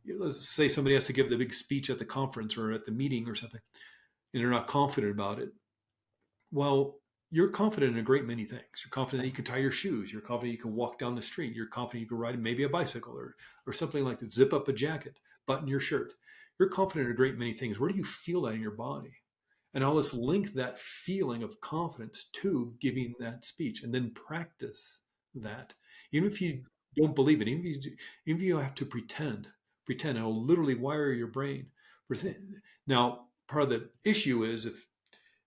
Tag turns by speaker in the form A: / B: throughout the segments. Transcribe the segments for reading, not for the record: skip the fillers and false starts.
A: let's say somebody has to give the big speech at the conference or at the meeting or something, and they're not confident about it. Well, you're confident in a great many things. You're confident that you can tie your shoes. You're confident you can walk down the street. You're confident you can ride maybe a bicycle or something like that. Zip up a jacket, button your shirt. You're confident in a great many things. Where do you feel that in your body? And I'll just link that feeling of confidence to giving that speech and then practice that. Even if you don't believe it, even if you have to pretend, it'll literally wire your brain. Now, part of the issue is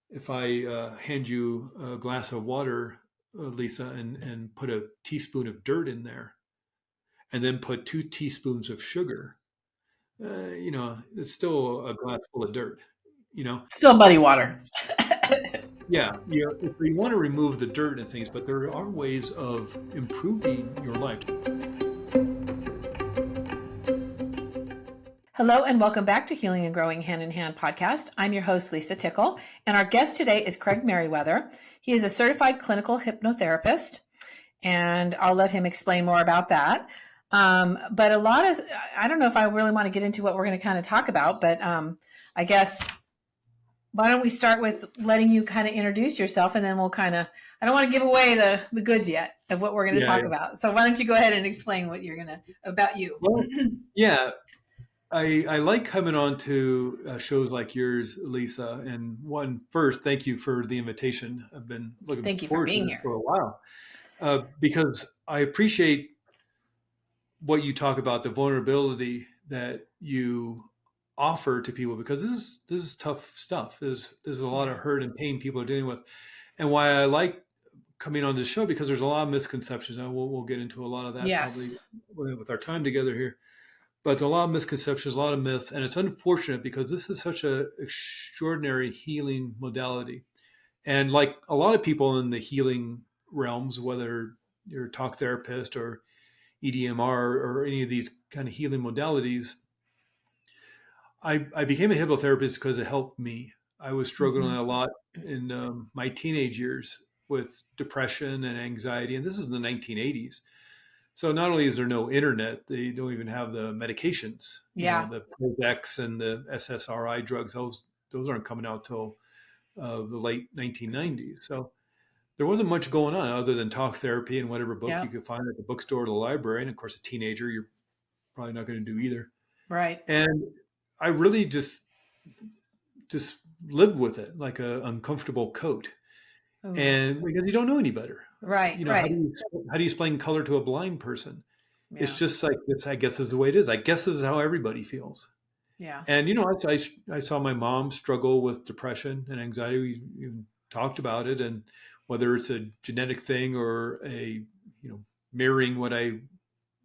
A: if I hand you a glass of water, Lisa, and put a teaspoon of dirt in there, and then put 2 teaspoons of sugar, it's still a glass full of dirt,
B: Still muddy water.
A: Yeah, if you want to remove the dirt and things, but there are ways of improving your life.
B: Hello and welcome back to Healing and Growing Hand in Hand podcast. I'm your host, Lisa Tickel, and our guest today is Craig Meriwether. He is a certified clinical hypnotherapist, and I'll let him explain more about that. But I don't know if I really want to get into what we're going to kind of talk about, but I guess why don't we start with letting you kind of introduce yourself, and then I don't want to give away the goods yet of what we're going to talk about. So why don't you go ahead and explain about you?
A: Well, yeah. I like coming on to shows like yours, Lisa. And first, thank you for the invitation. I've been looking forward to this for a while because I appreciate what you talk about, the vulnerability that you offer to people, because this is tough stuff. There's a lot of hurt and pain people are dealing with, and why I like coming on this show, because there's a lot of misconceptions, and we'll get into a lot of that probably with our time together here. But there's a lot of misconceptions, a lot of myths, and it's unfortunate because this is such an extraordinary healing modality. And like a lot of people in the healing realms, whether you're a talk therapist or EDMR or any of these kind of healing modalities, I became a hypnotherapist because it helped me. I was struggling a lot in my teenage years with depression and anxiety, and this is in the 1980s. So not only is there no internet, they don't even have the medications. The Prozacs and the SSRI drugs, those aren't coming out till the late 1990s. So there wasn't much going on other than talk therapy and whatever book you could find at the bookstore or the library. And of course, a teenager, you're probably not going to do either.
B: Right.
A: And I really just lived with it like an uncomfortable coat. Ooh. And because you don't know any better.
B: Right. Right.
A: How do you explain color to a blind person? Yeah. It's just like, I guess is the way it is. I guess this is how everybody feels.
B: Yeah.
A: And, I saw my mom struggle with depression and anxiety. We even talked about it, and whether it's a genetic thing or mirroring what I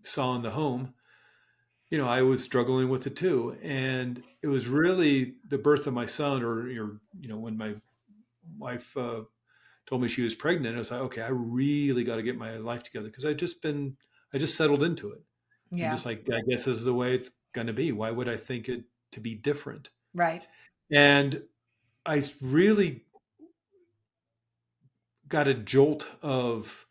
A: saw in the home, I was struggling with it too. And it was really the birth of my son, or, when my wife told me she was pregnant, I was like, okay, I really got to get my life together, because I just settled into it. Yeah. I'm just like, I guess this is the way it's going to be. Why would I think it to be different?
B: Right.
A: And I really got a jolt of,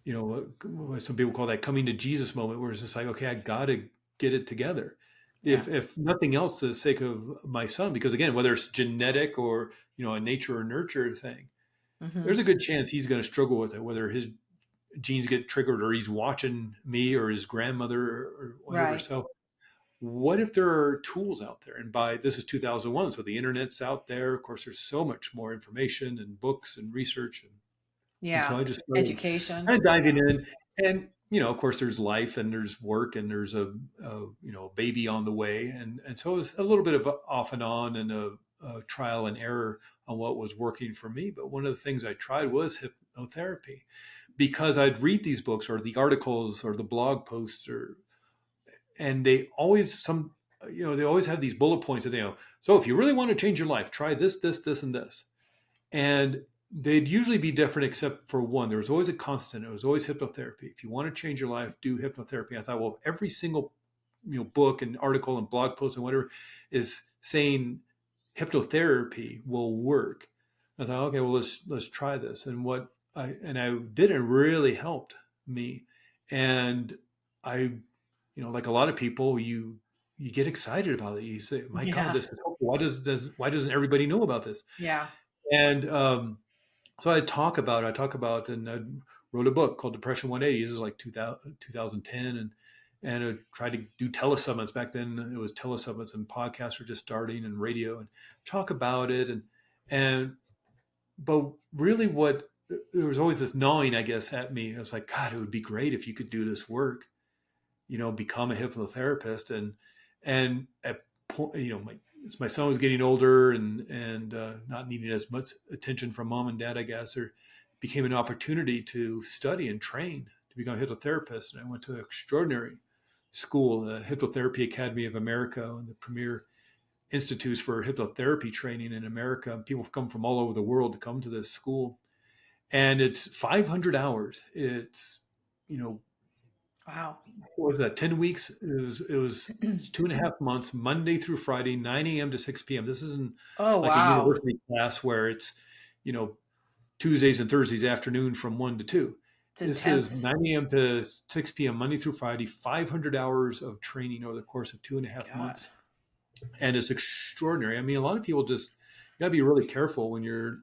A: some people call that coming to Jesus moment, where it's just like, okay, I got to get it together. Yeah. If nothing else, for the sake of my son, because again, whether it's genetic or, a nature or nurture thing, there's a good chance he's going to struggle with it, whether his genes get triggered or he's watching me or his grandmother or whatever. Right. So what if there are tools out there? And this is 2001, so the internet's out there. Of course, there's so much more information and books and research. And so I just
B: education.
A: Kind of diving in. And, of course, there's life and there's work and there's a baby on the way. And so it was a little bit of off and on and a trial and error on what was working for me. But one of the things I tried was hypnotherapy, because I'd read these books or the articles or the blog posts, and they always have these bullet points that so if you really want to change your life, try this, this, this, and this. And they'd usually be different except for one. There was always a constant. It was always hypnotherapy. If you want to change your life, do hypnotherapy. I thought, well, every single book and article and blog post and whatever is saying hypnotherapy will work. I thought, okay, well, let's try this. And I did, it really helped me. And I, like a lot of people, you you get excited about it. You say, my God, this is helpful. Why doesn't everybody know about this?
B: Yeah.
A: And so I talk about, and I wrote a book called Depression 180. This is like 2010. And I tried to do telesummits. Back then it was telesummits, and podcasts were just starting, and radio, and talk about it. But really there was always this gnawing, I guess, at me. I was like, God, it would be great if you could do this work, become a hypnotherapist. And at point, my son was getting older and not needing as much attention from mom and dad, I guess, or became an opportunity to study and train to become a hypnotherapist. And I went to an extraordinary school, the Hypnotherapy Academy of America, and the premier institutes for hypnotherapy training in America. People come from all over the world to come to this school. And it's 500 hours. It's,
B: wow.
A: What was that? 10 weeks. It was 2.5 months, Monday through Friday, 9 a.m. to 6 p.m. This isn't a university class where it's, Tuesdays and Thursdays afternoon from 1 to 2. This is 9 a.m. to 6 p.m. Monday through Friday, 500 hours of training over the course of 2.5 months. And it's extraordinary. I mean, a lot of people just got to be really careful when you're,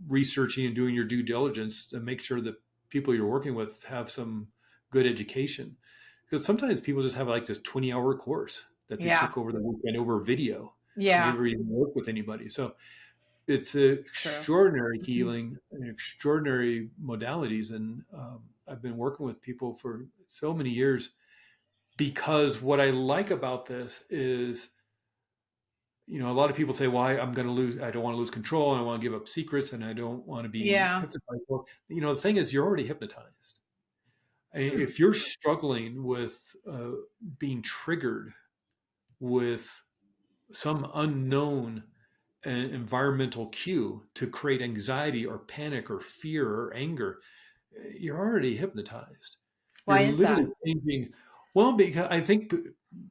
A: researching and doing your due diligence to make sure that people you're working with have some good education. Because sometimes people just have like this 20-hour course that they took over the weekend over video.
B: Yeah.
A: Never even worked with anybody. So it's extraordinary healing and extraordinary modalities. And I've been working with people for so many years, because what I like about this is, a lot of people say, well, I don't want to lose control, and I want to give up secrets, and I don't want to be hypnotized. Well, the thing is, you're already hypnotized. If you're struggling with being triggered with some unknown environmental cue to create anxiety or panic or fear or anger, you're already hypnotized.
B: Why is that?
A: Changing. Well, because I think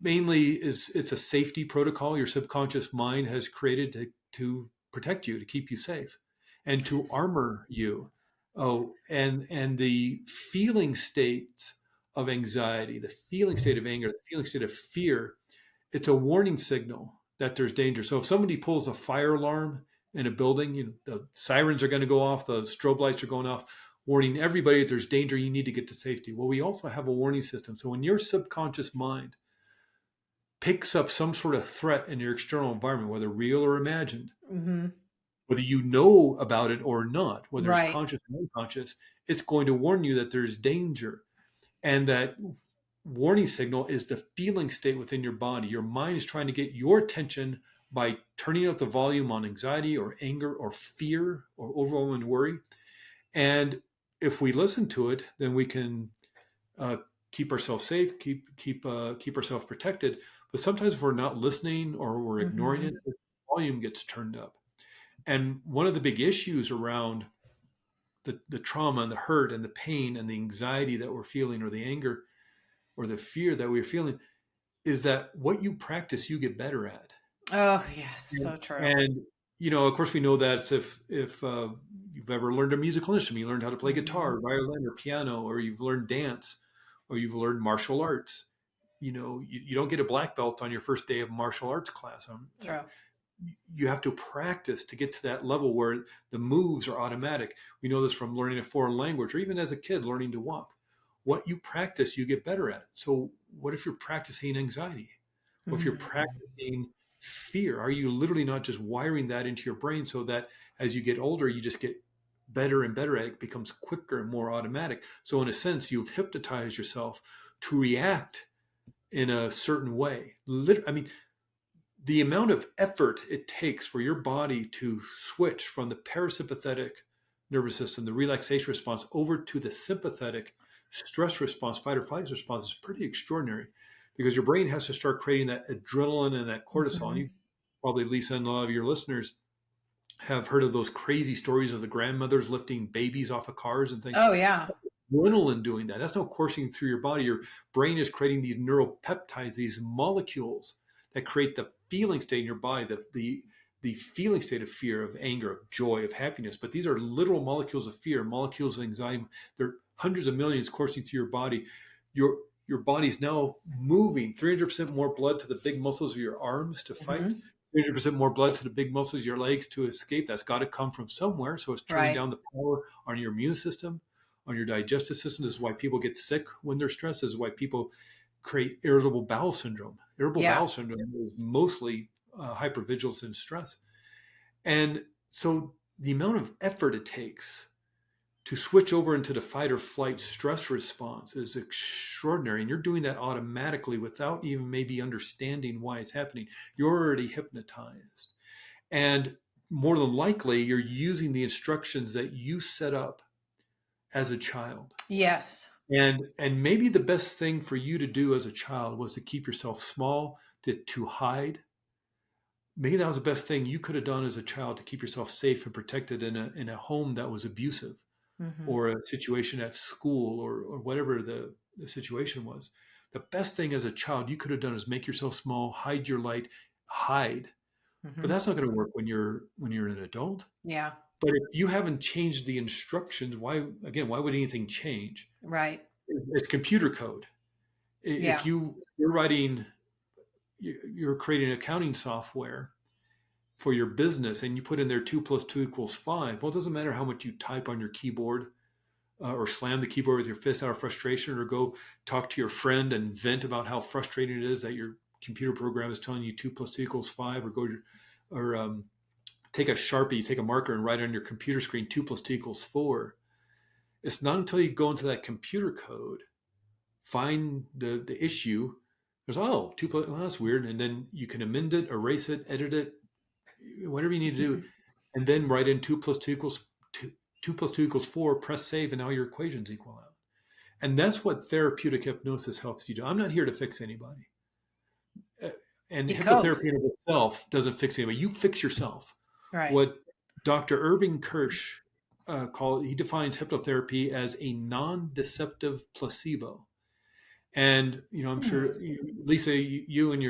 A: mainly it's a safety protocol your subconscious mind has created to protect you, to keep you safe, and to armor you. Oh, and the feeling states of anxiety, the feeling state of anger, the feeling state of fear, it's a warning signal that there's danger. So if somebody pulls a fire alarm in a building, the sirens are going to go off, the strobe lights are going off, warning everybody that there's danger, you need to get to safety. Well, we also have a warning system. So when your subconscious mind picks up some sort of threat in your external environment, whether real or imagined, whether you know about it or not, whether it's conscious or unconscious, it's going to warn you that there's danger. And that warning signal is the feeling state within your body. Your mind is trying to get your attention by turning up the volume on anxiety or anger or fear or overwhelming worry. And if we listen to it, then we can keep ourselves safe, keep ourselves protected. But sometimes if we're not listening or we're ignoring it, the volume gets turned up. And one of the big issues around the trauma and the hurt and the pain and the anxiety that we're feeling, or the anger or the fear that we're feeling, is that what you practice, you get better at.
B: Oh, yes, so true.
A: And of course, we know that if you've ever learned a musical instrument, you learned how to play guitar, violin, or piano, or you've learned dance, or you've learned martial arts, you don't get a black belt on your first day of martial arts class.
B: True.
A: You have to practice to get to that level where the moves are automatic. We know this from learning a foreign language, or even as a kid learning to walk. What you practice, you get better at. So what if you're practicing anxiety? What if you're practicing fear? Are you literally not just wiring that into your brain so that as you get older, you just get better and better at it, becomes quicker and more automatic? So in a sense, you've hypnotized yourself to react in a certain way. I mean, the amount of effort it takes for your body to switch from the parasympathetic nervous system, the relaxation response, over to the sympathetic stress response, fight or flight response, is pretty extraordinary, because your brain has to start creating that adrenaline and that cortisol. You probably, Lisa, and a lot of your listeners have heard of those crazy stories of the grandmothers lifting babies off of cars and things.
B: Oh, yeah.
A: Adrenaline doing that. That's not coursing through your body. Your brain is creating these neuropeptides, these molecules that create the feeling state in your body, the feeling state of fear, of anger, of joy, of happiness. But these are literal molecules of fear, molecules of anxiety. They're hundreds of millions coursing through your body. Your your body's now moving 300% more blood to the big muscles of your arms to fight, 300% more blood to the big muscles of your legs to escape. That's got to come from somewhere. So it's turning down the power on your immune system, on your digestive system. This is why people get sick when they're stressed. This is why people create irritable bowel syndrome. Irritable bowel syndrome is mostly hypervigilance and stress. And so the amount of effort it takes to switch over into the fight or flight stress response is extraordinary. And you're doing that automatically without even maybe understanding why it's happening. You're already hypnotized. And more than likely, you're using the instructions that you set up as a child.
B: Yes.
A: And maybe the best thing for you to do as a child was to keep yourself small, to hide. Maybe that was the best thing you could have done as a child to keep yourself safe and protected in a home that was abusive, or a situation at school, or whatever the situation was. The best thing as a child you could have done is make yourself small, hide your light, hide. But that's not going to work when you're an adult.
B: Yeah.
A: But if you haven't changed the instructions, why would anything change?
B: Right.
A: It's computer code. If you're creating accounting software for your business and you put in there 2 + 2 = 5. Well, it doesn't matter how much you type on your keyboard or slam the keyboard with your fist out of frustration, or go talk to your friend and vent about how frustrating it is that your computer program is telling you 2 + 2 = 5, or take a Sharpie, take a marker and write on your computer screen 2 + 2 = 4. It's not until you go into that computer code, find the issue, there's, 2 + well, that's weird. And then you can amend it, erase it, edit it, whatever you need to do, and then write in 2 + 2 = 4, press save, and now your equations equal out. And that's what therapeutic hypnosis helps you do. I'm not here to fix anybody. And hypnotherapy in itself doesn't fix anybody. You fix yourself.
B: Right.
A: What Dr. Irving Kirsch he defines hypnotherapy as a non-deceptive placebo. And, I'm sure, Lisa, you and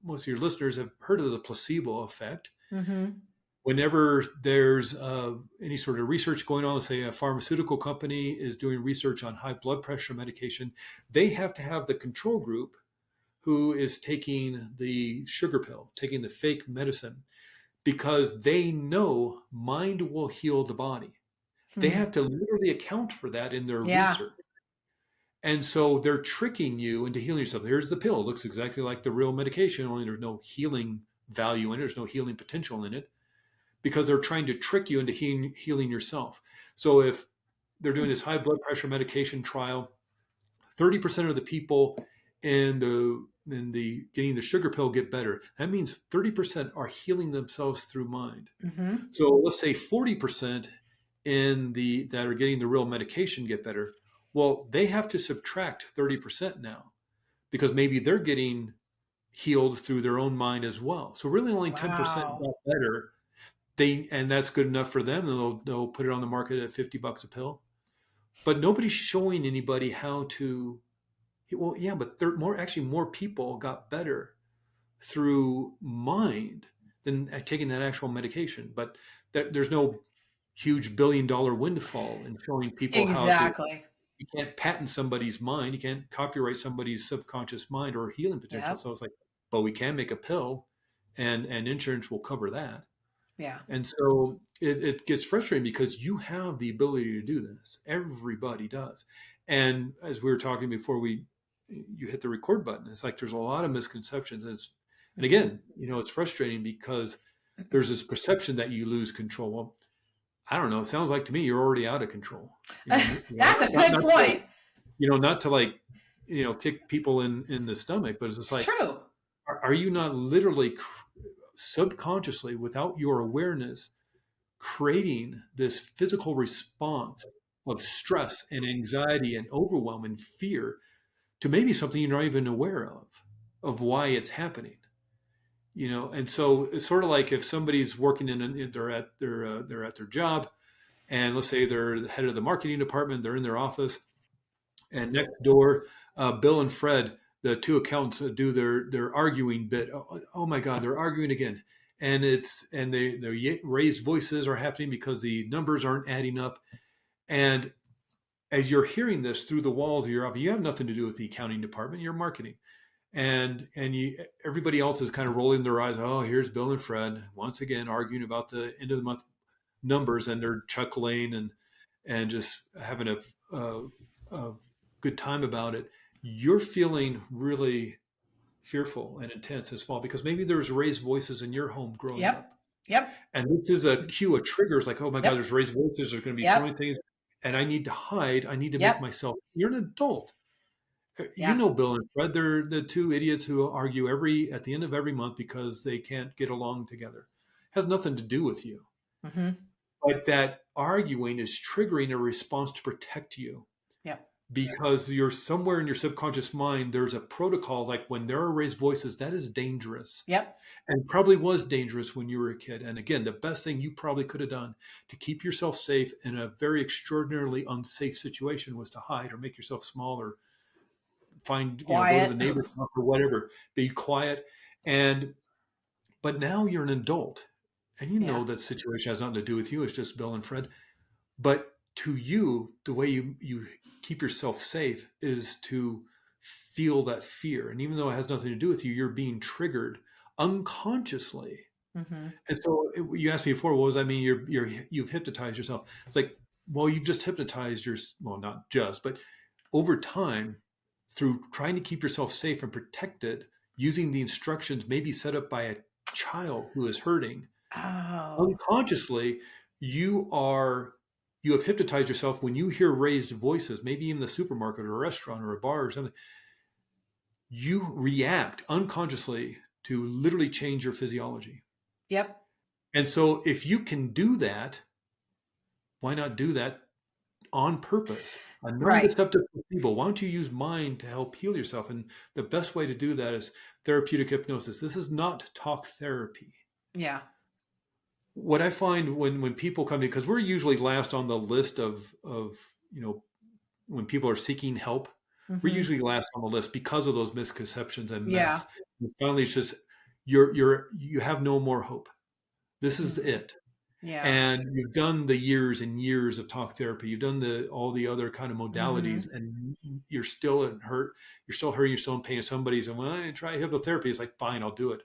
A: most of your listeners have heard of the placebo effect. Whenever there's any sort of research going on, let's say a pharmaceutical company is doing research on high blood pressure medication, they have to have the control group who is taking the sugar pill, taking the fake medicine, because they know mind will heal the body. They have to literally account for that in their research. And so they're tricking you into healing yourself. Here's the pill. It looks exactly like the real medication, only there's no healing value in it. There's no healing potential in it, because they're trying to trick you into healing yourself. So if they're doing this high blood pressure medication trial, 30% of the people in the getting the sugar pill get better. That means 30% are healing themselves through mind. So let's say 40% that are getting the real medication get better. Well, they have to subtract 30% now, because maybe they're getting healed through their own mind as well. So really only 10% got better. And that's good enough for them. They'll put it on the market at $50 a pill. But nobody's showing anybody how to. Well, yeah, but more people got better through mind than taking that actual medication. But there's no huge $1 billion windfall in showing people how to. You can't patent somebody's mind. You can't copyright somebody's subconscious mind or healing potential. So it's like, but we can make a pill, and insurance will cover that.
B: Yeah.
A: And so it gets frustrating, because you have the ability to do this. Everybody does. And as we were talking before you hit the record button, it's like there's a lot of misconceptions. And again, it's frustrating because there's this perception that you lose control. Well, I don't know. It sounds like to me you're already out of control.
B: That's a good point.
A: Not to kick people in the stomach, but it's just like,
B: true.
A: Are you not literally subconsciously, without your awareness, creating this physical response of stress and anxiety and overwhelm and fear to maybe something you're not even aware of why it's happening? And so it's sort of like if somebody's working they're at their job, and let's say they're the head of the marketing department, they're in their office, and next door, Bill and Fred, the two accountants, do their arguing bit. Oh my God, they're arguing again. And their raised voices are happening because the numbers aren't adding up. And as you're hearing this through the walls of your office, you have nothing to do with the accounting department, you're marketing. And everybody else is kind of rolling their eyes. Oh, here's Bill and Fred once again arguing about the end of the month numbers, and they're chuckling and just having a good time about it. You're feeling really fearful and intense and small because maybe there's raised voices in your home growing up.
B: Yep.
A: And this is a cue, a trigger. It's like, oh my God, there's raised voices. They're going to be throwing things, and I need to hide. I need to make myself. You're an adult. You know Bill and Fred. They're the two idiots who argue at the end of every month because they can't get along together. It has nothing to do with you.
B: Mm-hmm.
A: But that arguing is triggering a response to protect you. Because you're somewhere in your subconscious mind, there's a protocol, like when there are raised voices, that is dangerous. And probably was dangerous when you were a kid. And again, the best thing you probably could have done to keep yourself safe in a very extraordinarily unsafe situation was to hide or make yourself small or find, go to the neighbor's house or whatever, be quiet. But now you're an adult and you know that situation has nothing to do with you. It's just Bill and Fred. But to you, the way you keep yourself safe is to feel that fear. And even though it has nothing to do with you, you're being triggered unconsciously. Mm-hmm. And so you asked me before, what does that mean? You've hypnotized yourself. It's like, well, you've just hypnotized not just, but over time, through trying to keep yourself safe and protected, using the instructions maybe set up by a child who is hurting, unconsciously, you have hypnotized yourself. When you hear raised voices, maybe even the supermarket or a restaurant or a bar or something, you react unconsciously to literally change your physiology. And so if you can do that, why not do that on purpose? A non-deceptive placebo. Why don't you use mind to help heal yourself? And the best way to do that is therapeutic hypnosis. This is not talk therapy. What I find when people come to, because we're usually last on the list of when people are seeking help, we're usually last on the list because of those misconceptions and mess. And finally, it's just you have no more hope. This is it. And you've done the years and years of talk therapy. You've done all the other kind of modalities, and you're still hurt. You're still hurting. You're still in pain. If somebody's saying, "Well, I try hypnotherapy," it's like, fine, I'll do it.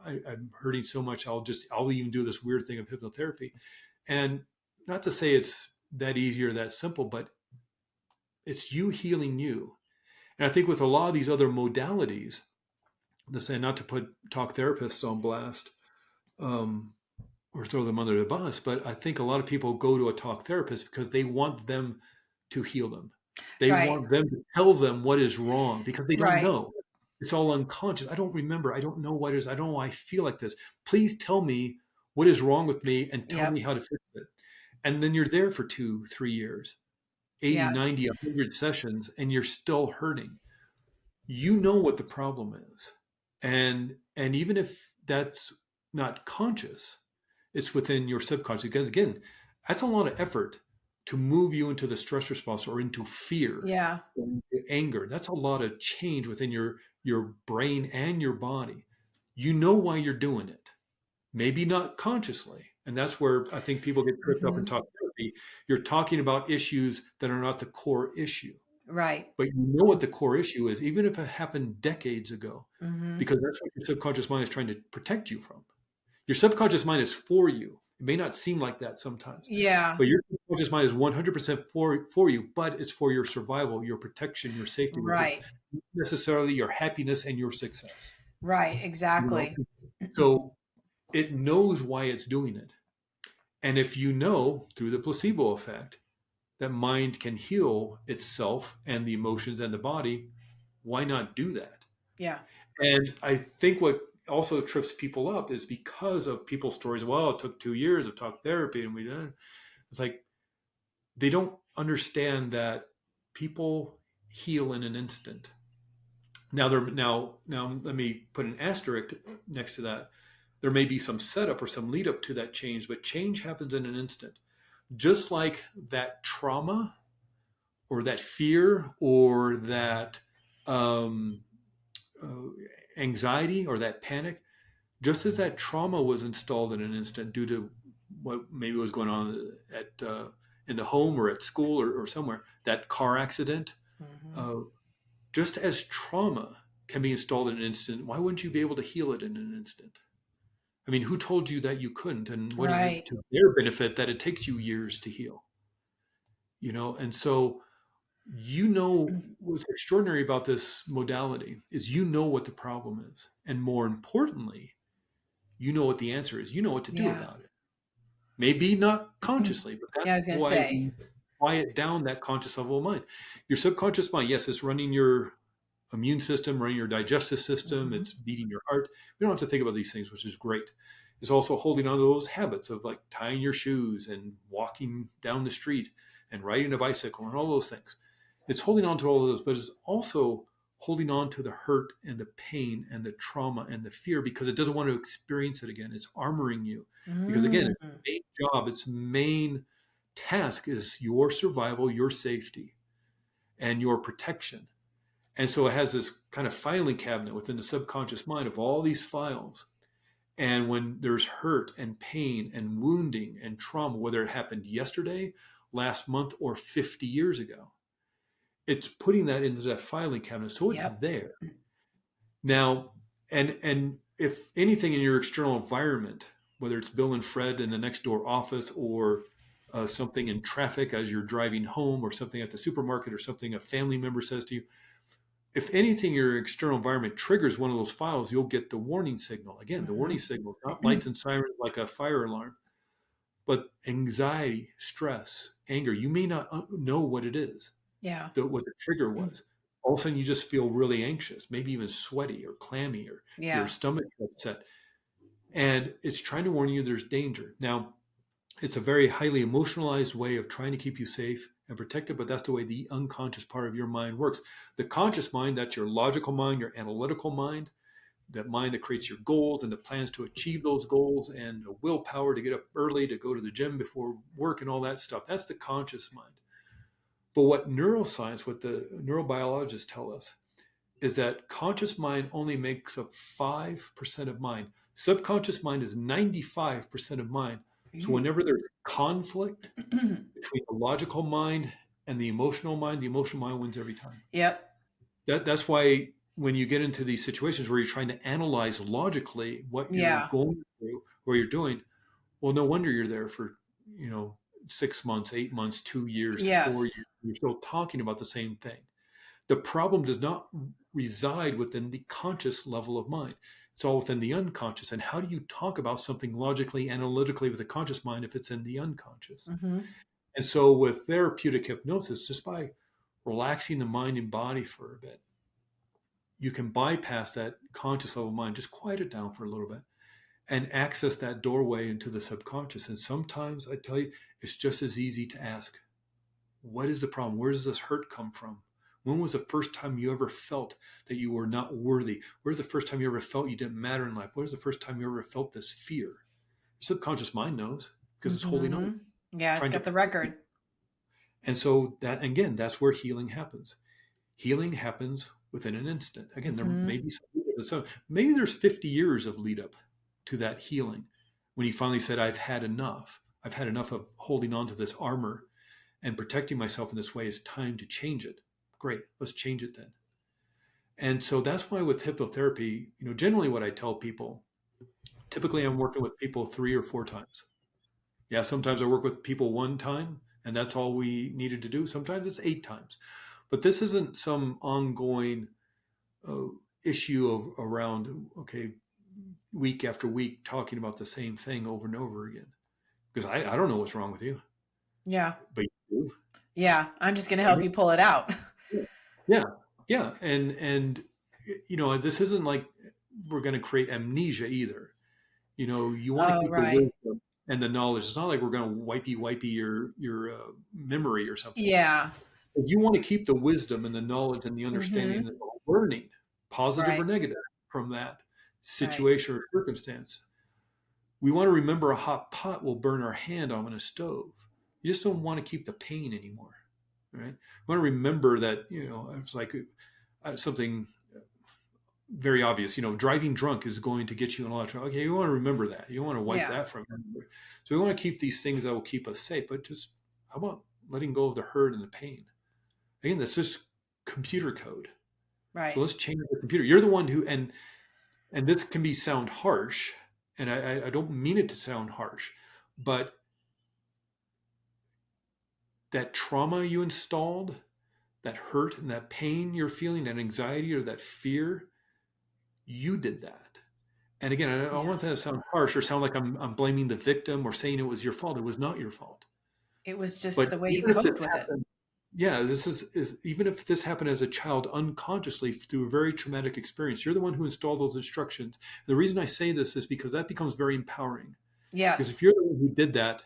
A: I'm hurting so much. I'll even do this weird thing of hypnotherapy. And not to say it's that easy or that simple, but it's you healing you. And I think with a lot of these other modalities, to say, not to put talk therapists on blast, or throw them under the bus, but I think a lot of people go to a talk therapist because they want them to heal them. They want them to tell them what is wrong because they don't know. It's all unconscious. I don't remember. I don't know what it is. I don't know why I feel like this. Please tell me what is wrong with me and tell me how to fix it. And then you're there for 2-3 years, 80, 90, 100 sessions, and you're still hurting. You know what the problem is. And even if that's not conscious, it's within your subconscious. Because again, that's a lot of effort to move you into the stress response or into fear, or into anger. That's a lot of change within your brain and your body. You know why you're doing it, maybe not consciously. And that's where I think people get tripped up in talk therapy. You're talking about issues that are not the core issue. But you know what the core issue is, even if it happened decades ago, because that's what your subconscious mind is trying to protect you from. Your subconscious mind is for you. It may not seem like that sometimes. But your subconscious mind is 100% for you, but it's for your survival, your protection, your safety. Not necessarily your happiness and your success.
B: Exactly.
A: So it knows why it's doing it. And if you know through the placebo effect that mind can heal itself and the emotions and the body, why not do that? And I think what also trips people up is because of people's stories. Well, it took 2 years of talk therapy and we did. It's like they don't understand that people heal in an instant. Now let me put an asterisk next to that. There may be some setup or some lead up to that change, but change happens in an instant. Just like that trauma or that fear or that anxiety or that panic, just as that trauma was installed in an instant due to what maybe was going on in the home or at school or somewhere, that car accident, just as trauma can be installed in an instant, why wouldn't you be able to heal it in an instant? I mean, who told you that you couldn't? And what is it to their benefit that it takes you years to heal? And so, what's extraordinary about this modality is what the problem is. And more importantly, you know what the answer is. You know what to do about it. Maybe not consciously, but that's why we quiet down that conscious level of mind. Your subconscious mind, yes, it's running your immune system, running your digestive system, it's beating your heart. We don't have to think about these things, which is great. It's also holding on to those habits of like tying your shoes and walking down the street and riding a bicycle and all those things. It's holding on to all of those, but it's also holding on to the hurt and the pain and the trauma and the fear because it doesn't want to experience it again. It's armoring you because again, its main job, its main task is your survival, your safety, and your protection. And so it has this kind of filing cabinet within the subconscious mind of all these files. And when there's hurt and pain and wounding and trauma, whether it happened yesterday, last month, or 50 years ago, it's putting that into that filing cabinet. So it's there. Now, and if anything in your external environment, whether it's Bill and Fred in the next door office or something in traffic as you're driving home or something at the supermarket or something a family member says to you, if anything, your external environment triggers one of those files, you'll get the warning signal. Again, the warning signal, not lights and sirens like a fire alarm, but anxiety, stress, anger. You may not know what it is.
B: Yeah.
A: What the trigger was. All of a sudden, you just feel really anxious, maybe even sweaty or clammy, or your stomach's upset. And it's trying to warn you there's danger. Now, it's a very highly emotionalized way of trying to keep you safe and protected, but that's the way the unconscious part of your mind works. The conscious mind, that's your logical mind, your analytical mind, that mind that creates your goals and the plans to achieve those goals and the willpower to get up early, to go to the gym before work and all that stuff. That's the conscious mind. But what neuroscience, what the neurobiologists tell us is that conscious mind only makes up 5% of mind. Subconscious mind is 95% of mind. So whenever there's conflict between the logical mind and the emotional mind wins every time.
B: Yep.
A: That's why when you get into these situations where you're trying to analyze logically what you're going through, what you're doing, well, no wonder you're there for, 6 months, 8 months, 2 years, 4 years. You're still talking about the same thing. The problem does not reside within the conscious level of mind. It's all within the unconscious. And how do you talk about something logically, analytically with the conscious mind if it's in the unconscious? And so with therapeutic hypnosis, just by relaxing the mind and body for a bit, you can bypass that conscious level of mind, just quiet it down for a little bit and access that doorway into the subconscious. And sometimes I tell you, it's just as easy to ask, what is the problem? Where does this hurt come from? When was the first time you ever felt that you were not worthy? Where's the first time you ever felt you didn't matter in life? Where's the first time you ever felt this fear? Your subconscious mind knows because it's holding on.
B: Yeah, it's got the record.
A: And so that, again, that's where healing happens. Healing happens within an instant. Again, there may be some, maybe there's 50 years of lead up to that healing when he finally said, I've had enough. I've had enough of holding on to this armor and protecting myself in this way. It's time to change it. Great, let's change it then. And so that's why with hypnotherapy, generally what I tell people, typically I'm working with people 3 or 4 times. Yeah, sometimes I work with people 1 time and that's all we needed to do. Sometimes it's 8 times. But this isn't some ongoing issue around, week after week talking about the same thing over and over again. Because I don't know what's wrong with you.
B: Yeah.
A: But you do.
B: Yeah, I'm just going to help you pull it out.
A: Yeah. And this isn't like we're going to create amnesia either. You want to keep the wisdom and the knowledge. It's not like we're going to wipey your memory or something.
B: Yeah.
A: You want to keep the wisdom and the knowledge and the understanding and the learning, positive or negative, from that situation or circumstance. We want to remember a hot pot will burn our hand on a stove. You just don't want to keep the pain anymore, right? You want to remember that, it's like something very obvious, driving drunk is going to get you in a lot of trouble. Okay, you want to remember that. You want to wipe that from memory. So we want to keep these things that will keep us safe, but just How about letting go of the hurt and the pain? Again, that's just computer code.
B: Right.
A: So let's change the computer. You're the one who, and this can sound harsh, and I don't mean it to sound harsh, but that trauma you installed, that hurt and that pain you're feeling, that anxiety or that fear, you did that. And again, I don't want that to sound harsh or sound like I'm blaming the victim or saying it was your fault. It was not your fault.
B: It was just the way you coped with it.
A: Yeah, this is even if this happened as a child unconsciously through a very traumatic experience, you're the one who installed those instructions. The reason I say this is because that becomes very empowering.
B: Yes.
A: Because if you're the one who did that,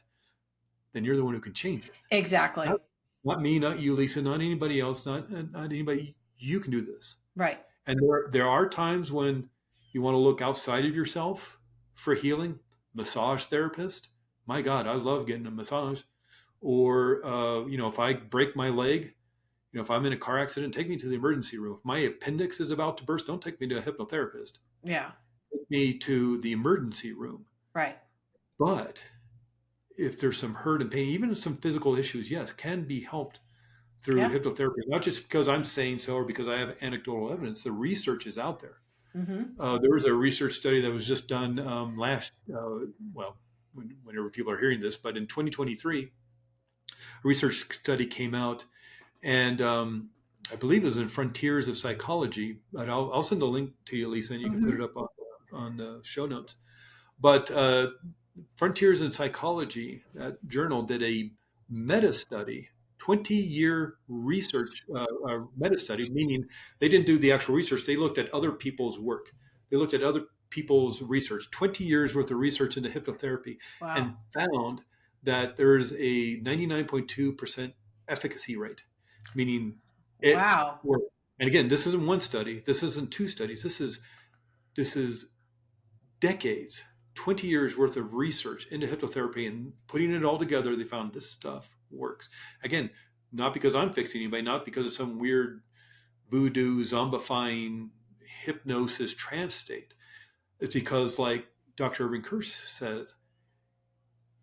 A: then you're the one who can change it.
B: Exactly.
A: Not me, not you, Lisa, not anybody else, not anybody. You can do this.
B: Right.
A: And there are times when you want to look outside of yourself for healing. Massage therapist. My God, I love getting a massage. Or, if I break my leg, if I'm in a car accident, take me to the emergency room. If my appendix is about to burst, don't take me to a hypnotherapist.
B: Yeah.
A: Take me to the emergency room.
B: Right.
A: But if there's some hurt and pain, even some physical issues, yes, can be helped through hypnotherapy. Not just because I'm saying so or because I have anecdotal evidence. The research is out there. Mm-hmm. There was a research study that was just done whenever people are hearing this, but in 2023, a research study came out, and I believe it was in Frontiers of Psychology. But I'll send a link to you, Lisa, and you can put it up on the show notes. But Frontiers in Psychology, that journal, did a meta study, 20-year research meta study, meaning they didn't do the actual research. They looked at other people's work. They looked at other people's research, 20 years worth of research into hypnotherapy, and found that there's a 99.2% efficacy rate, meaning it worked. And again, this isn't one study. This isn't two studies. This is decades, 20 years worth of research into hypnotherapy, and putting it all together, they found this stuff works. Again, not because I'm fixing anybody, not because of some weird voodoo, zombifying hypnosis trance state. It's because, like Dr. Irving Kirsch says,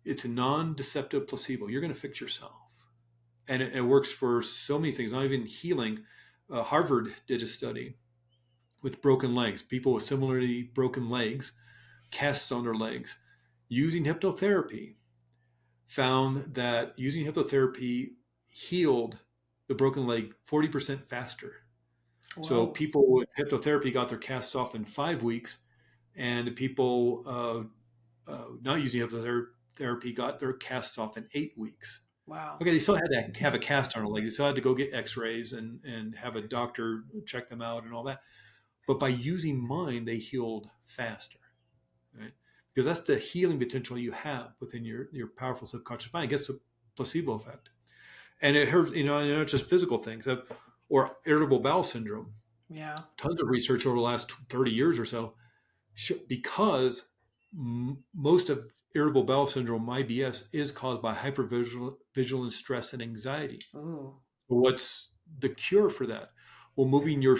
A: it's a non-deceptive placebo. You're going to fix yourself. And it works for so many things, not even healing. Harvard did a study with broken legs, people with similarly broken legs, casts on their legs, using hypnotherapy, found that using hypnotherapy healed the broken leg 40% faster. Whoa. So people with hypnotherapy got their casts off in 5 weeks, and people not using hypnotherapy got their casts off in 8 weeks.
B: Wow.
A: Okay, they still had to have a cast on their leg. They still had to go get x-rays and have a doctor check them out and all that. But by using mind, they healed faster, right? Because that's the healing potential you have within your powerful subconscious mind. It gets a placebo effect. And it hurts, not just physical things, or irritable bowel syndrome.
B: Yeah. Tons
A: of research over the last 30 years or so, because most of irritable bowel syndrome, IBS, is caused by hypervigilance, stress, and anxiety.
B: Ooh.
A: What's the cure for that? Well, moving your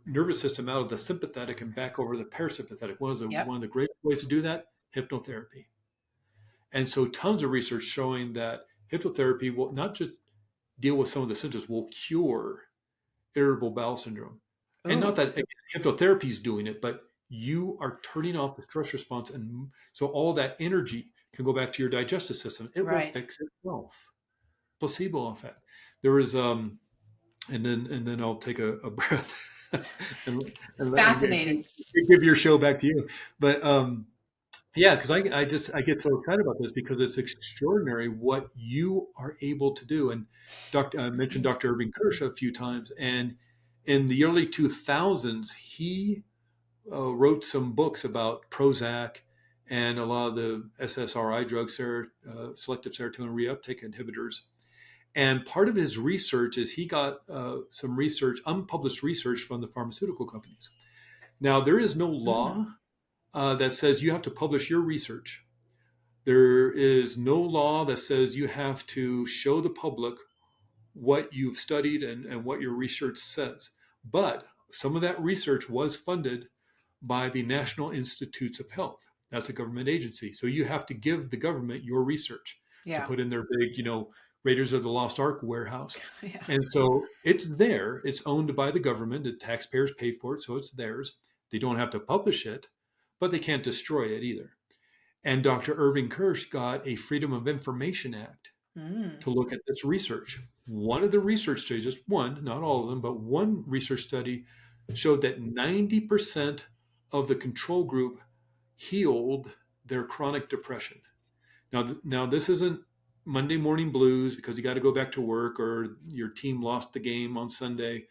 A: nervous system out of the sympathetic and back over the parasympathetic. One of the great ways to do that, hypnotherapy. And so tons of research showing that hypnotherapy will not just deal with some of the symptoms, will cure irritable bowel syndrome. Ooh. And not that hypnotherapy is doing it, but you are turning off the stress response. And so all that energy can go back to your digestive system. It will fix itself. Placebo effect. There is, and then I'll take a breath.
B: It's fascinating.
A: Give your show back to you. But because I get so excited about this because it's extraordinary what you are able to do. And I mentioned Dr. Irving Kirsch a few times, and in the early 2000s, he wrote some books about Prozac and a lot of the SSRI drugs, selective serotonin reuptake inhibitors. And part of his research is he got some unpublished research from the pharmaceutical companies. Now, there is no law that says you have to publish your research. There is no law that says you have to show the public what you've studied and what your research says. But some of that research was funded by the National Institutes of Health. That's a government agency. So you have to give the government your research to put in their big, Raiders of the Lost Ark warehouse. Yeah. And so it's there. It's owned by the government. The taxpayers pay for it, so it's theirs. They don't have to publish it, but they can't destroy it either. And Dr. Irving Kirsch got a Freedom of Information Act to look at this research. One of the research studies, just one, not all of them, but one research study showed that 90% of the control group healed their chronic depression. Now this isn't Monday morning blues because you got to go back to work, or your team lost the game on Sunday,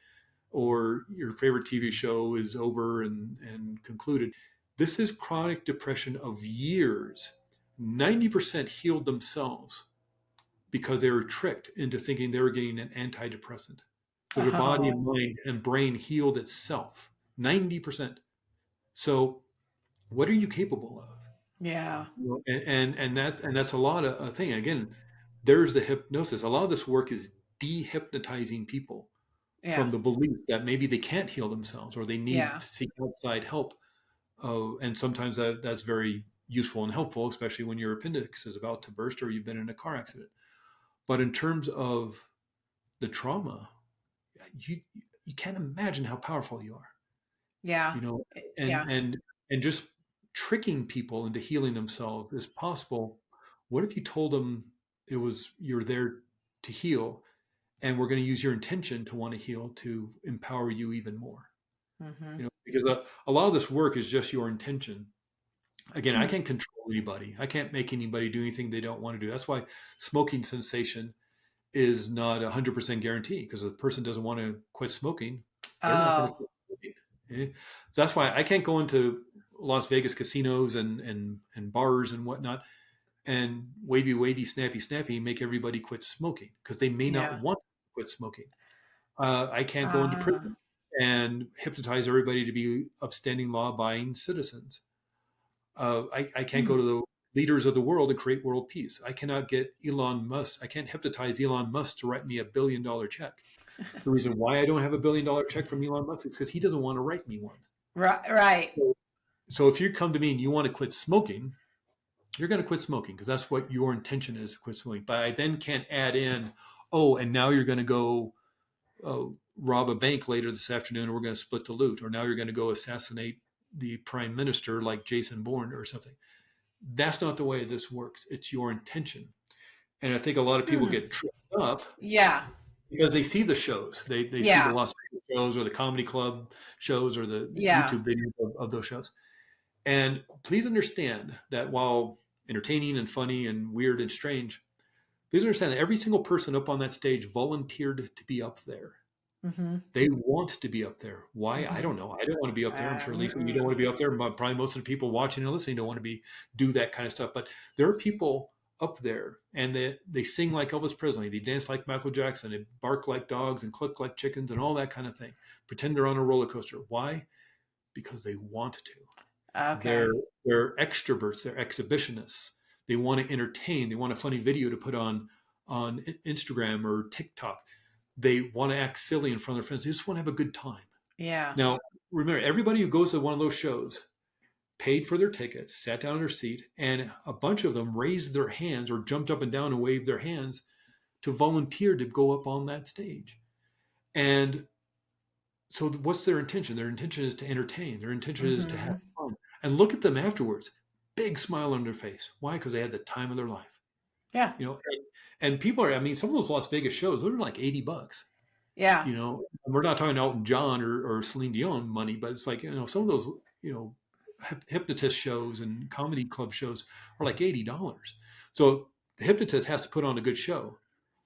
A: or your favorite TV show is over and concluded. This is chronic depression of years. 90% healed themselves because they were tricked into thinking they were getting an antidepressant. So their body and mind and brain healed itself. 90%. So what are you capable of?
B: Yeah.
A: And that's a lot of a thing. Again, there's the hypnosis. A lot of this work is dehypnotizing people from the belief that maybe they can't heal themselves, or they need to seek outside help. And sometimes that's very useful and helpful, especially when your appendix is about to burst or you've been in a car accident. But in terms of the trauma, you can't imagine how powerful you are.
B: Yeah.
A: And just tricking people into healing themselves is possible. What if you told them you're there to heal, and we're going to use your intention to want to heal to empower you even more? Because a lot of this work is just your intention. Again, I can't control anybody. I can't make anybody do anything they don't want to do. That's why smoking cessation is not 100% guarantee, because if the person doesn't want to quit smoking, they're not going to quit smoking. So that's why I can't go into Las Vegas casinos and bars and whatnot and wavy, snappy, make everybody quit smoking, because they may not want to quit smoking. I can't go into prison and hypnotize everybody to be upstanding, law-abiding citizens. I can't go to the leaders of the world and create world peace. I cannot get Elon Musk. I can't hypnotize Elon Musk to write me $1 billion check. The reason why I don't have $1 billion check from Elon Musk is because he doesn't want to write me one.
B: Right.
A: So if you come to me and you want to quit smoking, you're going to quit smoking because that's what your intention is, to quit smoking. But I then can't add in, and now you're going to go rob a bank later this afternoon, and we're going to split the loot. Or now you're going to go assassinate the prime minister like Jason Bourne or something. That's not the way this works. It's your intention. And I think a lot of people get tripped up.
B: Yeah.
A: Because they see the shows. They see the Las Vegas shows or the comedy club shows or the YouTube videos of those shows. And please understand that while entertaining and funny and weird and strange, please understand that every single person up on that stage volunteered to be up there. They want to be up there. Why? I don't know. I don't want to be up there. I'm sure, Lisa, you don't want to be up there. But probably most of the people watching and listening don't want to do that kind of stuff. But there are people up there, and they sing like Elvis Presley. They dance like Michael Jackson. They bark like dogs and cluck like chickens and all that kind of thing. Pretend they're on a roller coaster. Why? Because they want to. Okay. They're extroverts. They're exhibitionists. They want to entertain. They want a funny video to put on Instagram or TikTok. They want to act silly in front of their friends. They just want to have a good time.
B: Yeah.
A: Now, remember, everybody who goes to one of those shows paid for their ticket, sat down in their seat, and a bunch of them raised their hands or jumped up and down and waved their hands to volunteer to go up on that stage. And so what's their intention? Their intention is to entertain. Their intention is to have fun. And look at them afterwards. Big smile on their face. Why? Because they had the time of their life.
B: Yeah.
A: And people some of those Las Vegas shows, those are like $80.
B: Yeah.
A: We're not talking Elton John or Celine Dion money, but it's like, some of those, hypnotist shows and comedy club shows are like $80. So the hypnotist has to put on a good show.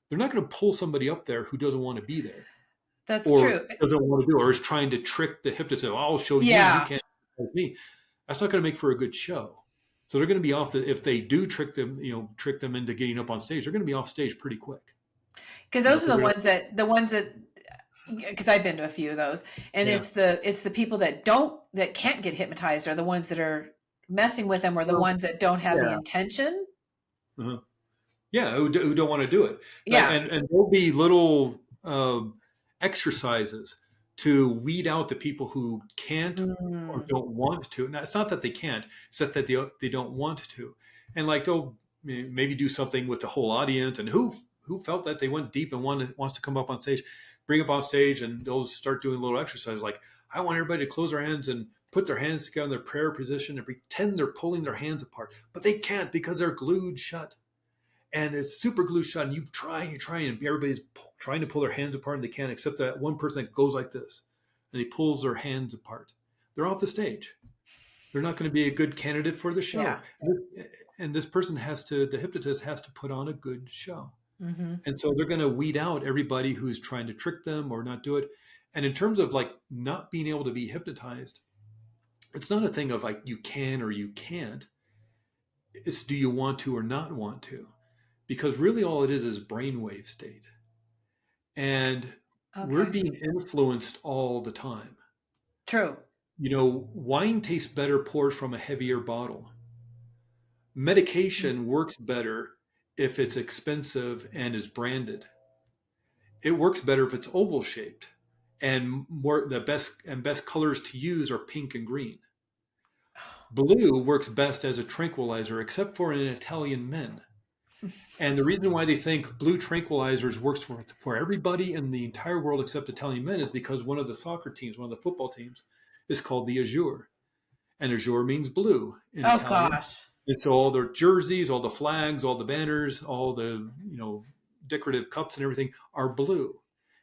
A: They're not going to pull somebody up there who doesn't want to be there.
B: That's true.
A: Doesn't want to do it, or is trying to trick the hypnotist. I'll show you. You can't help me. That's not going to make for a good show. So they're going to be off if they do trick them into getting up on stage, they're going to be off stage pretty quick.
B: Because those are the ones that, because I've been to a few of those, and it's the people that can't get hypnotized are the ones that are messing with them, or the ones that don't have the intention.
A: Yeah, who don't want to do it.
B: Yeah,
A: and there'll be little exercises to weed out the people who can't or don't want to. Now, it's not that they can't; it's just that they don't want to. And like they'll maybe do something with the whole audience, and who who felt that they went deep and wants to come up on stage, bring up on stage, and they'll start doing a little exercise like, I want everybody to close their hands and put their hands together in their prayer position and pretend they're pulling their hands apart, but they can't because they're glued shut. And it's super glued shut, and you try, and everybody's trying to pull their hands apart, and they can't, except that one person that goes like this, and he pulls their hands apart. They're off the stage. They're not going to be a good candidate for the show. Yeah. And this person the hypnotist has to put on a good show. Mm-hmm. And so they're going to weed out everybody who's trying to trick them or not do it. And in terms of like not being able to be hypnotized, it's not a thing of like you can or you can't. It's do you want to or not want to? Because really all it is brainwave state. And we're being influenced all the time.
B: True.
A: You know, wine tastes better poured from a heavier bottle. Medication works better if it's expensive and is branded. It works better if it's oval shaped, and the best colors to use are pink and green. Blue works best as a tranquilizer, except for in Italian men. And the reason why they think blue tranquilizers works for everybody in the entire world except Italian men is because one of the soccer teams, one of the football teams, is called the Azure. And Azure means blue in Italian. Gosh. And so all their jerseys, all the flags, all the banners, all the decorative cups and everything are blue.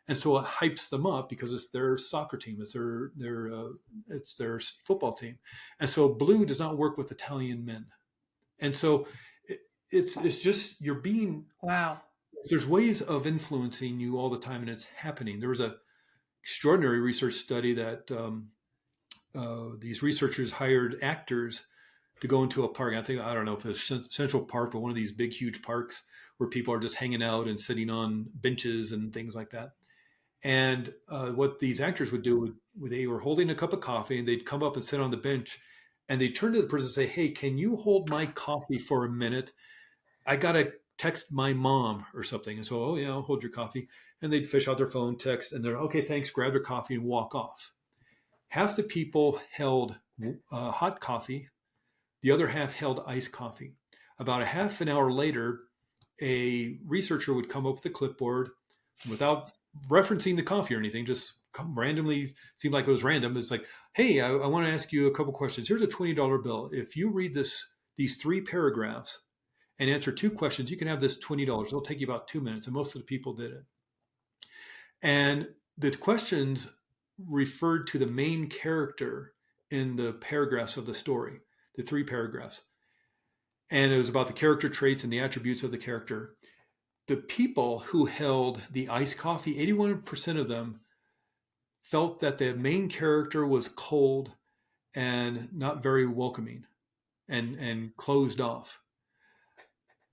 A: And so it hypes them up because it's their soccer team, it's their football team. And so blue does not work with Italian men. And so it's just you're being There's ways of influencing you all the time, and it's happening. There was a extraordinary research study that these researchers hired actors to go into a park. I don't know if it's Central Park, but one of these big, huge parks where people are just hanging out and sitting on benches and things like that. And what these actors would do, they were holding a cup of coffee, and they'd come up and sit on the bench, and they'd turn to the person and say, "Hey, can you hold my coffee for a minute? I got to text my mom or something." And so, "Oh yeah, I'll hold your coffee." And they'd fish out their phone, text, and they're, "Okay, thanks," grab their coffee and walk off. Half the people held hot coffee. The other half held iced coffee. About a half an hour later, a researcher would come up with a clipboard without referencing the coffee or anything, just come randomly, seemed like it was random. It's like, "Hey, I want to ask you a couple questions. Here's a $20 bill. If you read these 3 paragraphs and answer 2 questions, you can have this $20. It'll take you about 2 minutes." And most of the people did it. And the questions referred to the main character in the paragraphs of the story, the 3 paragraphs. And it was about the character traits and the attributes of the character. The people who held the iced coffee, 81% of them felt that the main character was cold and not very welcoming and closed off.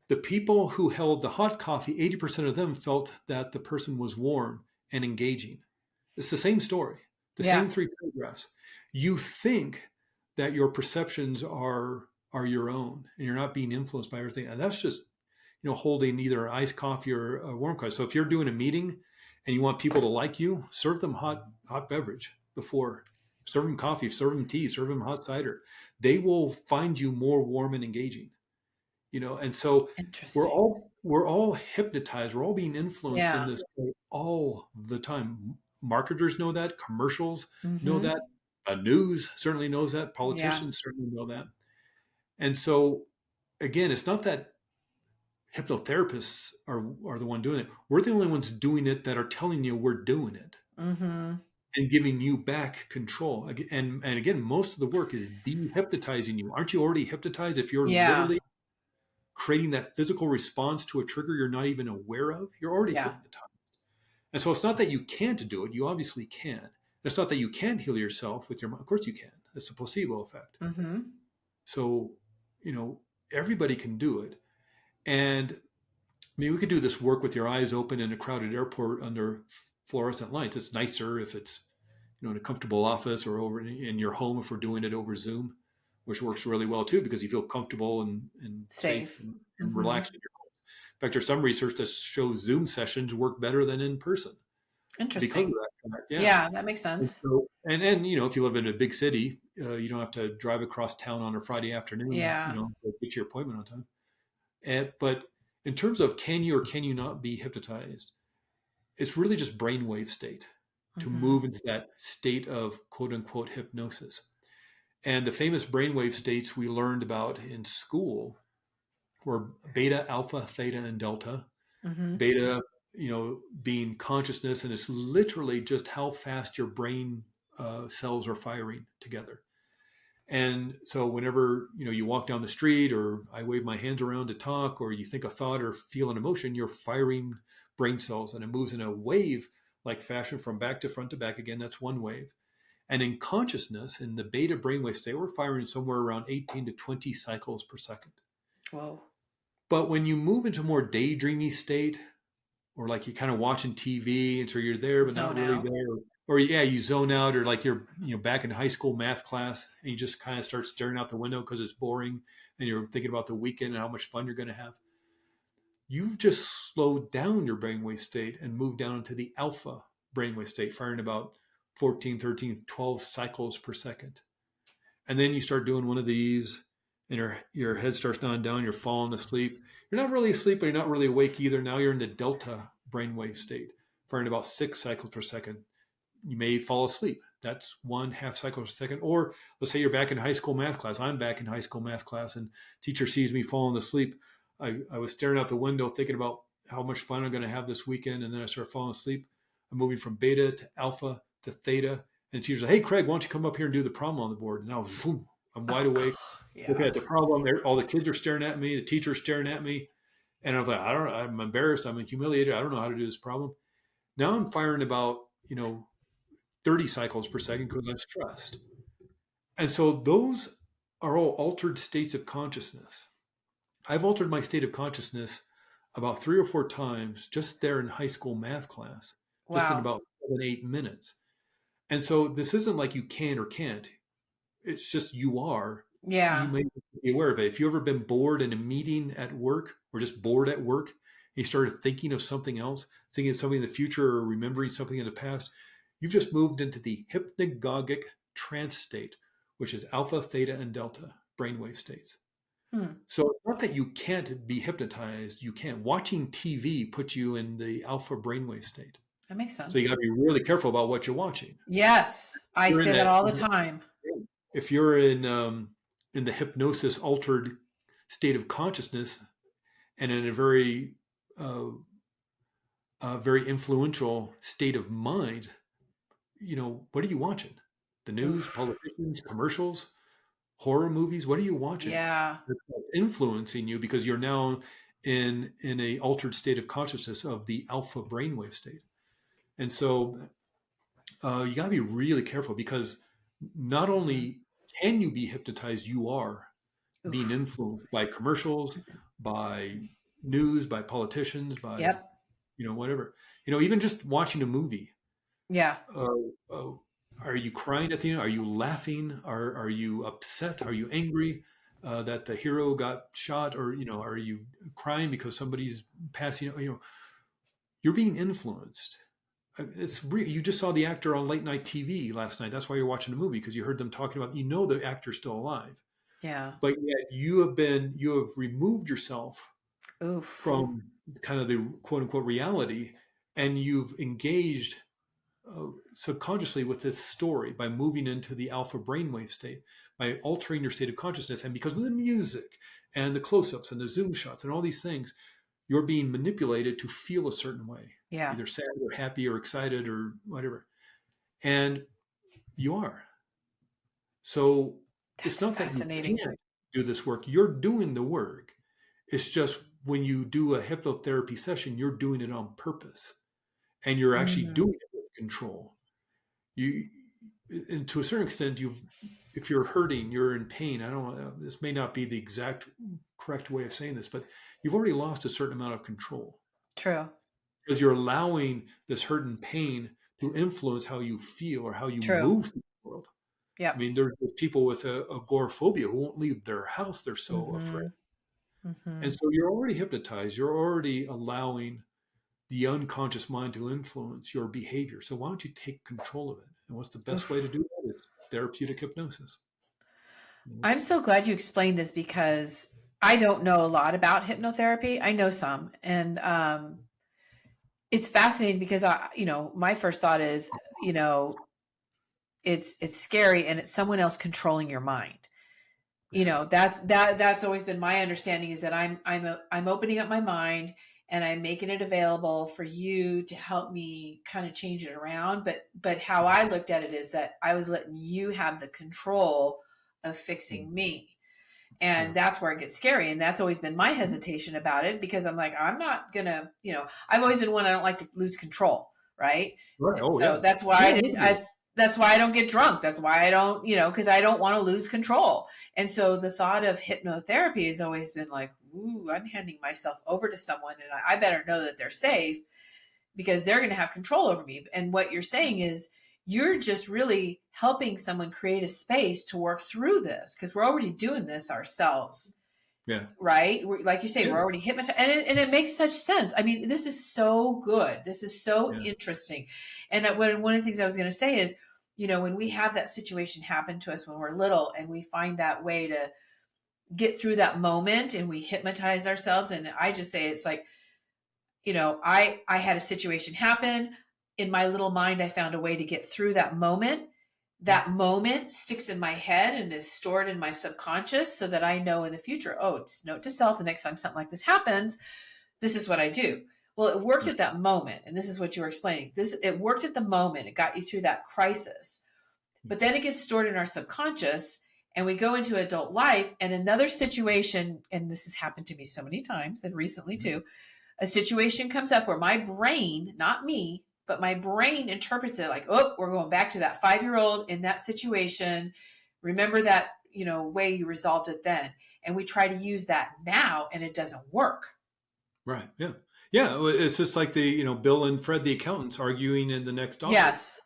A: The people who held the hot coffee, 80% of them felt that the person was warm and engaging. It's the same story, the same 3 paragraphs. You think that your perceptions are your own and you're not being influenced by everything. And that's just, holding either iced coffee or a warm coffee. So if you're doing a meeting and you want people to like you, serve them hot beverage before. Serve them coffee, serve them tea, serve them hot cider. They will find you more warm and engaging. And so we're all hypnotized. We're all being influenced in this way all the time. Marketers know that. Commercials know that. News certainly knows that. Politicians certainly know that. And so, again, it's not that hypnotherapists are the one doing it. We're the only ones doing it that are telling you we're doing it and giving you back control. And again, most of the work is de-hypnotizing you. Aren't you already hypnotized if you're literally creating that physical response to a trigger you're not even aware of? You're already hypnotized. And so it's not that you can't do it. You obviously can. It's not that you can't heal yourself with your mind. Of course you can. It's a placebo effect. So, everybody can do it. And we could do this work with your eyes open in a crowded airport under fluorescent lights. It's nicer if it's, in a comfortable office or over in your home if we're doing it over Zoom, which works really well too, because you feel comfortable and safe and relaxed in your home. In fact, there's some research that shows Zoom sessions work better than in person.
B: Interesting. Yeah, that makes sense.
A: And if you live in a big city, you don't have to drive across town on a Friday afternoon, to get your appointment on time. But in terms of can you or can you not be hypnotized, it's really just brainwave state to move into that state of quote unquote hypnosis. And the famous brainwave states we learned about in school were beta, alpha, theta, and delta. Beta, being consciousness, and it's literally just how fast your brain cells are firing together. And so whenever, you walk down the street, or I wave my hands around to talk, or you think a thought or feel an emotion, you're firing brain cells, and it moves in a wave like fashion from back to front to back again. That's one wave. And in consciousness, in the beta brainwave state, we're firing somewhere around 18 to 20 cycles per second.
B: Whoa.
A: But when you move into a more daydreamy state, or like you're kind of watching TV, and so you're there, but not really there, or you zone out, or like you're, back in high school math class, and you just kind of start staring out the window because it's boring, and you're thinking about the weekend and how much fun you're going to have. You've just slowed down your brainwave state and moved down into the alpha brainwave state, firing about 14, 13, 12 cycles per second. And then you start doing one of these, and your head starts nodding down, you're falling asleep. You're not really asleep, but you're not really awake either. Now you're in the delta brainwave state, firing about 6 cycles per second. You may fall asleep. That's 1/2 cycle per second. Or let's say you're back in high school math class. I'm back in high school math class, and teacher sees me falling asleep. I was staring out the window thinking about how much fun I'm going to have this weekend, and then I start falling asleep. I'm moving from beta to alpha to theta. And teacher's like, hey, Craig, why don't you come up here and do the problem on the board? And I'm wide awake. Looking at the problem. All the kids are staring at me. The teacher's staring at me. And I'm like, I'm embarrassed. I'm humiliated. I don't know how to do this problem. Now I'm firing about, 30 cycles per second because I'm stressed. And so those are all altered states of consciousness. I've altered my state of consciousness about 3 or 4 times just there in high school math class, just in about 7-8 minutes. And so this isn't like you can or can't. It's just you are.
B: Yeah.
A: You may be aware of it. If you've ever been bored in a meeting at work, or just bored at work, and you started thinking of something else, thinking of something in the future, or remembering something in the past, you've just moved into the hypnagogic trance state, which is alpha, theta, and delta brainwave states. So it's not that you can't be hypnotized. You can. Watching TV puts you in the alpha brainwave state.
B: That makes sense.
A: So you got to be really careful about what you're watching.
B: Yes, I say that all the time.
A: If you're in the hypnosis altered state of consciousness, and in a very very influential state of mind, what are you watching? The news, politicians, commercials, horror movies? What are you watching?
B: Yeah.
A: It's influencing you because you're now in a altered state of consciousness of the alpha brainwave state. And so you got to be really careful, because not only can you be hypnotized, you are being influenced by commercials, by news, by politicians, by, whatever, even just watching a movie.
B: Yeah.
A: Are you crying at the end? Are you laughing? Are you upset? Are you angry that the hero got shot? Or, are you crying because somebody's passing? You're being influenced. You just saw the actor on late night TV last night. That's why you're watching the movie, because you heard them talking about, the actor's still alive.
B: Yeah.
A: But yet you have removed yourself from kind of the quote unquote reality, and you've engaged subconsciously with this story by moving into the alpha brainwave state, by altering your state of consciousness. And because of the music and the close-ups and the zoom shots and all these things, you're being manipulated to feel a certain way, either sad or happy or excited or whatever. And you are. So it's not that you can't do this work. You're doing the work. It's just when you do a hypnotherapy session, you're doing it on purpose, and you're actually doing it with control. And to a certain extent, if you're hurting, you're in pain. I don't know. This may not be the exact correct way of saying this, but you've already lost a certain amount of control.
B: True.
A: Because you're allowing this hurt and pain to influence how you feel or how you move through the world.
B: Yeah.
A: I mean, there's people with agoraphobia who won't leave their house. They're so afraid. And so you're already hypnotized. You're already allowing the unconscious mind to influence your behavior. So why don't you take control of it? And what's the best way to do that? Is therapeutic hypnosis.
B: I'm so glad you explained this, because I don't know a lot about hypnotherapy. I know some, and it's fascinating because my first thought is, it's scary and it's someone else controlling your mind. That's always been my understanding, is that I'm opening up my mind and I'm making it available for you to help me kind of change it around. But how I looked at it is that I was letting you have the control of fixing me. And that's where it gets scary. And that's always been my hesitation about it, because I'm like, I'm not gonna, I've always been one, I don't like to lose control. Right.
A: Right. Oh,
B: so
A: yeah.
B: that's why that's why I don't get drunk. That's why I don't, because I don't want to lose control. And so the thought of hypnotherapy has always been like, ooh, I'm handing myself over to someone, and I better know that they're safe, because they're going to have control over me. And what you're saying is, you're just really helping someone create a space to work through this, because we're already doing this ourselves.
A: Yeah.
B: Right. Like you say, we're already hypnotized, and it makes such sense. I mean, this is so good. This is so interesting. And one of the things I was going to say is, when we have that situation happen to us when we're little, and we find that way to get through that moment, and we hypnotize ourselves. And I just say, it's like, I had a situation happen in my little mind. I found a way to get through that moment. That moment sticks in my head and is stored in my subconscious, so that I know in the future, it's note to self, the next time something like this happens, this is what I do. Well, it worked at that moment. And this is what you were explaining. It worked at the moment. It got you through that crisis. But then it gets stored in our subconscious, and we go into adult life, and another situation, and this has happened to me so many times, and recently too, a situation comes up where my brain, not me, but my brain interprets it like, we're going back to that 5-year-old in that situation. Remember that, way you resolved it then. And we try to use that now, and it doesn't work.
A: Right. Yeah. Yeah. It's just like the, Bill and Fred, the accountants, arguing in the next office.
B: Yes.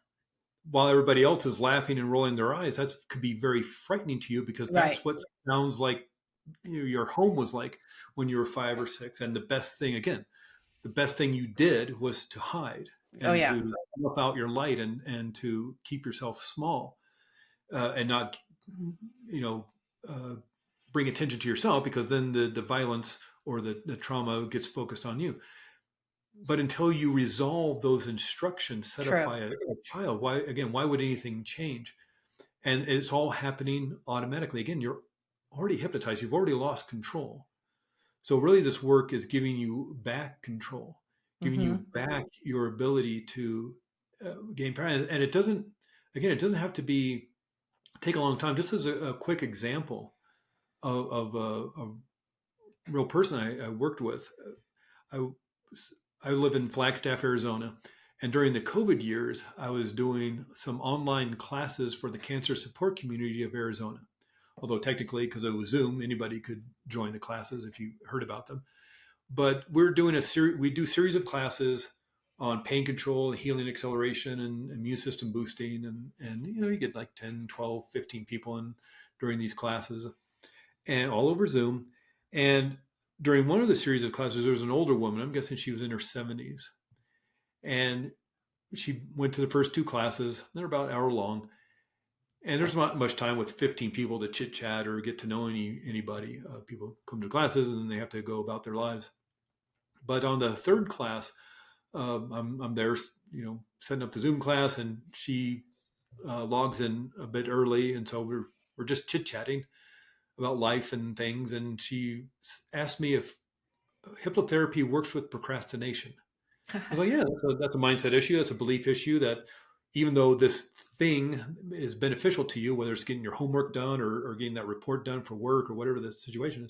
A: While everybody else is laughing and rolling their eyes. That could be very frightening to you, because that's what sounds like your home was like when you were 5 or 6. And the best thing you did was to hide. And to snuff out your light, and to keep yourself small, and not, bring attention to yourself, because then the violence or the trauma gets focused on you. But until you resolve those instructions set up by a child, why would anything change? And it's all happening automatically. Again, you're already hypnotized. You've already lost control. So really, this work is giving you back control, giving you back your ability to gain power. And it doesn't have to take a long time. Just as a quick example of a real person I worked with. I live in Flagstaff, Arizona. And during the COVID years, I was doing some online classes for the cancer support community of Arizona. Although technically, because it was Zoom, anybody could join the classes if you heard about them. But we're doing we do series of classes on pain control, healing acceleration, and immune system boosting. And you get like 10, 12, 15 people in during these classes, and all over Zoom. And during one of the series of classes, there was an older woman. I'm guessing she was in her 70s. And she went to the first 2 classes. They're about an hour long. And there's not much time with 15 people to chit chat or get to know anybody. People come to classes and then they have to go about their lives. But on the 3rd class, I'm there, setting up the Zoom class, and she logs in a bit early. And so we're just chit chatting about life and things. And she asked me if hypnotherapy works with procrastination. I was like, yeah, that's a mindset issue. That's a belief issue, that even though this thing is beneficial to you, whether it's getting your homework done or getting that report done for work or whatever the situation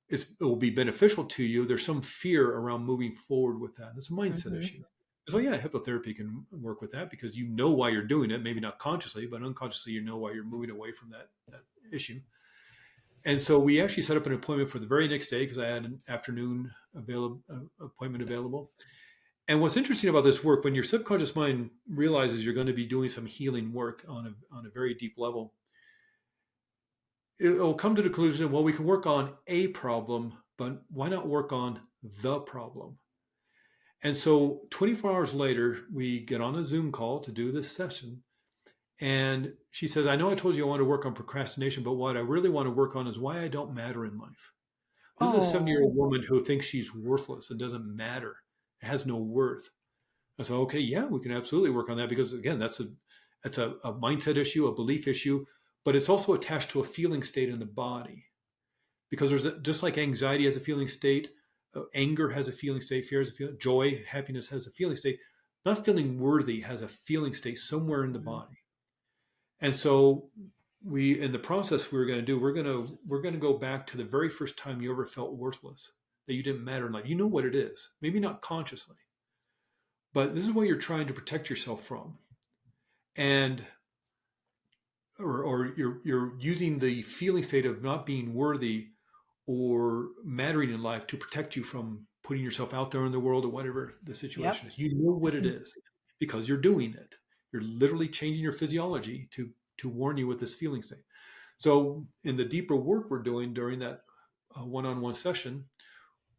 A: is, it will be beneficial to you. There's some fear around moving forward with that. It's a mindset issue. So yeah, hypnotherapy can work with that, because you know why you're doing it, maybe not consciously, but unconsciously you know why you're moving away from that issue. And so we actually set up an appointment for the very next day, because I had an afternoon appointment available. And what's interesting about this work, when your subconscious mind realizes you're going to be doing some healing work on a very deep level, it'll come to the conclusion, well, we can work on a problem, but why not work on the problem? And so 24 hours later, we get on a Zoom call to do this session. And she says, I know I told you I want to work on procrastination, but what I really want to work on is why I don't matter in life. This is a 70-year-old woman who thinks she's worthless and doesn't matter. It has no worth. I said, okay, yeah, we can absolutely work on that because again, that's a mindset issue, a belief issue, but it's also attached to a feeling state in the body. Because just like anxiety has a feeling state, anger has a feeling state, fear has a feeling, joy, happiness has a feeling state. Not feeling worthy has a feeling state somewhere in the body. And so in the process we're going to do, we're going to go back to the very first time you ever felt worthless, that you didn't matter in life. You know what it is, maybe not consciously, but this is what you're trying to protect yourself from. And or you're using the feeling state of not being worthy or mattering in life to protect you from putting yourself out there in the world or whatever the situation is. You know what it is because you're doing it. You're literally changing your physiology to warn you with this feeling state. So in the deeper work we're doing during that one-on-one session,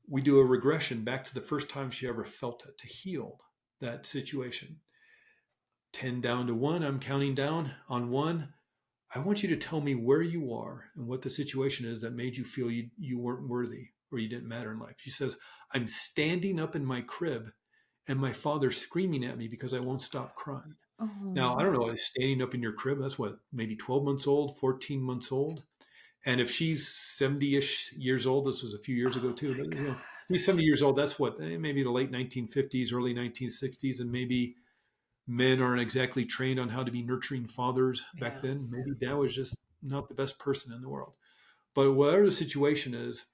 A: we do a regression back to the first time she ever felt it to heal that situation. 10 down to 1, I'm counting down. On 1, I want you to tell me where you are and what the situation is that made you feel you weren't worthy or you didn't matter in life. She says, I'm standing up in my crib and my father's screaming at me because I won't stop crying. Now, I don't know, standing up in your crib, that's what, maybe 12 months old, 14 months old. And if she's 70-ish years old, this was a few years ago too, but she's 70 years old, that's what, maybe the late 1950s, early 1960s, and maybe men aren't exactly trained on how to be nurturing fathers back then. Maybe dad was just not the best person in the world. But whatever the situation is,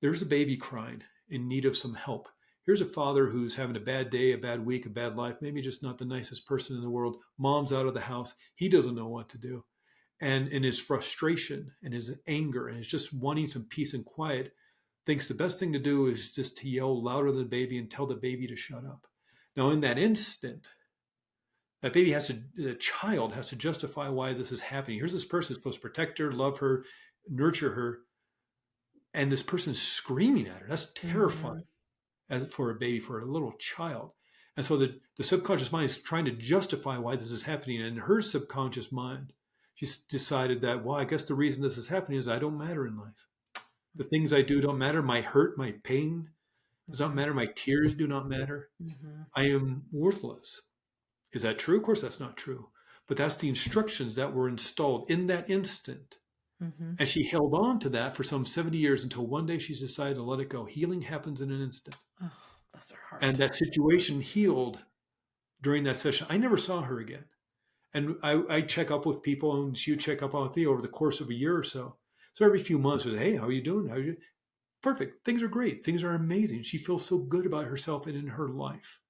A: there's a baby crying in need of some help. Here's a father who's having a bad day, a bad week, a bad life, maybe just not the nicest person in the world. Mom's out of the house. He doesn't know what to do. And in his frustration and his anger and his just wanting some peace and quiet, thinks the best thing to do is just to yell louder than the baby and tell the baby to shut up. Now, in that instant, that baby the child has to justify why this is happening. Here's this person who's supposed to protect her, love her, nurture her. And this person's screaming at her. That's terrifying for a baby, for a little child. And so the subconscious mind is trying to justify why this is happening. And in her subconscious mind, she's decided that, well, I guess the reason this is happening is I don't matter in life. The things I do don't matter. My hurt, my pain does not matter. My tears do not matter. I am worthless. Is that true? Of course, that's not true. But that's the instructions that were installed in that instant. And she held on to that for some 70 years until one day she's decided to let it go. Healing happens in an instant.
B: Oh, bless her heart.
A: And that situation healed during that session. I never saw her again. And I check up with people and she would check up on me over the course of a year or so. So every few months, it was, hey, how are you doing? How are you? Perfect. Things are great. Things are amazing. She feels so good about herself and in her life.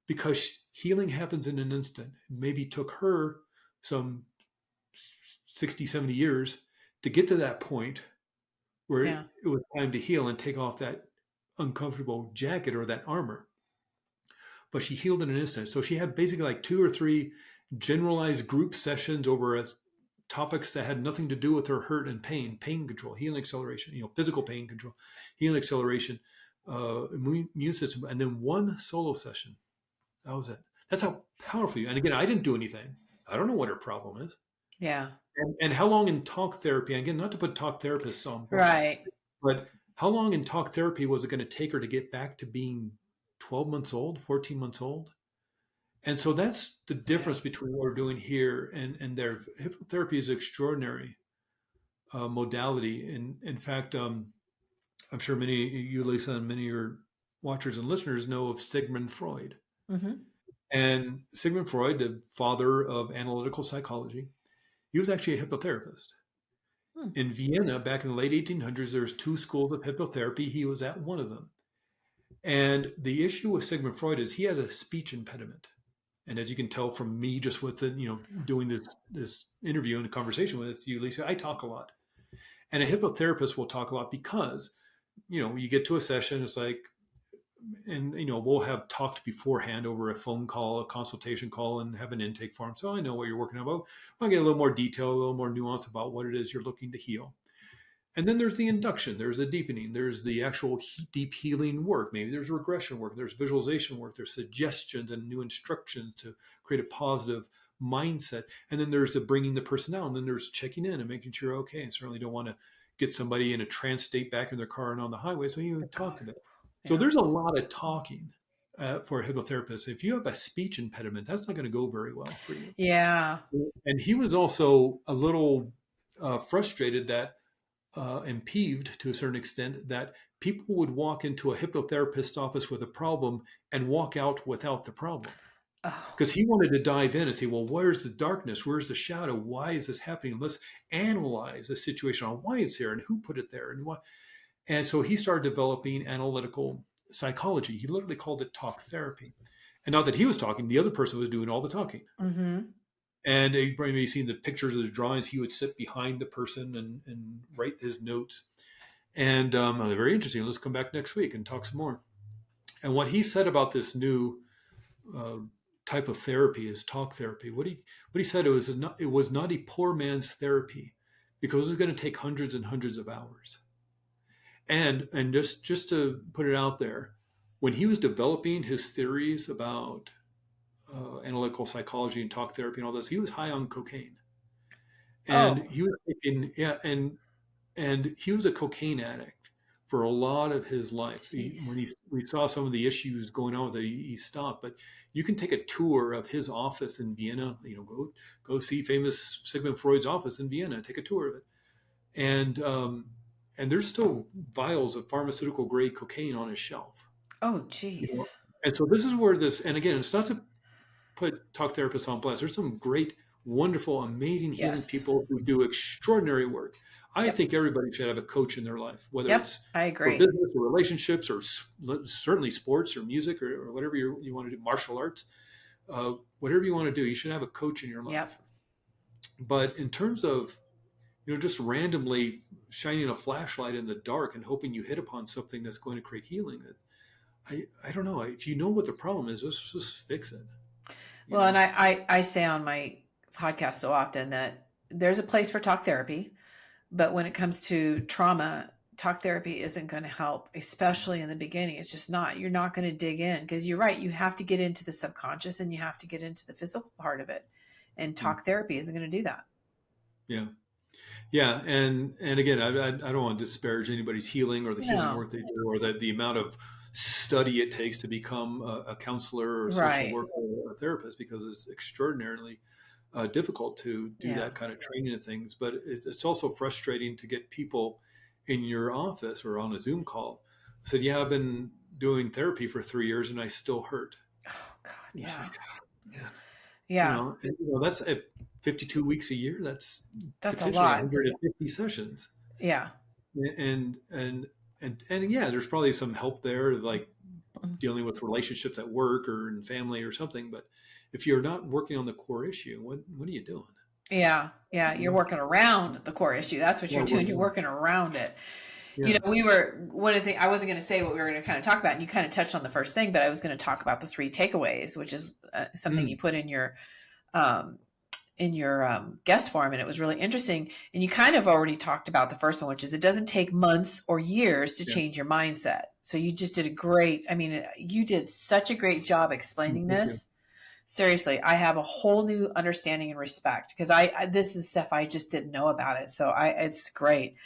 A: Because healing happens in an instant. It maybe took her some 60, 70 years to get to that point where it was time to heal and take off that uncomfortable jacket or that armor. But she healed in an instant. So she had basically like 2 or 3 generalized group sessions over topics that had nothing to do with her hurt and pain control, healing acceleration, physical pain control, healing acceleration, immune system, and then 1 solo session. That was it. That's how powerful you. And again, I didn't do anything. I don't know what her problem is.
B: Yeah.
A: And how long in talk therapy, and again, not to put talk therapists on,
B: right,
A: but how long in talk therapy was it going to take her to get back to being 12 months old, 14 months old? And so that's the difference between what we're doing here and there. Hypnotherapy is an extraordinary modality. And in fact, I'm sure many of you, Lisa, and many of your watchers and listeners know of Sigmund Freud. And Sigmund Freud, the father of analytical psychology, he was actually a hypnotherapist. In Vienna, back in the late 1800s, there's 2 schools of hypnotherapy. He was at one of them. And the issue with Sigmund Freud is he had a speech impediment. And as you can tell from me, just with doing this interview and a conversation with you, Lisa, I talk a lot. And a hypnotherapist will talk a lot because, you get to a session, it's like, and we'll have talked beforehand over a phone call, a consultation call, and have an intake form. So I know what you're working about. I'll get a little more detail, a little more nuance about what it is you're looking to heal. And then there's the induction, there's the deepening, there's the actual deep healing work. Maybe there's regression work, there's visualization work, there's suggestions and new instructions to create a positive mindset. And then there's the bringing the person out, and then there's checking in and making sure, okay, and certainly don't want to get somebody in a trance state back in their car and on the highway. So you talk to them. So there's a lot of talking for a hypnotherapist. If you have a speech impediment, that's not going to go very well for you.
B: Yeah.
A: And he was also a little frustrated that and peeved to a certain extent that people would walk into a hypnotherapist's office with a problem and walk out without the problem. Because he wanted to dive in and say, well, where's the darkness? Where's the shadow? Why is this happening? Let's analyze the situation on why it's here and who put it there and what. And so he started developing analytical psychology. He literally called it talk therapy. And not that he was talking, the other person was doing all the talking.
B: Mm-hmm.
A: And you've probably seen the pictures of the drawings. He would sit behind the person and write his notes. And they're very interesting. Let's come back next week and talk some more. And what he said about this new type of therapy is talk therapy. What he said, it was not a poor man's therapy, because it was going to take hundreds and hundreds of hours. And just to put it out there, when he was developing his theories about analytical psychology and talk therapy and all this, he was high on cocaine. And he was taking, and he was a cocaine addict for a lot of his life. When we saw some of the issues going on with it, he stopped. But you can take a tour of his office in Vienna. Go see famous Sigmund Freud's office in Vienna. Take a tour of it, and there's still vials of pharmaceutical grade cocaine on his shelf.
B: Oh, geez.
A: And so this is where and again, it's not to put talk therapists on blast. There's some great, wonderful, amazing healing people who do extraordinary work. I think everybody should have a coach in their life, whether it's
B: I agree.
A: for business or relationships or certainly sports or music or whatever you want to do, martial arts, whatever you want to do, you should have a coach in your life.
B: Yep.
A: But in terms of, just randomly shining a flashlight in the dark and hoping you hit upon something that's going to create healing, I don't know. If you know what the problem is, just fix it.
B: Well, and I say on my podcast so often that there's a place for talk therapy, but when it comes to trauma, talk therapy isn't going to help, especially in the beginning. It's just not. You're not going to dig in, because you're right. You have to get into the subconscious and you have to get into the physical part of it. And talk therapy isn't going to do that.
A: Yeah. Yeah. And again, I don't want to disparage anybody's healing or the healing work they do, or the amount of study it takes to become a counselor or a social worker or a therapist, because it's extraordinarily difficult to do that kind of training and things. But it's also frustrating to get people in your office or on a Zoom call who said, I've been doing therapy for 3 years and I still hurt.
B: Oh God. Yeah.
A: Yeah. That's 52 weeks a year. That's
B: a lot.
A: 150 sessions.
B: Yeah.
A: And there's probably some help there, like dealing with relationships at work or in family or something. But if you're not working on the core issue, what are you doing?
B: Yeah. You're working around the core issue. That's what you're doing. You're working around it. Yeah. One of the things, I wasn't going to say what we were going to kind of talk about, and you kind of touched on the first thing, but I was going to talk about the 3 takeaways, which is something you put in your guest form. And it was really interesting. And you kind of already talked about the first one, which is it doesn't take months or years to change your mindset. So you just did you did such a great job explaining this. Seriously, I have a whole new understanding and respect, because this is stuff I just didn't know about it. So it's great.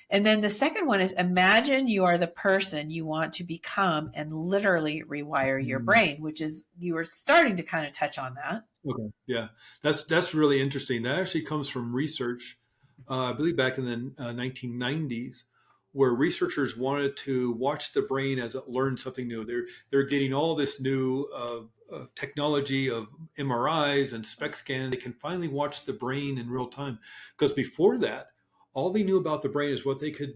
B: And then the second one is, imagine you are the person you want to become and literally rewire your brain, which is, you were starting to kind of touch on that.
A: Okay. Yeah. That's really interesting. That actually comes from research, I believe back in the 1990s, where researchers wanted to watch the brain as it learned something new. They're getting all this new technology of MRIs and SPECT scans. They can finally watch the brain in real time, because before that, all they knew about the brain is what they could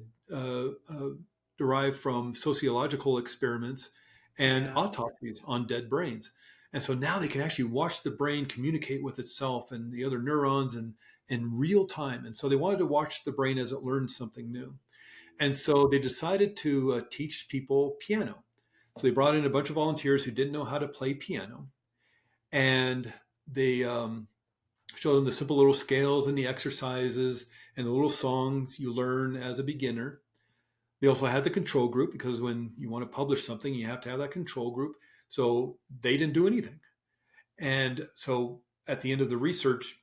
A: derive from sociological experiments and autopsies on dead brains. And so now they can actually watch the brain communicate with itself and the other neurons in real time. And so they wanted to watch the brain as it learned something new. And so they decided to teach people piano. So they brought in a bunch of volunteers who didn't know how to play piano. And they showed them the simple little scales and the exercises and the little songs you learn as a beginner. They also had the control group, because when you want to publish something, you have to have that control group. So they didn't do anything. And so at the end of the research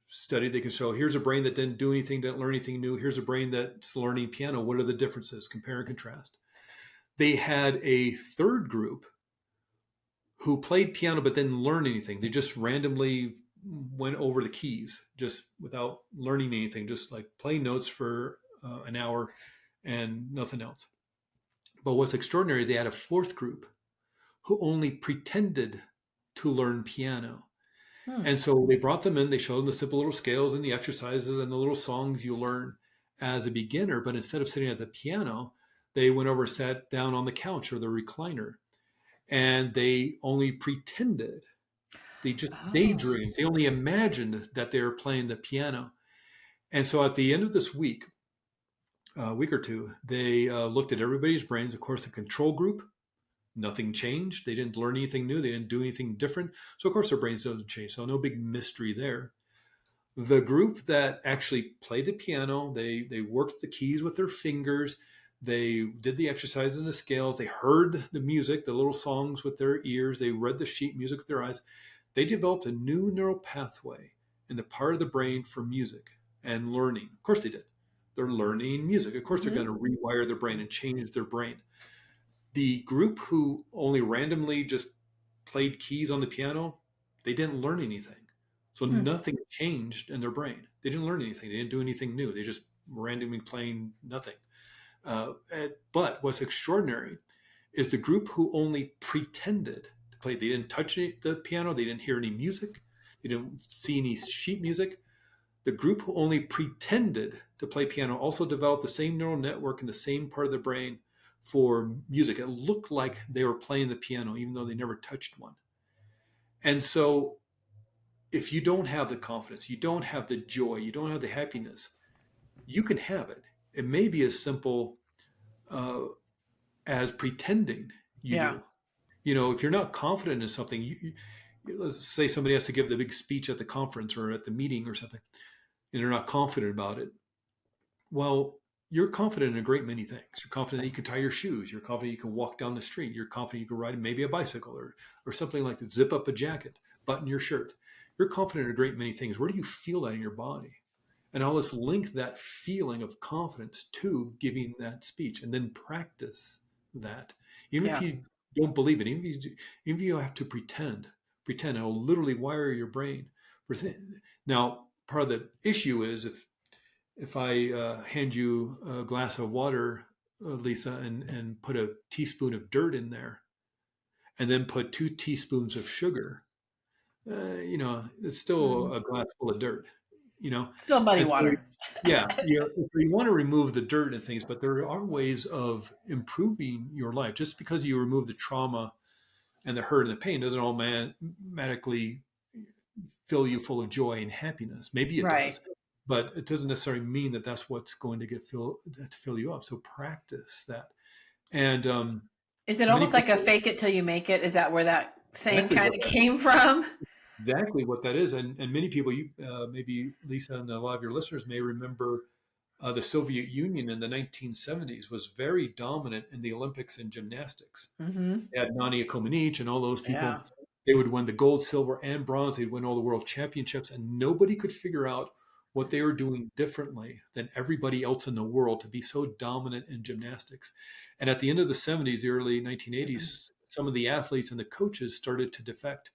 A: study, they can show here's a brain that didn't do anything, didn't learn anything new. Here's a brain that's learning piano. What are the differences? Compare and contrast. They had a third group who played piano but didn't learn anything. They just randomly went over the keys just without learning anything, just like playing notes for an hour and nothing else. But what's extraordinary is they had a fourth group who only pretended to learn piano. And so they brought them in, they showed them the simple little scales and the exercises and the little songs you learn as a beginner. But instead of sitting at the piano, they went over, sat down on the couch or the recliner, and they only pretended. They just daydreamed. They only imagined that they were playing the piano. And so at the end of this week, a week or two, they looked at everybody's brains. Of course, the control group, nothing changed. They didn't learn anything new. They didn't do anything different. So of course their brains don't change. So no big mystery there. The group that actually played the piano, they worked the keys with their fingers. They did the exercises and the scales. They heard the music, the little songs with their ears. They read the sheet music with their eyes. They developed a new neural pathway in the part of the brain for music and learning. Of course they did. They're learning music. Of course they're going to rewire their brain and change their brain. The group who only randomly just played keys on the piano, they didn't learn anything. So nothing changed in their brain. They didn't learn anything. They didn't do anything new. They just randomly playing nothing. But what's extraordinary is the group who only pretended to play. They didn't touch the piano. They didn't hear any music. They didn't see any sheet music. The group who only pretended to play piano also developed the same neural network in the same part of the brain for music. It looked like they were playing the piano, even though they never touched one. And so if you don't have the confidence, you don't have the joy, you don't have the happiness, you can have it. It may be as simple as pretending you do. You know, if you're not confident in something, let's say somebody has to give the big speech at the conference or at the meeting or something, and they're not confident about it. Well, you're confident in a great many things. You're confident that you can tie your shoes. You're confident you can walk down the street. You're confident you can ride maybe a bicycle or something like that. Zip up a jacket, button your shirt. You're confident in a great many things. Where do you feel that in your body? And I'll just link that feeling of confidence to giving that speech and then practice that. Even if you don't believe it, even if you have to pretend, it'll literally wire your brain. Now, part of the issue is if I hand you a glass of water, Lisa, and put a teaspoon of dirt in there, and then put 2 teaspoons of sugar, it's still a glass full of dirt.
B: Still muddy water.
A: You want to remove the dirt and things, but there are ways of improving your life. Just because you remove the trauma and the hurt and the pain doesn't automatically fill you full of joy and happiness. Maybe it does, but it doesn't necessarily mean that that's what's going to fill you up. So practice that. And
B: is it almost like a fake it till you make it? Is that where that saying kind of came from?
A: Exactly what that is. And many people, maybe Lisa and a lot of your listeners may remember the Soviet Union in the 1970s was very dominant in the Olympics and gymnastics. They had Nadia Comaneci and all those people. They would win the gold, silver, and bronze. They'd win all the world championships, and nobody could figure out what they were doing differently than everybody else in the world to be so dominant in gymnastics. And at the end of the 70s, the early 1980s, some of the athletes and the coaches started to defect.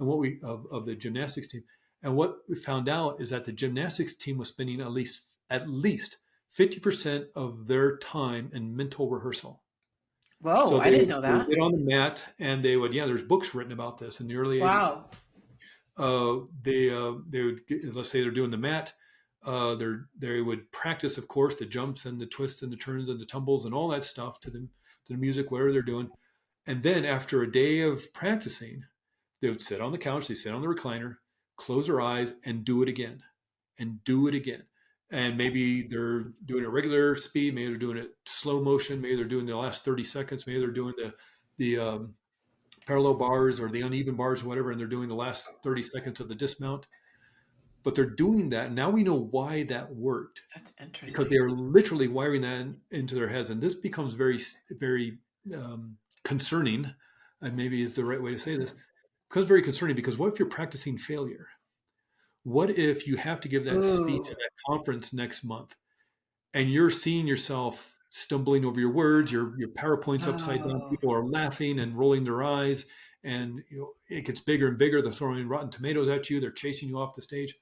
A: And of the gymnastics team, and what we found out is that the gymnastics team was spending at least 50% of their time in mental reversal.
B: Whoa, so I didn't know that.
A: They would get on the mat, and they would. There's books written about this in the early 80s. They would let's say they're doing the mat. They would practice, of course, the jumps and the twists and the turns and the tumbles and all that stuff to the music, whatever they're doing. And then after a day of practicing, they would sit on the couch, they sit on the recliner, close their eyes, and do it again, and do it again. And maybe they're doing it regular speed, maybe they're doing it slow motion, maybe they're doing the last 30 seconds, maybe they're doing the parallel bars or the uneven bars or whatever, and they're doing the last 30 seconds of the dismount. But they're doing that. Now we know why that worked.
B: That's interesting.
A: Because they're literally wiring that into their heads. And this becomes very, very concerning, and maybe is the right way to say this. Because very concerning, because what if you're practicing failure? What if you have to give that speech at that conference next month and you're seeing yourself stumbling over your words, your PowerPoint's upside down, people are laughing and rolling their eyes, and it gets bigger and bigger. They're throwing rotten tomatoes at you. They're chasing you off the stage.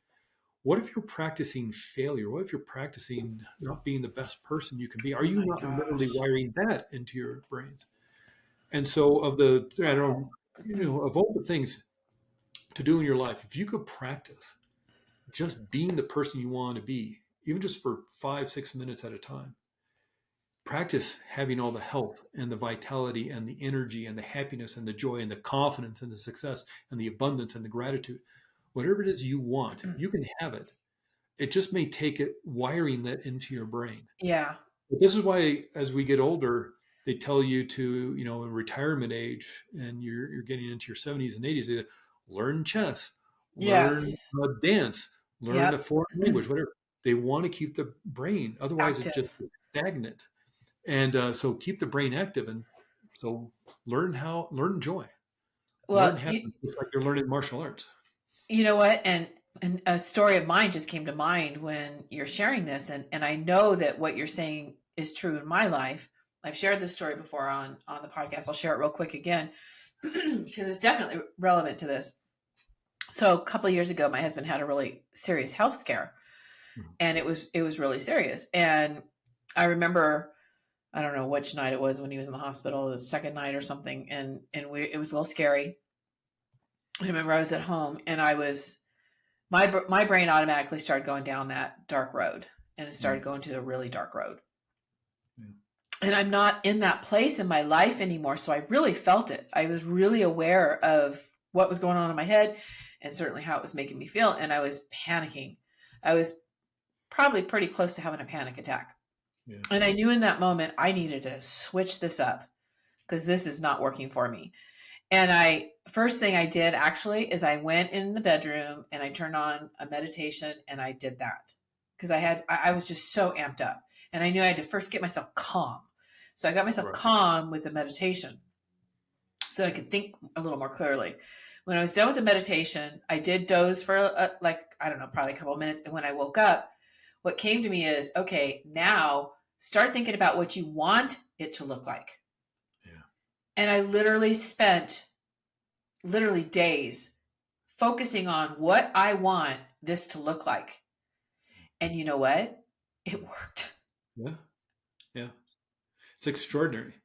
A: What if you're practicing failure? What if you're practicing not being the best person you can be? Are you not literally wiring that into your brains? And so of all the things to do in your life, if you could practice just being the person you want to be, even just for 5-6 minutes at a time, practice having all the health and the vitality and the energy and the happiness and the joy and the confidence and the success and the abundance and the gratitude, whatever it is you want, you can have it. It just may take it wiring that into your brain.
B: Yeah.
A: But this is why, as we get older, they tell you to, in retirement age, and you're getting into your 70s and 80s, they learn chess, learn dance, learn a foreign language, whatever. They want to keep the brain, otherwise it's just stagnant. And so keep the brain active, and so learn joy.
B: Well,
A: learn happiness, just like you're learning martial arts.
B: You know what? And a story of mine just came to mind when you're sharing this, and I know that what you're saying is true in my life. I've shared this story before on the podcast. I'll share it real quick again because it's definitely relevant to this. So a couple of years ago, my husband had a really serious health scare, and it was really serious. And I remember, I don't know which night it was when he was in the hospital, the second night or something, and it was a little scary. I remember I was at home, and my brain automatically started going down that dark road, and it started going to a really dark road. And I'm not in that place in my life anymore. So I really felt it. I was really aware of what was going on in my head and certainly how it was making me feel. And I was panicking. I was probably pretty close to having a panic attack. Yeah. And I knew in that moment I needed to switch this up because this is not working for me. And first thing I did actually is I went in the bedroom and I turned on a meditation, and I did that because I was just so amped up, and I knew I had to first get myself calm. So I got myself calm with the meditation so that I could think a little more clearly. When I was done with the meditation, I did doze for probably a couple of minutes. And when I woke up, what came to me is, okay, now start thinking about what you want it to look like. Yeah. And I literally spent days focusing on what I want this to look like. And you know what? It worked.
A: Yeah. Yeah. It's extraordinary.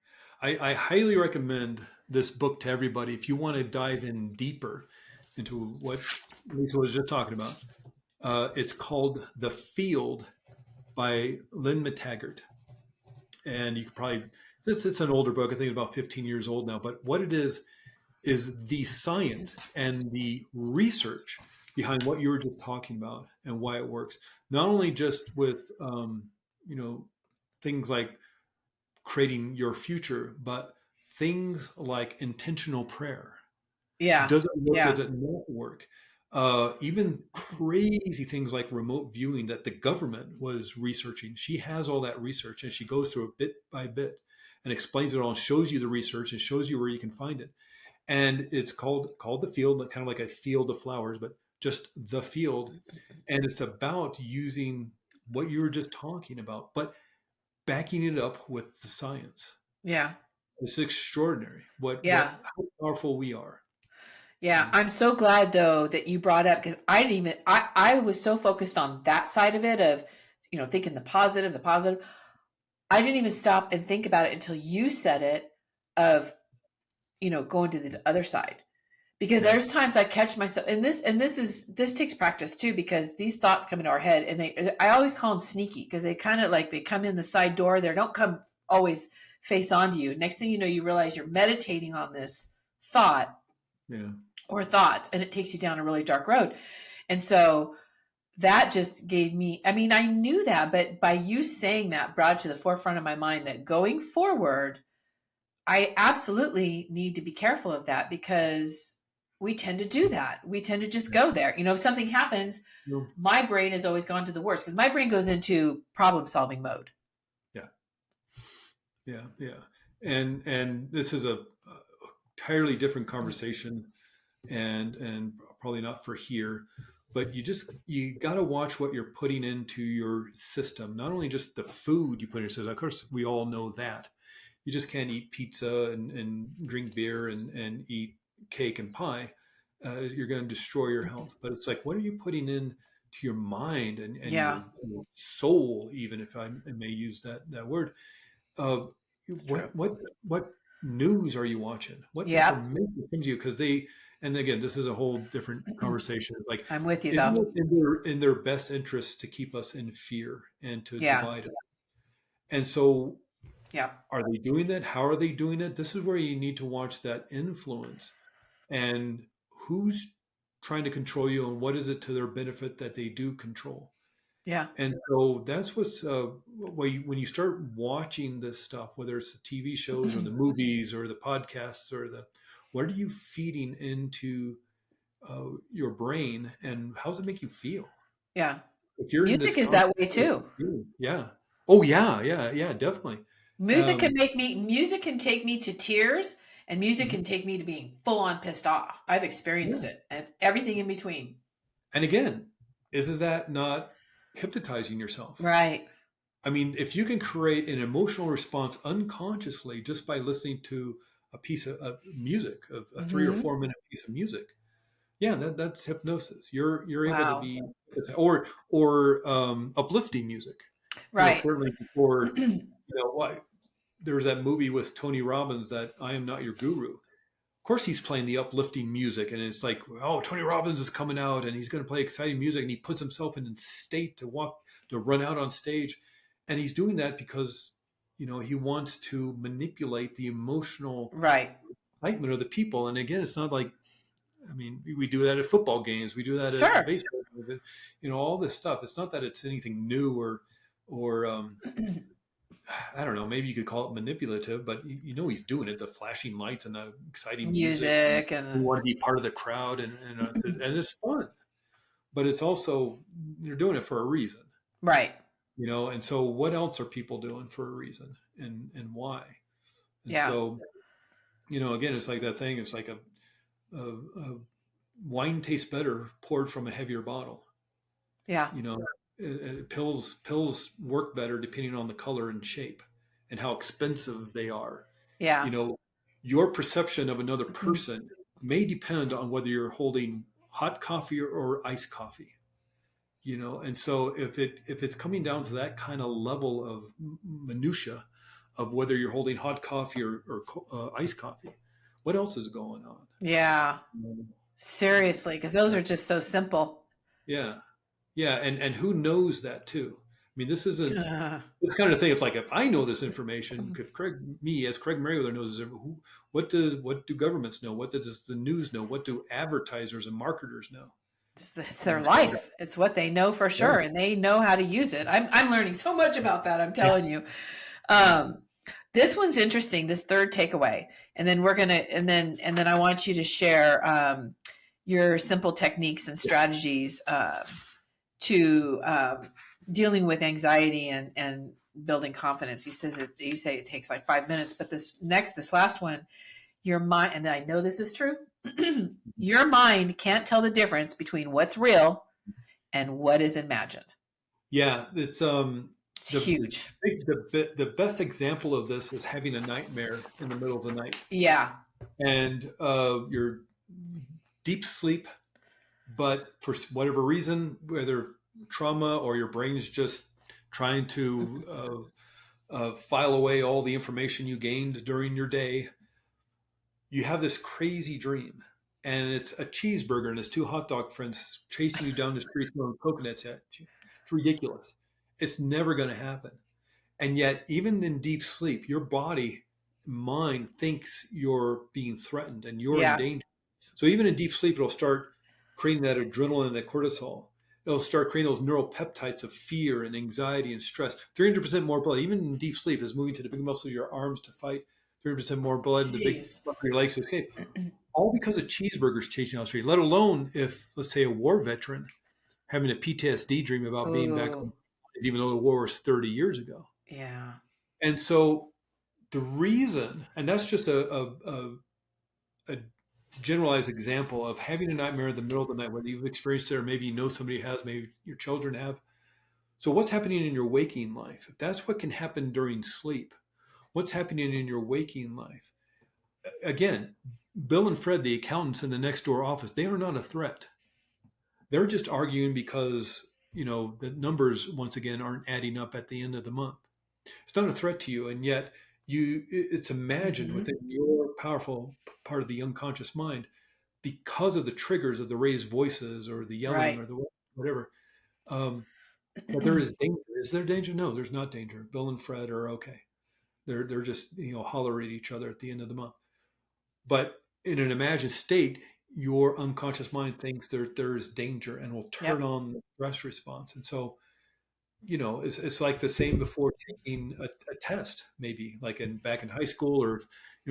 A: I highly recommend this book to everybody if you want to dive in deeper into what Lisa was just talking about. It's called The Field by Lynn McTaggart. And you could probably, it's an older book. I think it's about 15 years old now. But what it is the science and the research behind what you were just talking about and why it works. Not only just with, things like creating your future, but things like intentional prayer.
B: Yeah.
A: Does it work? Yeah. Does it not work? Even crazy things like remote viewing that the government was researching. She has all that research, and she goes through it bit by bit and explains it all and shows you the research and shows you where you can find it. And it's called The Field, kind of like a field of flowers, but just The Field. And it's about using what you were just talking about, but backing it up with the science.
B: Yeah.
A: It's extraordinary how powerful we are.
B: Yeah. I'm so glad though that you brought up, because I was so focused on that side of it of, thinking the positive. I didn't even stop and think about it until you said it of, going to the other side, because there's times I catch myself, and this takes practice too, because these thoughts come into our head, and I always call them sneaky, because they kind of they come in the side door. They don't come always face onto you. Next thing you know, you realize you're meditating on this thought or thoughts, and it takes you down a really dark road. And so that just gave me, I knew that, but by you saying that brought to the forefront of my mind that going forward, I absolutely need to be careful of that, because we tend to do that. We tend to just go there. If something happens, my brain has always gone to the worst, because my brain goes into problem solving mode.
A: Yeah. And this is a entirely different conversation and probably not for here. but you got to watch what you're putting into your system. Not only just the food you put in your system. Of course, we all know that. You just can't eat pizza and drink beer and eat cake and pie. You're going to destroy your health. But it's like, what are you putting in to your mind and your soul, even if I may use that word? Uh, what news are you watching? What information comes to you? Because and again, this is a whole different conversation. It's like,
B: I'm with you,
A: isn't
B: though.
A: it in their best interest to keep us in fear and to divide us? And so, are they doing that? How are they doing it? This is where you need to watch that influence and who's trying to control you and what is it to their benefit that they do control.
B: Yeah.
A: And so that's what's when you start watching this stuff, whether it's the TV shows or the movies or the podcasts or what are you feeding into your brain and how does it make you feel?
B: Yeah.
A: If you're
B: music is that way too.
A: Yeah. Oh yeah, definitely.
B: Music can take me to tears, and music can take me to being full on pissed off. I've experienced it, and everything in between.
A: And again, isn't that not hypnotizing yourself?
B: Right.
A: I mean, if you can create an emotional response unconsciously just by listening to a piece of music, of a 3 or 4 minute piece of music, yeah, that's hypnosis. You're able to be, or uplifting music,
B: right?
A: Certainly before, there was that movie with Tony Robbins, that I Am Not Your Guru. Of course, he's playing the uplifting music, and it's like, oh, Tony Robbins is coming out, and he's going to play exciting music, and he puts himself in state to run out on stage, and he's doing that because he wants to manipulate the emotional excitement of the people. And again, it's not like, I mean, we do that at football games, we do that at baseball, all this stuff. It's not that it's anything new or I don't know, maybe you could call it manipulative, but he's doing it, the flashing lights and the exciting music and you want to be part of the crowd and it's fun, but it's also, you're doing it for a reason.
B: Right.
A: And so what else are people doing for a reason and why? And so, again, it's like that thing, it's like a wine tastes better poured from a heavier bottle.
B: Yeah.
A: Pills work better depending on the color and shape and how expensive they are.
B: Yeah.
A: Your perception of another person may depend on whether you're holding hot coffee or iced coffee. And so if it's coming down to that kind of level of minutia of whether you're holding hot coffee or iced coffee, what else is going on?
B: Yeah. Seriously, because those are just so simple.
A: Yeah. Yeah. And who knows that too? I mean, this isn't this kind of thing. It's like, if I know this information, if Craig Meriwether knows this, what do governments know? What does the news know? What do advertisers and marketers know?
B: It's their life. It's what they know for sure. And they know how to use it. I'm learning so much about that. I'm telling you. This one's interesting, this third takeaway. And then and then I want you to share your simple techniques and strategies to dealing with anxiety and building confidence. You say it takes like 5 minutes, but this last one, your mind, and I know this is true, your mind can't tell the difference between what's real and what is imagined.
A: Yeah, it's
B: huge.
A: The best example of this is having a nightmare in the middle of the night.
B: Yeah.
A: And you're deep sleep, but for whatever reason, whether trauma or your brain's just trying to file away all the information you gained during your day, you have this crazy dream. And it's a cheeseburger and his two hot dog friends chasing you down the street throwing coconuts at you. It's ridiculous. It's never going to happen. And yet, even in deep sleep, your mind thinks you're being threatened and you're in danger. So even in deep sleep, it'll start creating that adrenaline and that cortisol. It'll start creating those neuropeptides of fear and anxiety and stress. 300% more blood, even in deep sleep, is moving to the big muscle of your arms to fight. 300% more blood in the big muscle of your legs to escape. All because of cheeseburgers chasing out the street, let alone if, let's say, a war veteran having a PTSD dream about being back home, even though the war was 30 years ago.
B: Yeah.
A: And so the reason, and that's just a generalized example of having a nightmare in the middle of the night, whether you've experienced it or maybe you know somebody has, maybe your children have. So what's happening in your waking life? If that's what can happen during sleep, what's happening in your waking life? Again, Bill and Fred, the accountants in the next door office, they are not a threat. They're just arguing because, the numbers, once again, aren't adding up at the end of the month. It's not a threat to you. And yet it's imagined within your powerful part of the unconscious mind because of the triggers of the raised voices or the yelling or the whatever. But there is danger. Is there danger? No, there's not danger. Bill and Fred are okay. They're just, holler at each other at the end of the month. But in an imagined state, your unconscious mind thinks there is danger and will turn on the stress response. And so, it's like the same before taking a test, maybe like back in high school, or,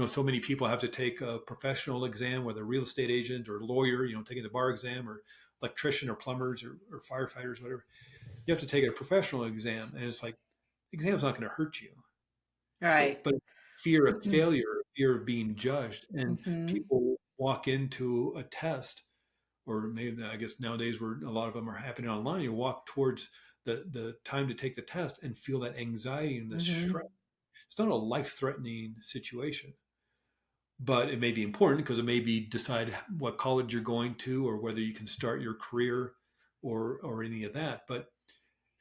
A: so many people have to take a professional exam, whether a real estate agent or lawyer, taking the bar exam, or electrician or plumbers or firefighters, whatever. You have to take a professional exam, and it's like, the exam's not going to hurt you.
B: Right.
A: But fear of failure, fear of being judged, and people walk into a test, or maybe I guess nowadays where a lot of them are happening online, you walk towards the time to take the test and feel that anxiety and the stress. It's not a life-threatening situation, but it may be important because it may be decide what college you're going to or whether you can start your career or any of that. But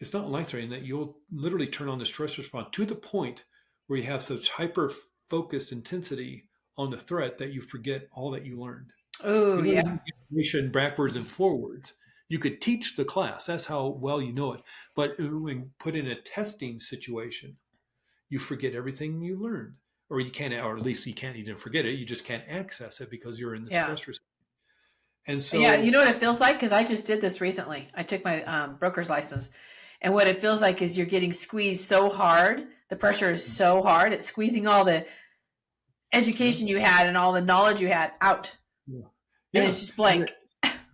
A: it's not life-threatening that you'll literally turn on the stress response to the point where you have such hyper-focused intensity on the threat that you forget all that you learned.
B: Oh, yeah.
A: Information backwards and forwards. You could teach the class. That's how well you know it. But when put in a testing situation, you forget everything you learned. Or you can't, or at least you can't even forget it. You just can't access it because you're in the stress response. And so,
B: yeah, you know what it feels like? Because I just did this recently. I took my broker's license. And what it feels like is you're getting squeezed so hard. The pressure is so hard. It's squeezing all the education you had and all the knowledge you had out.
A: Yeah.
B: And it's just blank.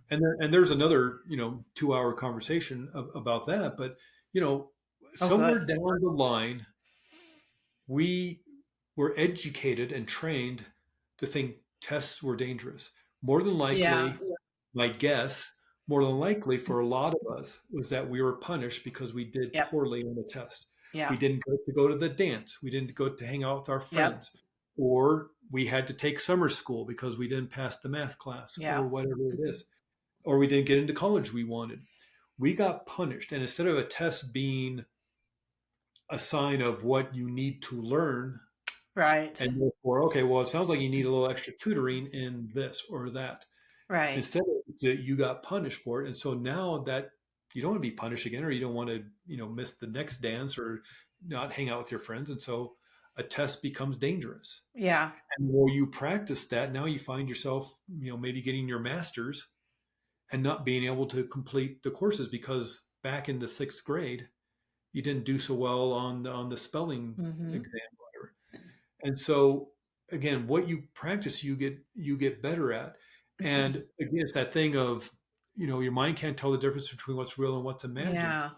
A: And there's another, 2-hour conversation about that. But, somewhere down the line, we were educated and trained to think tests were dangerous. More than likely, my guess, more than likely for a lot of us, was that we were punished because we did poorly on the test. We didn't go to the dance. We didn't go to hang out with our friends. Or we had to take summer school because we didn't pass the math class or whatever it is. Or we didn't get into college we wanted. We got punished. And instead of a test being a sign of what you need to learn,
B: right,
A: and therefore, okay, well, it sounds like you need a little extra tutoring in this or that.
B: Right.
A: Instead of that, you got punished for it. And so now that you don't want to be punished again, or you don't want to, miss the next dance or not hang out with your friends. And so a test becomes dangerous.
B: Yeah.
A: And the more you practice that, now you find yourself, maybe getting your master's and not being able to complete the courses because back in the 6th grade, you didn't do so well on the spelling exam, whatever. And so again, what you practice, you get better at. And again, it's that thing of, your mind can't tell the difference between what's real and what's imagined.
B: Yeah.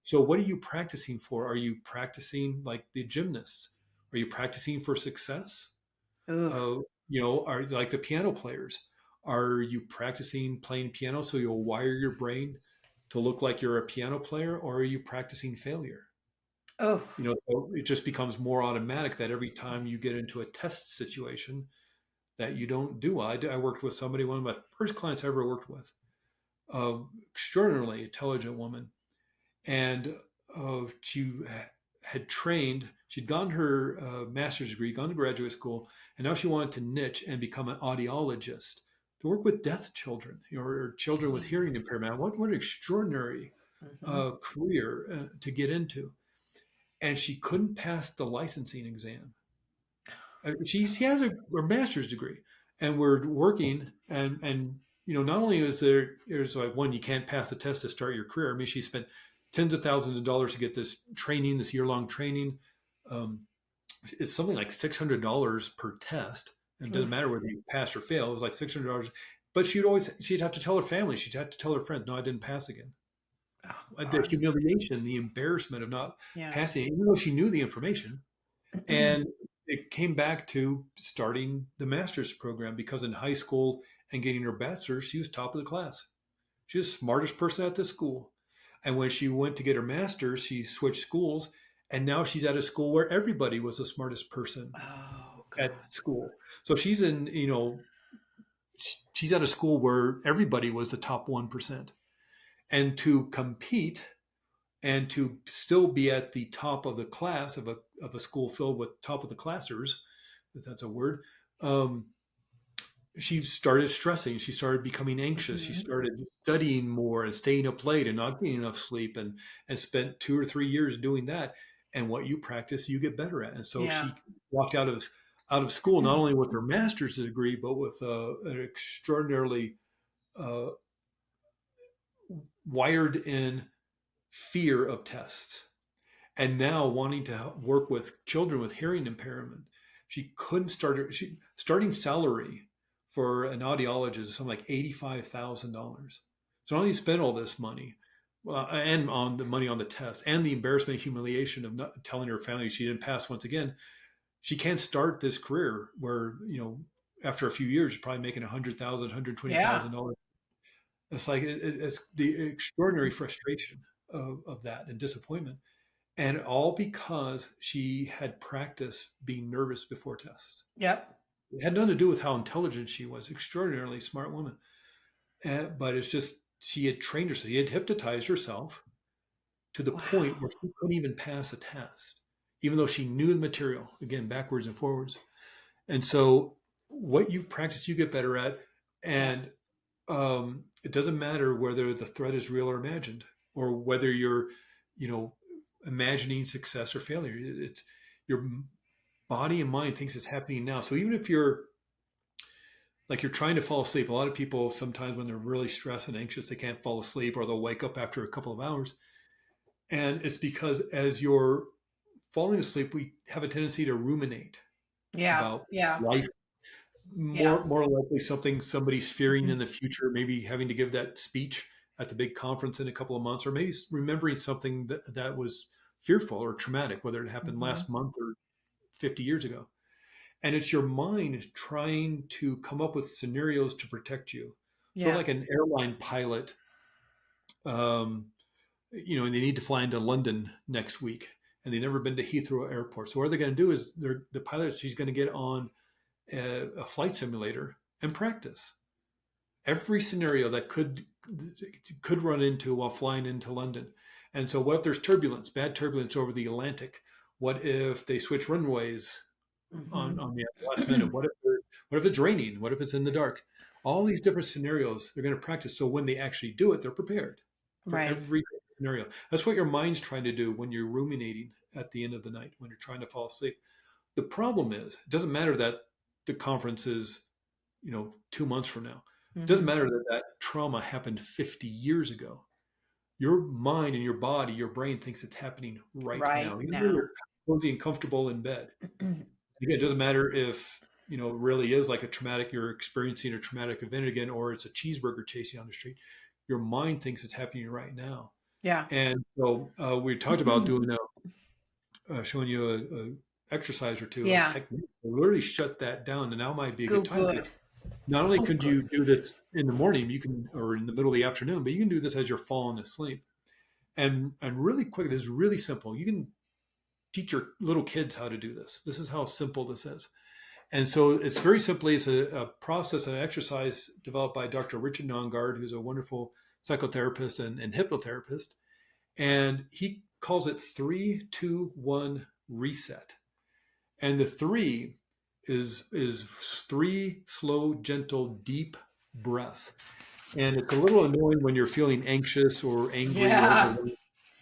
A: So what are you practicing for? Are you practicing like the gymnasts? Are you practicing for success? Are like the piano players? Are you practicing playing piano so you'll wire your brain to look like you're a piano player, or are you practicing failure?
B: So
A: it just becomes more automatic that every time you get into a test situation that you don't do well. I worked with somebody, one of my first clients I ever worked with, extraordinarily intelligent woman. And she had trained, she'd gotten her master's degree, gone to graduate school, and now she wanted to niche and become an audiologist to work with deaf children, or children with hearing impairment. What an extraordinary career to get into. And she couldn't pass the licensing exam. She has a master's degree, and we're working, and not only there's like, one, you can't pass the test to start your career. I mean, she spent tens of thousands of dollars to get this training, this year-long training. It's something like $600 per test. And it doesn't matter whether you pass or fail. It was like $600. But she'd have to tell her family. She'd have to tell her friends, no, I didn't pass again. The humiliation, the embarrassment of not passing, even though she knew the information. And it came back to starting the master's program, because in high school and getting her bachelor's, she was top of the class. She was the smartest person at the school. And when she went to get her master's, she switched schools. And now she's at a school where everybody was the smartest person at school. So she's in, she's at a school where everybody was the top 1%. And to compete and to still be at the top of the class of a school filled with top of the classers, if that's a word, she started stressing. She started becoming anxious. She started studying more and staying up late and not getting enough sleep, and spent 2 or 3 years doing that. And what you practice, you get better at. And so she walked out of school, not only with her master's degree, but with an extraordinarily wired in fear of tests. And now wanting to work with children with hearing impairment. She couldn't starting salary for an audiologist is something like $85,000. So not only spent all this money, and on the money on the test, and the embarrassment, humiliation of not telling her family she didn't pass once again, she can't start this career where, after a few years, you're probably making $100,000, $120,000. It's like, it's the extraordinary frustration of that and disappointment. And all because she had practiced being nervous before tests.
B: Yep.
A: It had nothing to do with how intelligent she was. Extraordinarily smart woman. But it's just, she had trained herself. She had hypnotized herself to the point where she couldn't even pass a test, even though she knew the material, again, backwards and forwards. And so what you practice, you get better at. And it doesn't matter whether the threat is real or imagined, or whether you're, imagining success or failure. It's your body and mind thinks it's happening now. So even if you're trying to fall asleep, a lot of people sometimes when they're really stressed and anxious, they can't fall asleep, or they'll wake up after a couple of hours. And it's because as you're falling asleep, we have a tendency to ruminate about life. More likely somebody's fearing in the future, maybe having to give that speech at the big conference in a couple of months, or maybe remembering something that was fearful or traumatic, whether it happened last month or 50 years ago. And it's your mind trying to come up with scenarios to protect you. Sort of like an airline pilot, and they need to fly into London next week, and they've never been to Heathrow Airport. So what they're going to do is the pilot, she's going to get on a flight simulator and practice every scenario that could run into while flying into London. And so what if there's turbulence, bad turbulence over the Atlantic? What if they switch runways on the last minute? What if it's raining? What if it's in the dark? All these different scenarios they're going to practice. So when they actually do it, they're prepared for every scenario. That's what your mind's trying to do when you're ruminating at the end of the night, when you're trying to fall asleep. The problem is, it doesn't matter that the conference is, 2 months from now. It doesn't matter that trauma happened 50 years ago. Your mind and your body, your brain thinks it's happening right now. Even though you're cozy and comfortable in bed. Again, it doesn't matter if, it really is like you're experiencing a traumatic event again, or it's a cheeseburger chasing on the street. Your mind thinks it's happening right now.
B: Yeah.
A: And so we talked about doing showing you a exercise or two, a technique to literally shut that down. And now might be a good time. Not only could you do this in the morning, or in the middle of the afternoon, but you can do this as you're falling asleep. And really quick, this is really simple. You can teach your little kids how to do this. This is how simple this is. And so it's very simply, it's a process, an exercise developed by Dr. Richard Nongard, who's a wonderful psychotherapist and hypnotherapist. And he calls it 3, 2, 1 reset. And the 3 is 3 slow, gentle, deep breaths. And it's a little annoying when you're feeling anxious or angry or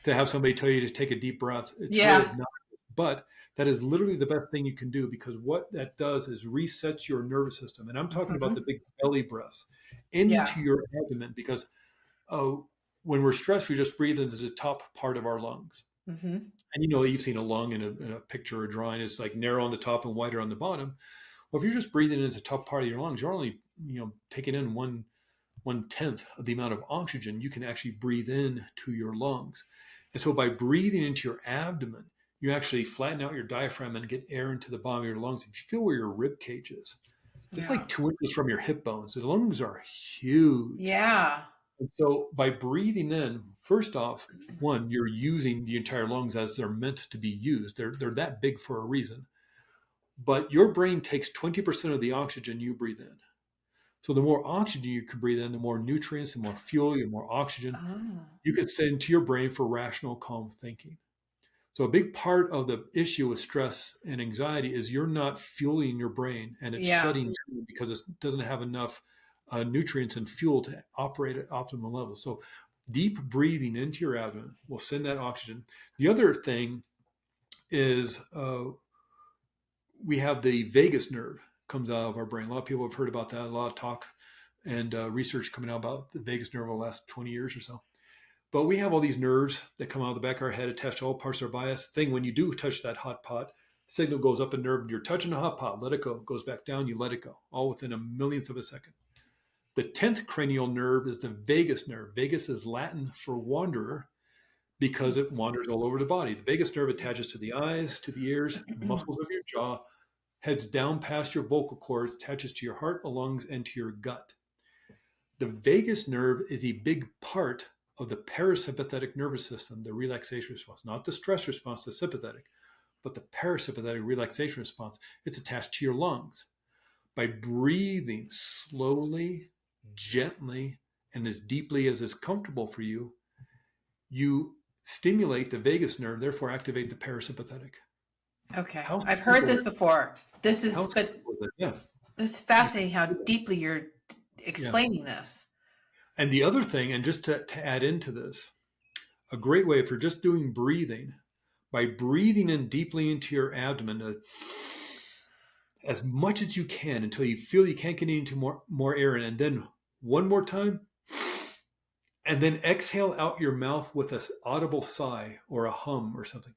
A: to have somebody tell you to take a deep breath. It's really not. But that is literally the best thing you can do, because what that does is resets your nervous system. And I'm talking about the big belly breaths into your abdomen, because when we're stressed, we just breathe into the top part of our lungs. And you've seen a lung in a picture or drawing. It's like narrow on the top and wider on the bottom. Well, if you're just breathing into the top part of your lungs, you're only taking in 1/10 of the amount of oxygen you can actually breathe in to your lungs. And so by breathing into your abdomen, you actually flatten out your diaphragm and get air into the bottom of your lungs. If you feel where your rib cage is, it's like 2 inches from your hip bones. The lungs are huge.
B: Yeah.
A: And so by breathing in, first off, one, you're using the entire lungs as they're meant to be used. They're that big for a reason. But your brain takes 20% of the oxygen you breathe in. So the more oxygen you can breathe in, the more nutrients, the more fuel, the more oxygen you can send to your brain for rational, calm thinking. So a big part of the issue with stress and anxiety is you're not fueling your brain, and it's shutting down because it doesn't have enough nutrients and fuel to operate at optimal levels. So deep breathing into your abdomen will send that oxygen. The other thing is we have the vagus nerve comes out of our brain. A lot of people have heard about that, a lot of talk and research coming out about the vagus nerve over the last 20 years or so. But we have all these nerves that come out of the back of our head, attached to all parts of our body. That's the thing, when you do touch that hot pot, signal goes up a nerve. You're touching the hot pot, let it go. It goes back down, you let it go, all within a millionth of a second. The 10th cranial nerve is the vagus nerve. Vagus is Latin for wanderer because it wanders all over the body. The vagus nerve attaches to the eyes, to the ears, muscles of your jaw, heads down past your vocal cords, attaches to your heart, lungs, and to your gut. The vagus nerve is a big part of the parasympathetic nervous system, the relaxation response, not the stress response, the sympathetic, but the parasympathetic relaxation response. It's attached to your lungs. By breathing slowly, gently, and as deeply as is comfortable for you, you stimulate the vagus nerve, therefore activate the parasympathetic.
B: Okay. I've heard this before. This is fascinating how deeply you're explaining this.
A: And the other thing, and just to add into this, a great way for just doing breathing, by breathing in deeply into your abdomen as much as you can until you feel you can't get into more air in, and then one more time, and then exhale out your mouth with an audible sigh or a hum or something.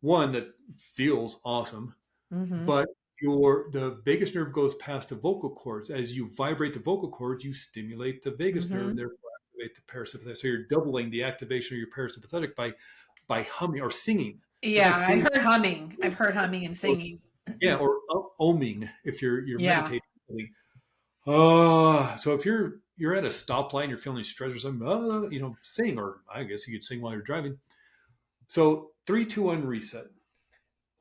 A: One that feels awesome, but the vagus nerve goes past the vocal cords. As you vibrate the vocal cords, you stimulate the vagus nerve, therefore activate the parasympathetic. So you're doubling the activation of your parasympathetic by humming or singing.
B: Yeah, I heard humming. I've heard humming and singing.
A: Or oming if you're meditating. So if you're at a stoplight and you're feeling stress or something, sing, or I guess you could sing while you're driving. So 3, 2, 1, reset.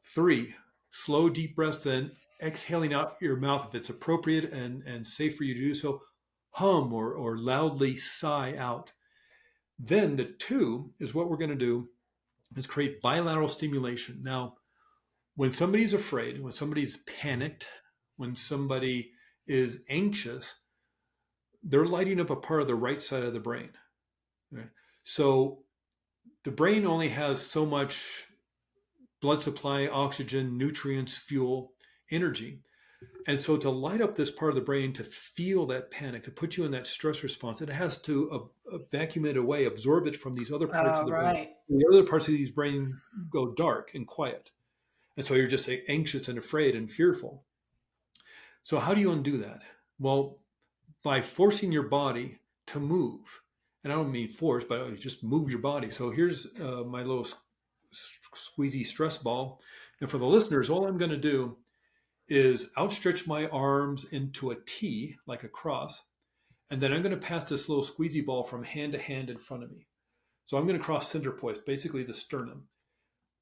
A: 3, slow, deep breaths in, exhaling out your mouth if it's appropriate and safe for you to do so. Hum or loudly sigh out. Then the 2 is what we're going to do is create bilateral stimulation. Now, when somebody's afraid, when somebody's panicked, when somebody is anxious, they're lighting up a part of the right side of the brain. Okay? So the brain only has so much blood supply, oxygen, nutrients, fuel, energy. And so to light up this part of the brain, to feel that panic, to put you in that stress response, it has to vacuum it away, absorb it from these other parts of the brain. The other parts of these brain go dark and quiet. And so you're just anxious and afraid and fearful. So how do you undo that? Well, by forcing your body to move. And I don't mean force, but just move your body. So here's my little squeezy stress ball. And for the listeners, all I'm going to do is outstretch my arms into a T, like a cross. And then I'm going to pass this little squeezy ball from hand to hand in front of me. So I'm going to cross center points, basically the sternum.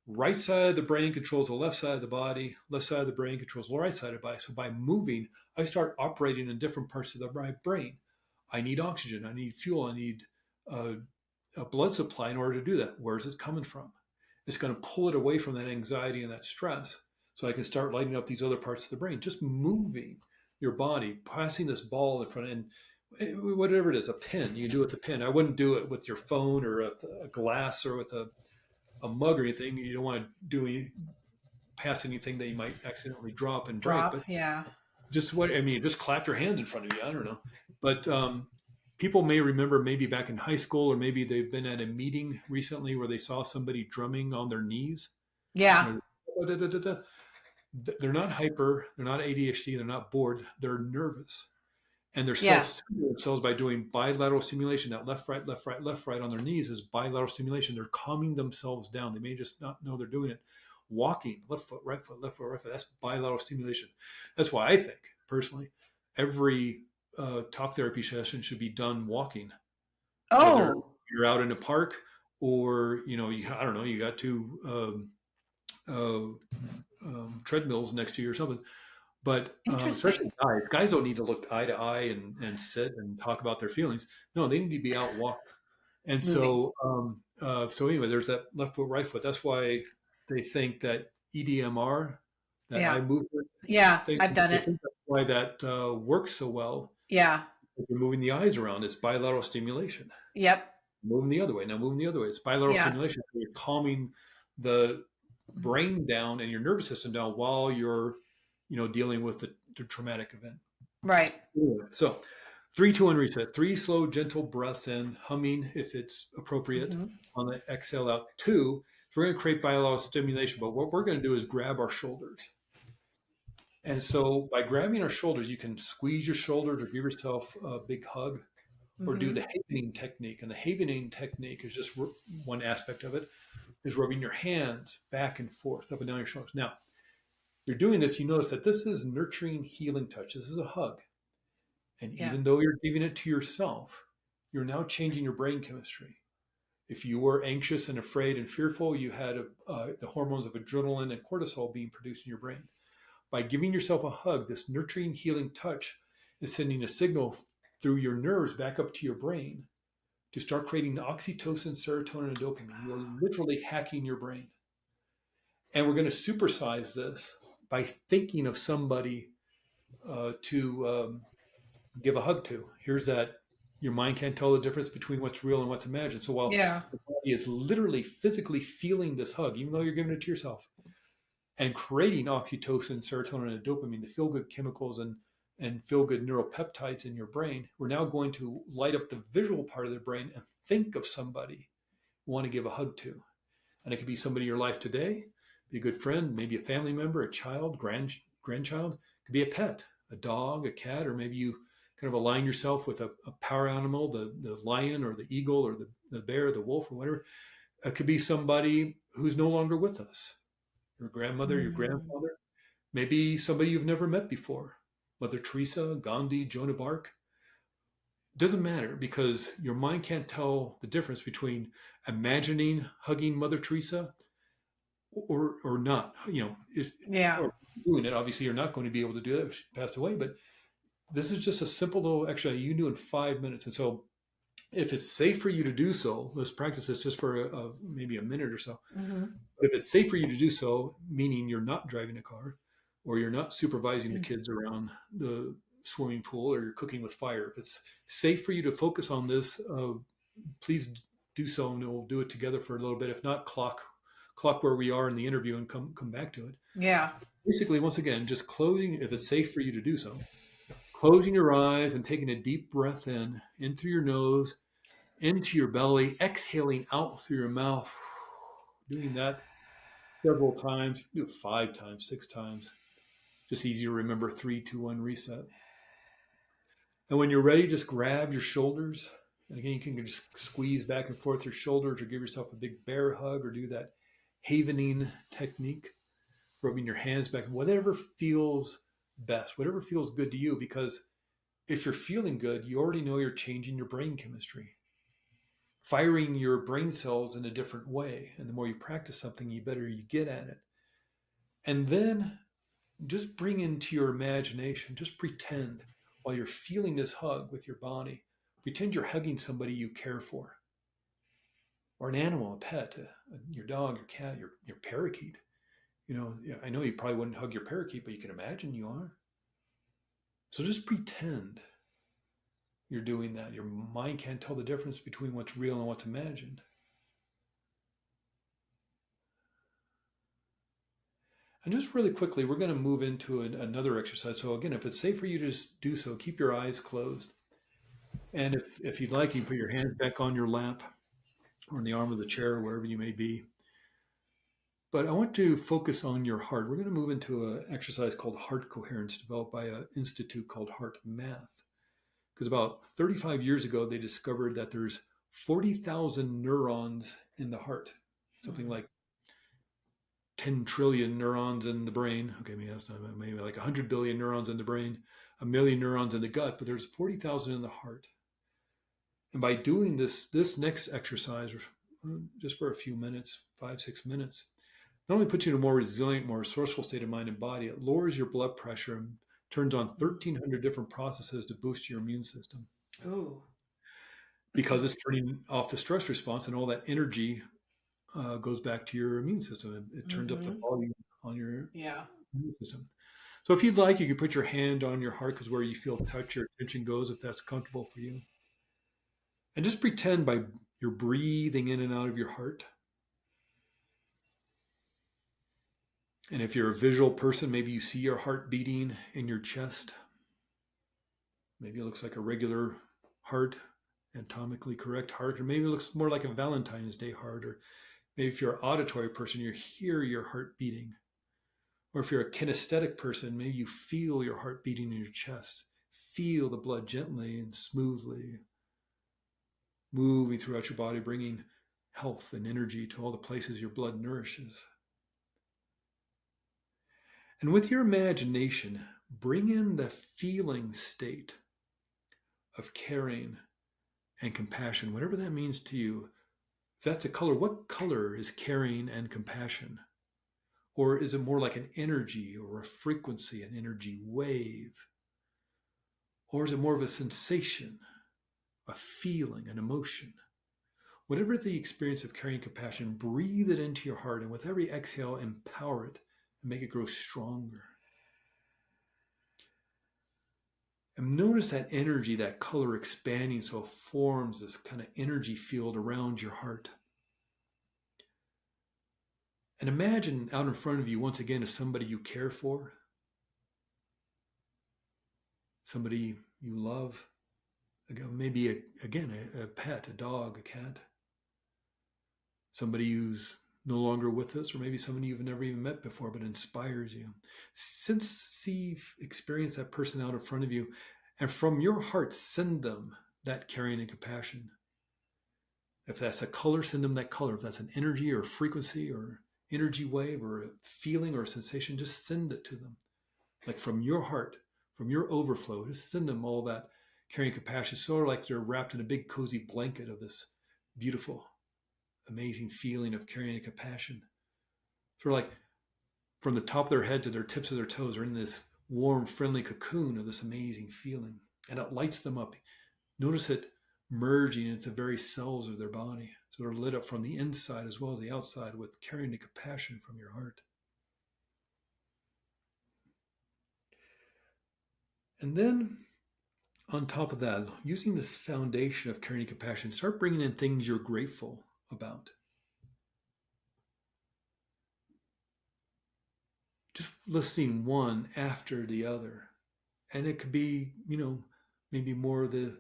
A: Right side of the brain controls the left side of the body. Left side of the brain controls the right side of the body. So by moving, I start operating in different parts of my brain. I need oxygen. I need fuel. I need a blood supply in order to do that. Where is it coming from? It's going to pull it away from that anxiety and that stress so I can start lighting up these other parts of the brain. Just moving your body, passing this ball in front, and whatever it is, a pen, you can do it with a pen. I wouldn't do it with your phone or a glass or with a mug or anything. You don't want to pass anything that you might accidentally drop and break. But just clap your hands in front of you. I don't know. But people may remember maybe back in high school, or maybe they've been at a meeting recently where they saw somebody drumming on their knees.
B: Yeah.
A: They're not hyper, they're not ADHD, they're not bored, they're nervous. And they're self-soothing themselves by doing bilateral stimulation. That left, right, left, right, left, right on their knees is bilateral stimulation. They're calming themselves down. They may just not know they're doing it. Walking, left foot, right foot, left foot, right foot. That's bilateral stimulation. That's why I think, personally, every talk therapy session should be done walking.
B: Oh.
A: Whether you're out in a park or, I don't know, you got two treadmills next to you or something. But especially guys don't need to look eye to eye and sit and talk about their feelings. No, they need to be out walking. And so anyway, there's that left foot, right foot. That's why they think that EDMR, that eye movement.
B: Yeah, I've done it.
A: That's why that works so well.
B: Yeah.
A: You're moving the eyes around. It's bilateral stimulation.
B: Yep.
A: Moving the other way. Now moving the other way. It's bilateral stimulation. So you're calming the brain down and your nervous system down while you're dealing with the traumatic event.
B: Right.
A: So 3, 2, 1 reset. 3 slow, gentle breaths in, humming if it's appropriate on the exhale out. 2, we're going to create bilateral stimulation, but what we're going to do is grab our shoulders. And so by grabbing our shoulders, you can squeeze your shoulders or give yourself a big hug or do the havening technique. And the havening technique is just one aspect of it, is rubbing your hands back and forth, up and down your shoulders. Now, you're doing this, you notice that this is nurturing, healing touch. This is a hug. And even though you're giving it to yourself, you're now changing your brain chemistry. If you were anxious and afraid and fearful, you had the hormones of adrenaline and cortisol being produced in your brain. By giving yourself a hug, this nurturing, healing touch is sending a signal through your nerves back up to your brain to start creating oxytocin, serotonin, and dopamine. You are literally hacking your brain. And we're going to supersize this by thinking of somebody to give a hug to. Here's that. Your mind can't tell the difference between what's real and what's imagined. So while the body is literally physically feeling this hug, even though you're giving it to yourself, and creating oxytocin, serotonin, and dopamine, the feel-good chemicals and feel-good neuropeptides in your brain, we're now going to light up the visual part of the brain and think of somebody you want to give a hug to. And it could be somebody in your life today, be a good friend, maybe a family member, a child, grandchild. It could be a pet, a dog, a cat, or maybe you kind of align yourself with a power animal, the lion or the eagle or the bear, the wolf or whatever. It could be somebody who's no longer with us. Your grandmother, your grandfather, maybe somebody you've never met before. Mother Teresa, Gandhi, Joan of Arc. Doesn't matter, because your mind can't tell the difference between imagining hugging Mother Teresa or not. If or doing it, obviously you're not going to be able to do that if she passed away, but this is just a simple little exercise you can do in 5 minutes. And so if it's safe for you to do so, let's practice this just for maybe a minute or so. But if it's safe for you to do so, meaning you're not driving a car or you're not supervising the kids around the swimming pool or you're cooking with fire, if it's safe for you to focus on this, please do so, and we'll do it together for a little bit. If not, clock where we are in the interview and come back to it.
B: Yeah.
A: Basically, once again, just closing, if it's safe for you to do so, closing your eyes and taking a deep breath in through your nose, into your belly, exhaling out through your mouth. Doing that several times. You can do it 5 times, 6 times. Just easy to remember. 3, 2, 1 reset. And when you're ready, just grab your shoulders. And again, you can just squeeze back and forth your shoulders or give yourself a big bear hug or do that havening technique, rubbing your hands back, whatever feels best, whatever feels good to you. Because if you're feeling good, you already know you're changing your brain chemistry, firing your brain cells in a different way. And the more you practice something, the better you get at it. And then just bring into your imagination, just pretend while you're feeling this hug with your body, pretend you're hugging somebody you care for, or an animal, a pet, your dog, your cat, your parakeet. I know you probably wouldn't hug your parakeet, but you can imagine you are. So just pretend you're doing that. Your mind can't tell the difference between what's real and what's imagined. And just really quickly, we're going to move into another exercise. So again, if it's safe for you to just do so, keep your eyes closed. And if you'd like, you can put your hands back on your lap or in the arm of the chair, or wherever you may be. But I want to focus on your heart. We're going to move into an exercise called heart coherence, developed by an institute called Heart Math. because about 35 years ago, they discovered that there's 40,000 neurons in the heart, something like 10 trillion neurons in the brain. Okay, maybe that's not, maybe like 100 billion neurons in the brain, a million neurons in the gut, but there's 40,000 in the heart. And by doing this next exercise, just for a few minutes, 5-6 minutes, not only puts you in a more resilient, more resourceful state of mind and body, it lowers your blood pressure and turns on 1,300 different processes to boost your immune system.
B: Oh.
A: Because it's turning off the stress response, and all that energy goes back to your immune system. It turns up the volume on your immune system. So if you'd like, you could put your hand on your heart, because where you feel touch or attention goes, if that's comfortable for you. And just pretend by you're breathing in and out of your heart. And if you're a visual person, maybe you see your heart beating in your chest. Maybe it looks like a regular heart, anatomically correct heart, or maybe it looks more like a Valentine's Day heart, or maybe if you're an auditory person, you hear your heart beating. Or if you're a kinesthetic person, maybe you feel your heart beating in your chest. Feel the blood gently and smoothly moving throughout your body, bringing health and energy to all the places your blood nourishes. And with your imagination, bring in the feeling state of caring and compassion, whatever that means to you. If that's a color, what color is caring and compassion? Or is it more like an energy or a frequency, an energy wave? Or is it more of a sensation, a feeling, an emotion? Whatever the experience of caring and compassion, breathe it into your heart, and with every exhale, empower it and make it grow stronger. And notice that energy, that color expanding so it forms this kind of energy field around your heart. And imagine out in front of you, once again, is somebody you care for, somebody you love, maybe a pet, a dog, a cat, somebody who's no longer with us, or maybe somebody you've never even met before but inspires you. Experience that person out in front of you, and from your heart, send them that caring and compassion. If that's a color, send them that color. If that's an energy or frequency or energy wave or a feeling or a sensation, just send it to them. Like from your heart, from your overflow, just send them all that caring and compassion, sort of like they're wrapped in a big cozy blanket of this beautiful, amazing feeling of caring and compassion. Sort of like from the top of their head to their tips of their toes are in this warm, friendly cocoon of this amazing feeling, and it lights them up. Notice it merging into the very cells of their body. So they're lit up from the inside as well as the outside with caring and compassion from your heart. And then on top of that, using this foundation of caring and compassion, start bringing in things you're grateful about. Just listing one after the other. And it could be, maybe more of the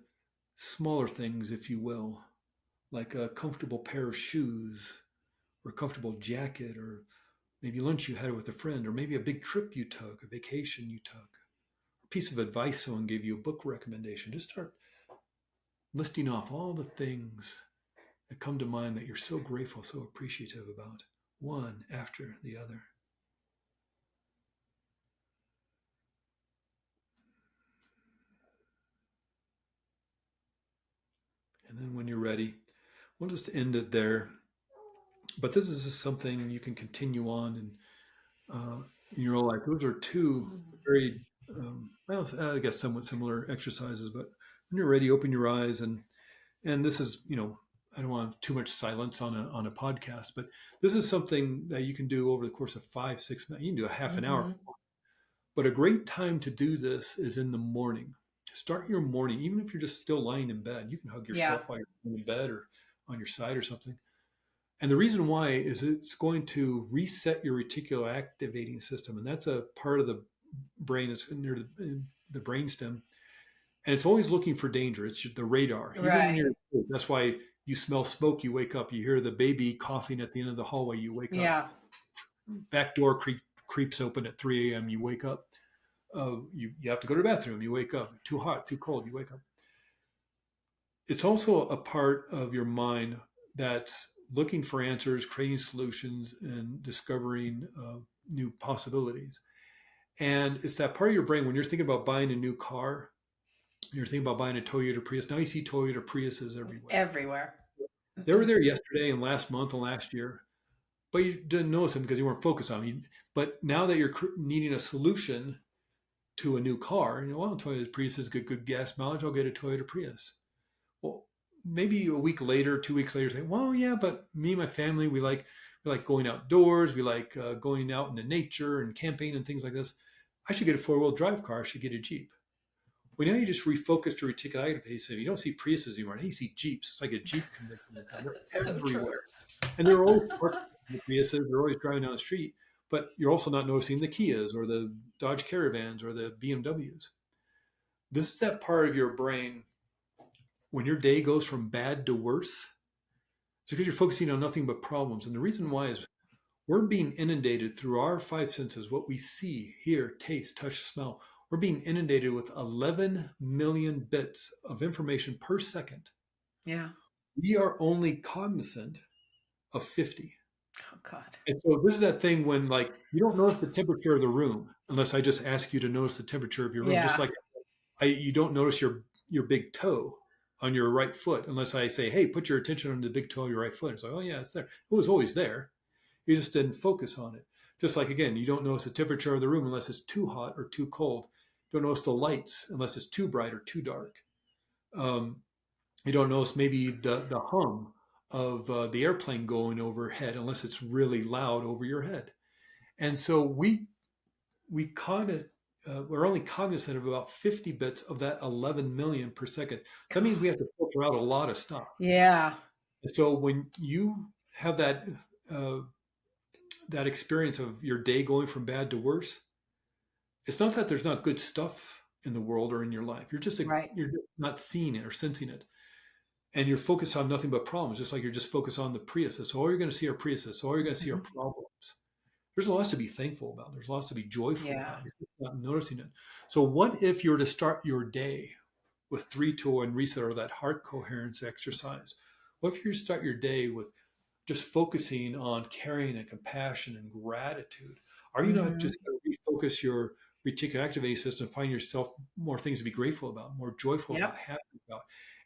A: smaller things, if you will, like a comfortable pair of shoes or a comfortable jacket, or maybe lunch you had with a friend, or maybe a big trip you took, a vacation you took, a piece of advice someone gave you, a book recommendation. Just start listing off all the things that come to mind that you're so grateful, so appreciative about, one after the other. And then when you're ready, we'll just end it there. But this is just something you can continue on in your life. Those are two very, I guess, somewhat similar exercises. But when you're ready, open your eyes. And this is, I don't want too much silence on a podcast, but this is something that you can do over the course of 5-6 minutes. You can do a half an hour. But a great time to do this is in the morning. Start your morning, even if you're just still lying in bed. You can hug yourself while you're in bed or on your side or something. And the reason why is it's going to reset your reticular activating system. And that's a part of the brain that's near the brainstem. And it's always looking for danger. It's the radar.
B: Right.
A: That's why you smell smoke, you wake up. You hear the baby coughing at the end of the hallway, you wake up. Back door creeps open at 3 a.m., you wake up. You have to go to the bathroom, you wake up. Too hot, too cold, you wake up. it's also a part of your mind that's looking for answers, creating solutions, and discovering new possibilities. And it's that part of your brain when you're thinking about buying a new car, you're thinking about buying a Toyota Prius. Now you see Toyota Priuses everywhere.
B: Everywhere.
A: They were there yesterday and last month and last year, but you didn't notice them because you weren't focused on them. But now that you're needing a solution to a new car, well, Toyota Prius is good gas mileage. I'll get a Toyota Prius. Well, maybe a week later, 2 weeks later, say, well, yeah, but me and my family, we like going outdoors. We like going out into nature and camping and things like this. I should get a 4-wheel drive car. I should get a Jeep. Well, now you just refocused your reticular activation. You don't see Priuses anymore. Now you see Jeeps. It's like a Jeep convention. They're everywhere. And they're always the Priuses. They're always driving down the street. But you're also not noticing the Kias or the Dodge Caravans or the BMWs. This is that part of your brain when your day goes from bad to worse. It's because you're focusing on nothing but problems. And the reason why is we're being inundated through our 5 senses, what we see, hear, taste, touch, smell. We're being inundated with 11 million bits of information per second.
B: Yeah.
A: We are only cognizant of 50.
B: Oh, God.
A: And so this is that thing when you don't notice the temperature of the room unless I just ask you to notice the temperature of your room.
B: Yeah.
A: Just like you don't notice your big toe on your right foot unless I say, hey, put your attention on the big toe of your right foot. It's like, oh yeah, it's there. It was always there. You just didn't focus on it. Just like, again, you don't notice the temperature of the room unless it's too hot or too cold. You don't notice the lights unless it's too bright or too dark. You don't notice maybe the hum of the airplane going overhead unless it's really loud over your head. And so we're only cognizant of about 50 bits of that 11 million per second. That means we have to filter out a lot of stuff.
B: Yeah.
A: And so when you have that experience of your day going from bad to worse, it's not that there's not good stuff in the world or in your life. You're just you're not seeing it or sensing it. And you're focused on nothing but problems, just like you're just focused on the Priuses. So all you're going to see are Priuses. So all you're going to see are problems. There's lots to be thankful about. There's lots to be joyful about. You're not noticing it. So what if you were to start your day with 3-2-1 reset or that heart coherence exercise? What if you start your day with just focusing on caring and compassion and gratitude? Are you not just going to refocus your reticular activating system and find yourself more things to be grateful about, more joyful about, happy about?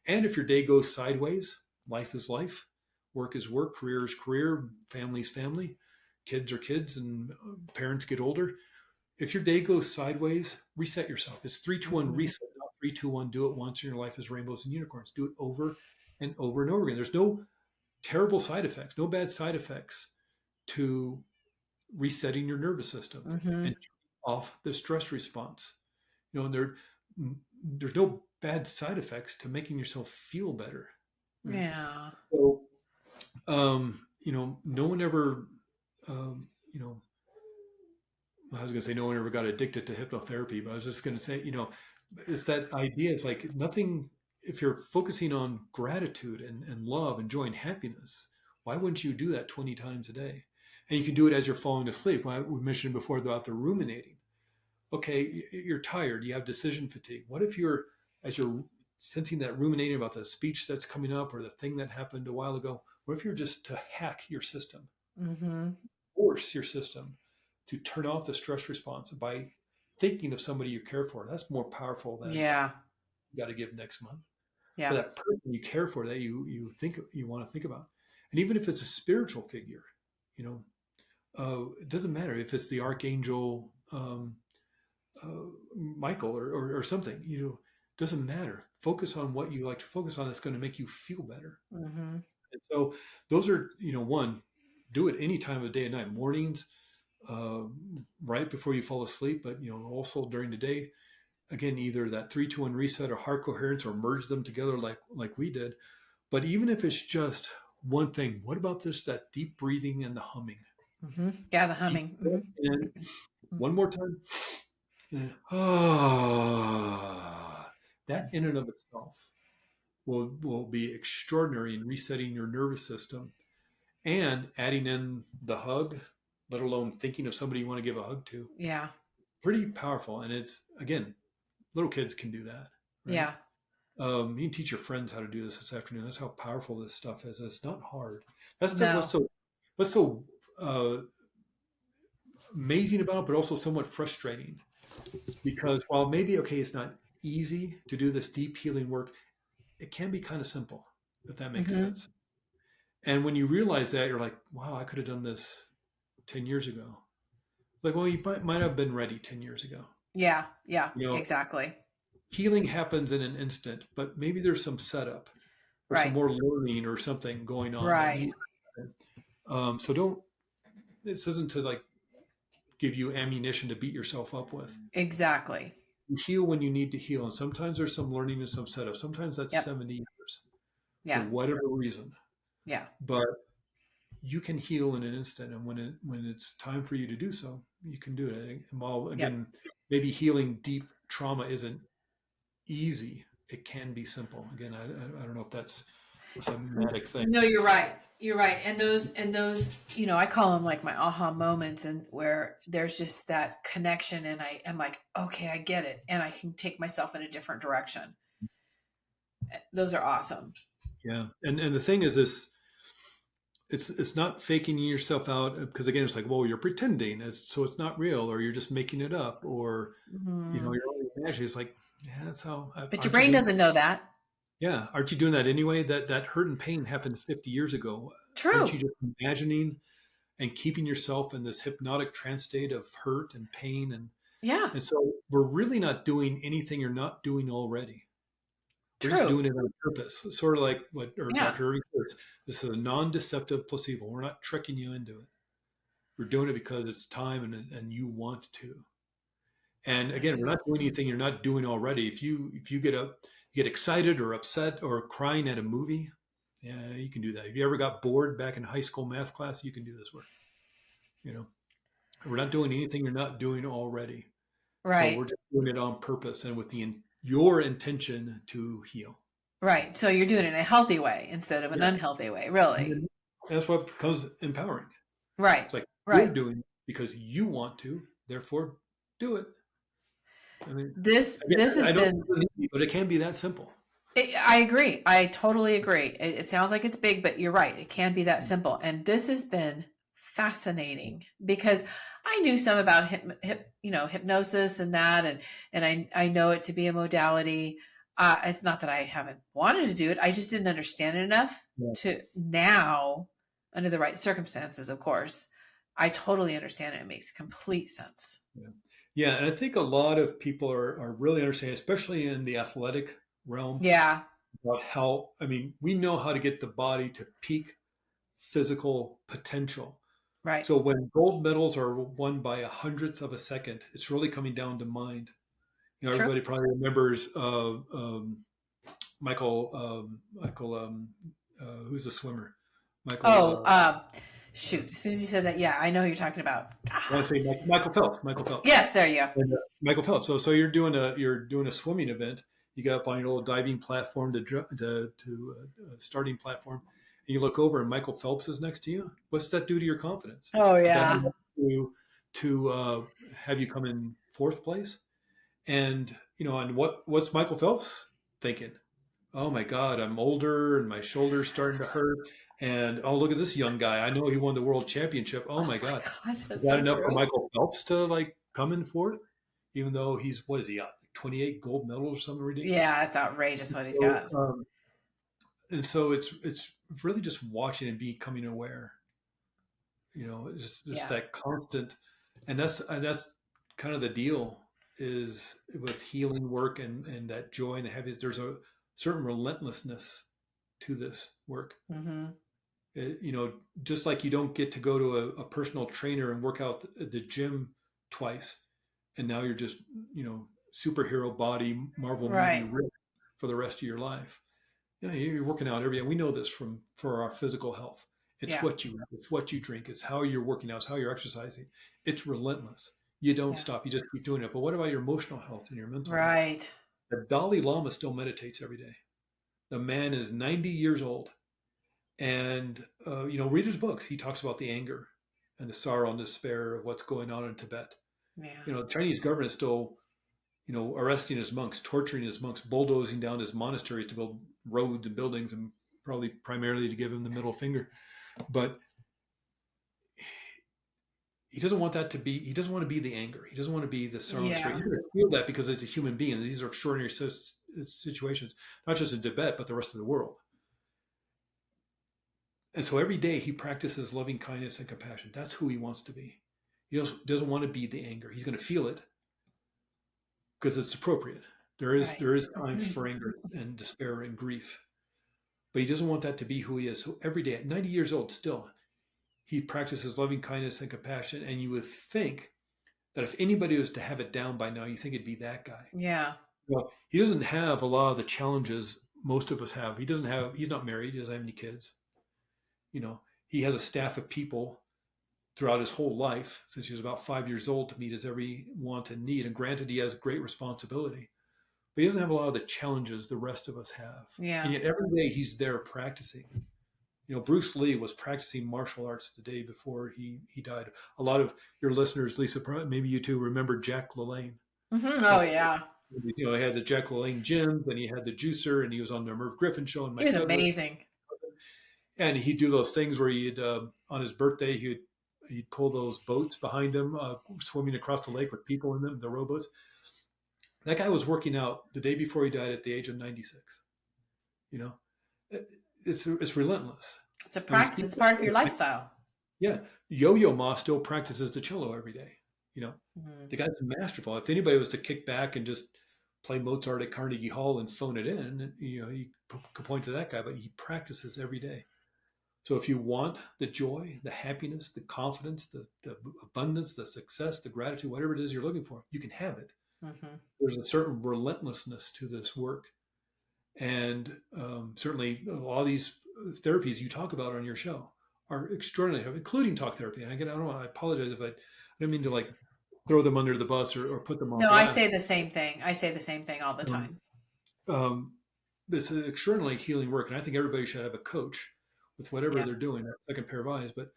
A: And if your day goes sideways, life is life, work is work, career is career, family is family, kids are kids, and parents get older. If your day goes sideways, reset yourself. It's 3-2-1 reset, not 3-2-1 do it once and your life is rainbows and unicorns. Do it over and over and over again. There's no terrible side effects, no bad side effects to resetting your nervous system and off the stress response. And there's no bad side effects to making yourself feel better.
B: Yeah.
A: So, no one ever, I was going to say no one ever got addicted to hypnotherapy, but I was just going to say, it's that idea. It's like nothing, if you're focusing on gratitude and love and joy and happiness, why wouldn't you do that 20 times a day? And you can do it as you're falling asleep. We mentioned before about the ruminating. Okay, you're tired, you have decision fatigue. What if as you're sensing that ruminating about the speech that's coming up or the thing that happened a while ago, what if you're just to hack your system, force your system to turn off the stress response by thinking of somebody you care for? That's more powerful than you got to give next month. Yeah. For that person you care for, that you think you want to think about. And even if it's a spiritual figure, it doesn't matter if it's the archangel Michael or something, doesn't matter. Focus on what you like to focus on. That's going to make you feel better. And so those are, one, do it any time of day and night, mornings, right before you fall asleep, but, also during the day. Again, either that 3-2-1 reset or heart coherence, or merge them together like we did. But even if it's just one thing, what about that deep breathing and the humming?
B: Yeah, the humming.
A: And one more time. That in and of itself will be extraordinary in resetting your nervous system, and adding in the hug, let alone thinking of somebody you want to give a hug to.
B: Yeah.
A: Pretty powerful. And it's, again, little kids can do that. Right? You can teach your friends how to do this afternoon. That's how powerful this stuff is. It's not hard. That's
B: No.
A: what's so amazing about it, but also somewhat frustrating. Because while maybe, okay, it's not easy to do this deep healing work, it can be kind of simple, if that makes sense. And when you realize that, you're like, wow, I could have done this 10 years ago. Like, well, you might have been ready 10 years ago.
B: Yeah, exactly.
A: Healing happens in an instant, but maybe there's some setup or some more learning or something going on.
B: Right.
A: So this isn't to like give you ammunition to beat yourself up with.
B: Exactly.
A: You heal when you need to heal. And sometimes there's some learning and some setup. Sometimes that's 70 years for whatever reason.
B: Yeah.
A: But you can heal in an instant. And when it's time for you to do so, you can do it. And while, again, maybe healing deep trauma isn't easy, it can be simple. Again, I don't know if that's a somatic thing.
B: No, you're right. You're right. And those, I call them like my aha moments, and where there's just that connection, and I am like, okay, I get it. And I can take myself in a different direction. Those are awesome.
A: Yeah. And the thing is this, it's not faking yourself out, because again, it's like, well, you're pretending, so it's not real, or you're just making it up, or, you're only imagining. It's like, yeah, that's how.
B: But your brain doesn't know that.
A: Yeah. Aren't you doing that anyway? That hurt and pain happened 50 years ago.
B: True.
A: Aren't you just imagining and keeping yourself in this hypnotic trance state of hurt and pain? And so we're really not doing anything you're not doing already. We're just doing it on purpose. Sort of like what Dr. Irving says. This is a non-deceptive placebo. We're not tricking you into it. We're doing it because it's time and you want to. And again, we're not doing anything you're not doing already. If you get excited or upset or crying at a movie, yeah, you can do that. If you ever got bored back in high school math class, you can do this work. We're not doing anything you're not doing already.
B: Right.
A: So we're just doing it on purpose and with your intention to heal.
B: Right. So you're doing it in a healthy way instead of an unhealthy way, really.
A: And that's what becomes empowering.
B: Right.
A: It's like you're doing it because you want to, therefore do it. I mean, this has been, but it can be that simple.
B: I agree. I totally agree. It sounds like it's big, but you're right. It can be that simple. And this has been fascinating because I knew some about hypnosis and that, and I know it to be a modality. It's not that I haven't wanted to do it. I just didn't understand it enough to now, under the right circumstances, of course, I totally understand it. It makes complete sense.
A: Yeah. And I think a lot of people are really understanding, especially in the athletic realm.
B: Yeah.
A: About how, we know how to get the body to peak physical potential.
B: Right.
A: So when gold medals are won by 100th of a second, it's really coming down to mind. Everybody probably remembers Michael, who's the swimmer? Michael.
B: Shoot. As soon as you said that, yeah, I know who you're talking about.
A: I want to say Michael Phelps. Michael Phelps.
B: Yes, there you go.
A: And, Michael Phelps. So you're doing a swimming event. You get up on your little diving platform to starting platform, and you look over, and Michael Phelps is next to you. What's that do to your confidence?
B: Oh yeah.
A: To have you come in fourth place, and and what's Michael Phelps thinking? Oh my God, I'm older and my shoulder's starting to hurt. And oh, look at this young guy. I know he won the world championship. Oh my God. Is that enough for Michael Phelps to come in fourth? Even though he's, what is he got? 28 gold medals or something ridiculous? Yeah,
B: that's outrageous what he's got.
A: And so it's really just watching and becoming aware. Just that constant, and that's kind of the deal is with healing work and that joy and the happiness. There's a certain relentlessness to this work. Mm-hmm. Just like you don't get to go to a personal trainer and work out at the gym twice, and now you're just superhero body, Marvel movie ripped for the rest of your life. You're working out every day. We know this for our physical health. It's what you eat, it's what you drink, it's how you're working out, it's how you're exercising. It's relentless. You don't stop. You just keep doing it. But what about your emotional health and your mental health?
B: Right.
A: The Dalai Lama still meditates every day. The man is 90 years old. And, read his books. He talks about the anger and the sorrow and despair of what's going on in Tibet. Yeah. The Chinese government is still, arresting his monks, torturing his monks, bulldozing down his monasteries to build roads and buildings, and probably primarily to give him the middle finger. But he doesn't want that to be, he doesn't want to be the anger. He doesn't want to be the sorrow. He's going to feel that because it's a human being. And these are extraordinary situations, not just in Tibet, but the rest of the world. And so every day he practices loving kindness and compassion. That's who he wants to be. He doesn't want to be the anger. He's going to feel it because it's appropriate. There is time for anger and despair and grief. But he doesn't want that to be who he is. So every day, at 90 years old still, he practices loving kindness and compassion. And you would think that if anybody was to have it down by now, you think it'd be that guy.
B: Yeah.
A: Well, he doesn't have a lot of the challenges most of us have. He's not married. He doesn't have any kids. He has a staff of people throughout his whole life, since he was about 5 years old, to meet his every want and need. And granted, he has great responsibility, but he doesn't have a lot of the challenges the rest of us have.
B: Yeah.
A: And yet every day he's there practicing. Bruce Lee was practicing martial arts the day before he died. A lot of your listeners, Lisa, maybe you too, remember Jack LaLanne.
B: Mm-hmm. Oh, yeah.
A: He had the Jack LaLanne gym, and he had the juicer, and he was on the Merv Griffin show. And
B: he was amazing.
A: And he'd do those things where on his birthday, he'd pull those boats behind him, swimming across the lake with people in them, the rowboats. That guy was working out the day before he died at the age of 96. It's relentless.
B: It's a practice. It's part of your lifestyle.
A: Yeah. Yo-Yo Ma still practices the cello every day. The guy's masterful. If anybody was to kick back and just play Mozart at Carnegie Hall and phone it in, you could point to that guy, but he practices every day. So if you want the joy, the happiness, the confidence, the abundance, the success, the gratitude, whatever it is you're looking for, you can have it. Mm-hmm. There's a certain relentlessness to this work. And certainly a lot of these therapies you talk about on your show are extraordinary, including talk therapy. And again, I apologize if I don't mean to throw them under the bus or put them on.
B: No, blast. I say the same thing. I say the same thing all the time.
A: It's an extraordinarily healing work. And I think everybody should have a coach with whatever they're doing, that second pair of eyes. But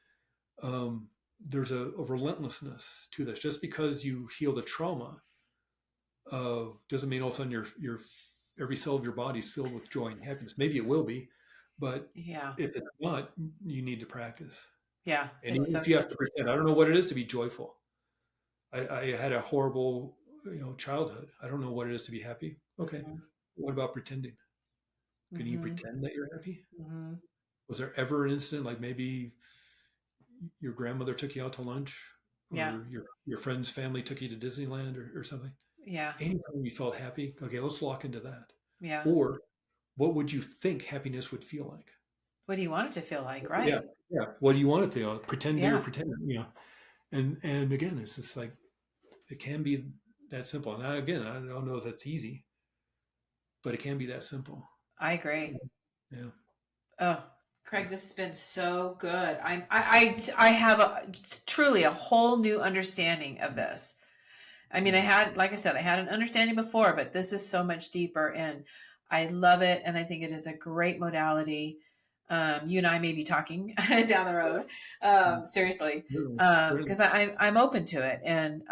A: there's a relentlessness to this. Just because you heal the trauma doesn't mean all of a sudden your every cell of your body is filled with joy and happiness. Maybe it will be, but if it's not, you need to practice.
B: Yeah.
A: And even if you have to pretend, I don't know what it is to be joyful. I had a horrible, childhood. I don't know what it is to be happy. Okay. Mm-hmm. What about pretending? Can you pretend that you're happy? Mm-hmm. Was there ever an incident like maybe your grandmother took you out to lunch, or your friend's family took you to Disneyland or something?
B: Yeah.
A: Anytime you felt happy, okay, let's lock into that.
B: Yeah.
A: Or what would you think happiness would feel like?
B: What do you want it to feel like, right?
A: Yeah. Yeah. What do you want it to feel like? Pretend you're pretending, And again, it's just like, it can be that simple. And again, I don't know if that's easy, but it can be that simple.
B: I agree.
A: Yeah.
B: Oh, Craig, this has been so good. I have truly a whole new understanding of this. I mean, like I said, I had an understanding before, but this is so much deeper, and I love it. And I think it is a great modality. You and I may be talking down the road, seriously, because I'm open to it. And,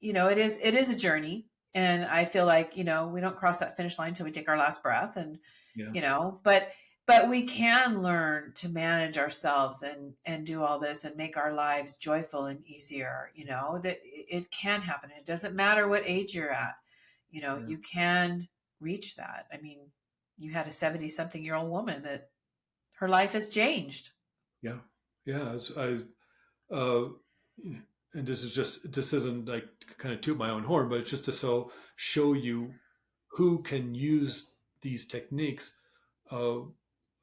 B: it is a journey, and I feel like, we don't cross that finish line until we take our last breath, and, but we can learn to manage ourselves and do all this and make our lives joyful and easier. That it can happen. It doesn't matter what age you're at. You can reach that. I mean, you had a 70-something-year-old woman that her life has changed.
A: Yeah. Yeah. And this isn't like kind of toot my own horn, but it's just to show you who can use these techniques.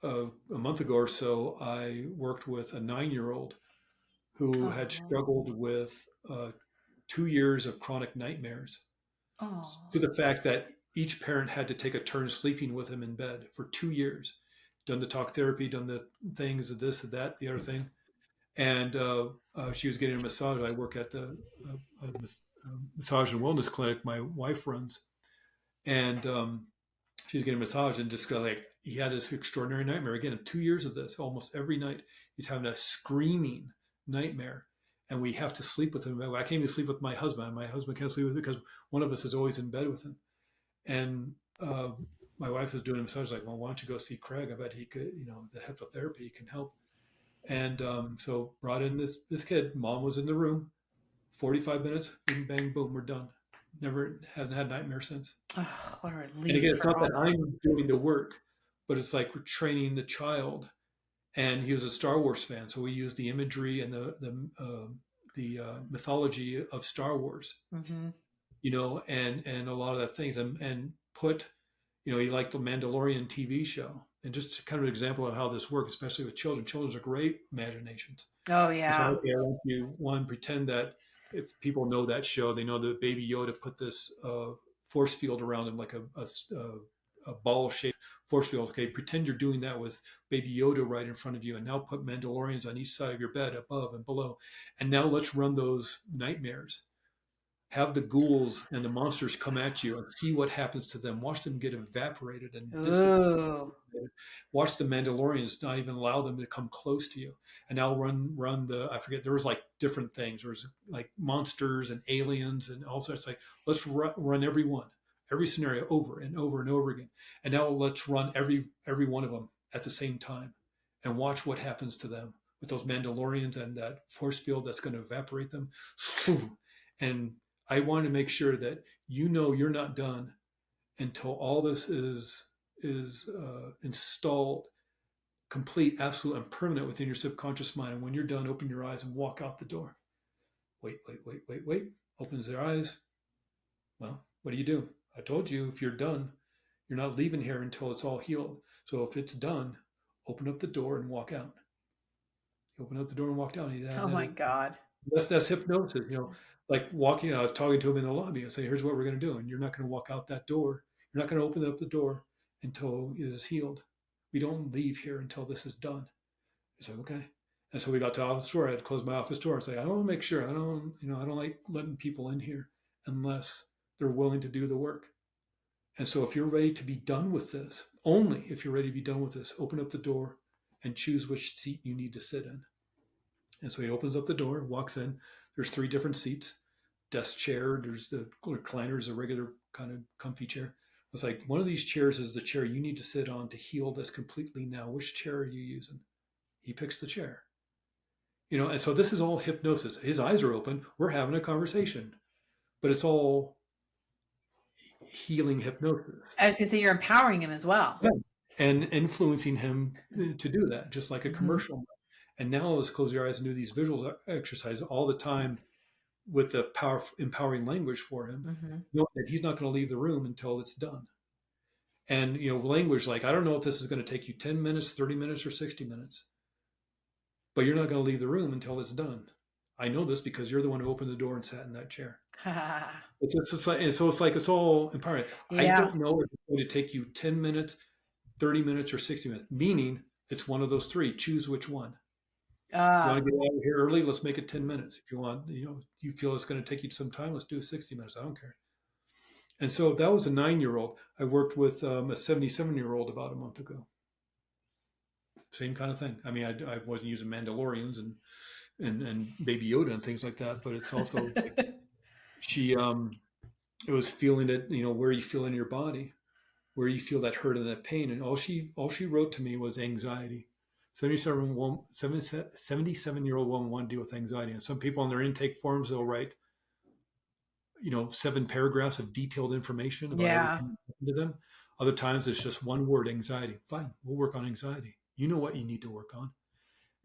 A: A month ago or so, I worked with a 9-year-old who had struggled with 2 years of chronic nightmares, to the fact that each parent had to take a turn sleeping with him in bed for 2 years, done the talk therapy, done the things, this, that, the other thing. And she was getting a massage. I work at the massage and wellness clinic my wife runs. And she was getting a massage, and just he had this extraordinary nightmare. Again, 2 years of this, almost every night, he's having a screaming nightmare. and we have to sleep with him. I can't even sleep with my husband. My husband can't sleep with him because one of us is always in bed with him. And my wife was doing him, so I was like, well, why don't you go see Craig? I bet he could, the hypnotherapy can help. And so brought in this kid. Mom was in the room. 45 minutes, bing, bang, boom, we're done. Hasn't had nightmares since.
B: Oh, what a relief.
A: And again, it's not that I'm doing the work, but it's like we're training the child. And he was a Star Wars fan, so we used the imagery and the mythology of Star Wars, and a lot of that things, and put, he liked the Mandalorian TV show, and just kind of an example of how this works, especially with children. Children are great imaginations.
B: Oh yeah.
A: So, okay, I want you pretend that if people know that show, they know that Baby Yoda put this force field around him, like a ball-shaped force field. Okay, pretend you're doing that with Baby Yoda right in front of you, and now put Mandalorians on each side of your bed, above and below. And now let's run those nightmares. Have the ghouls and the monsters come at you and see what happens to them. Watch them get evaporated and dissipated. Watch the Mandalorians not even allow them to come close to you. And now run I forget, there was like different things. There was like monsters and aliens and all sorts. Like, let's run every scenario over and over and over again. And now let's run every one of them at the same time and watch what happens to them with those Mandalorians and that force field that's going to evaporate them. And I want to make sure that you're not done until all this is installed, complete, absolute, and permanent within your subconscious mind. And when you're done, open your eyes and walk out the door. Wait. Opens their eyes. Well, what do you do? I told you, if you're done, you're not leaving here until it's all healed. So if it's done, open up the door and walk out. You open up the door and walk out.
B: Oh my God.
A: That's hypnosis. Like walking, I was talking to him in the lobby. I say, here's what we're going to do. And you're not going to walk out that door. You're not going to open up the door until it is healed. We don't leave here until this is done. He said, okay. And so we got to the office door. I had to close my office door and say, I want to make sure. I don't like letting people in here unless they're willing to do the work. And so if you're ready to be done with this, only if you're ready to be done with this, open up the door and choose which seat you need to sit in. And so he opens up the door, walks in. There's 3 different seats, desk chair. There's the recliner, a regular kind of comfy chair. It's like, one of these chairs is the chair you need to sit on to heal this completely now. Which chair are you using? He picks the chair. And so this is all hypnosis. His eyes are open. We're having a conversation, but it's all healing hypnosis.
B: I was going to say, you're empowering him as well.
A: Yeah. And influencing him to do that, just like a commercial. And now let's close your eyes and do these visual exercises all the time with the empowering language for him, knowing that he's not going to leave the room until it's done. And, language like, I don't know if this is going to take you 10 minutes, 30 minutes, or 60 minutes, but you're not going to leave the room until it's done. I know this because you're the one who opened the door and sat in that chair. It's all empowering. Yeah. I don't know if it's going to take you 10 minutes, 30 minutes, or 60 minutes, meaning it's one of those 3. Choose which one. If you want to get out of here early, let's make it 10 minutes. If you want, you feel it's going to take you some time, let's do 60 minutes. I don't care. And so that was a 9-year-old. I worked with a 77-year-old about a month ago. Same kind of thing. I mean, I wasn't using Mandalorians and Baby Yoda and things like that, but it's also like she, it was feeling it, where you feel in your body, where you feel that hurt and that pain. And all she wrote to me was anxiety. 77-year-old woman wanted to deal with anxiety. And some people on their intake forms, they'll write, 7 paragraphs of detailed information about everything to them. Other times it's just one word, anxiety. Fine, we'll work on anxiety. You know what you need to work on.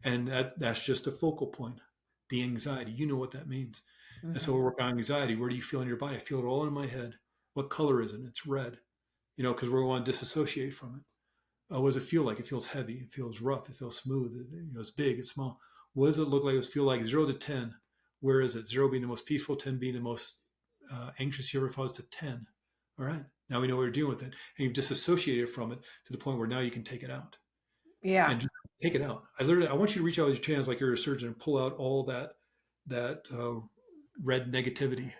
A: And that's just a focal point, the anxiety. You know what that means. And so we'll work on anxiety. Where do you feel in your body? I feel it all in my head. What color is it? It's red, because we want to disassociate from it. What does it feel like? It feels heavy. It feels rough. It feels smooth. It's big. It's small. What does it look like? It feel like 0 to 10. Where is it? 0 being the most peaceful, 10 being the most anxious you ever felt. It's a 10. All right. Now we know what you're dealing with it. And you've disassociated from it to the point where now you can take it out.
B: Yeah.
A: And just take it out. I want you to reach out with your hands like you're a surgeon and pull out all that red negativity.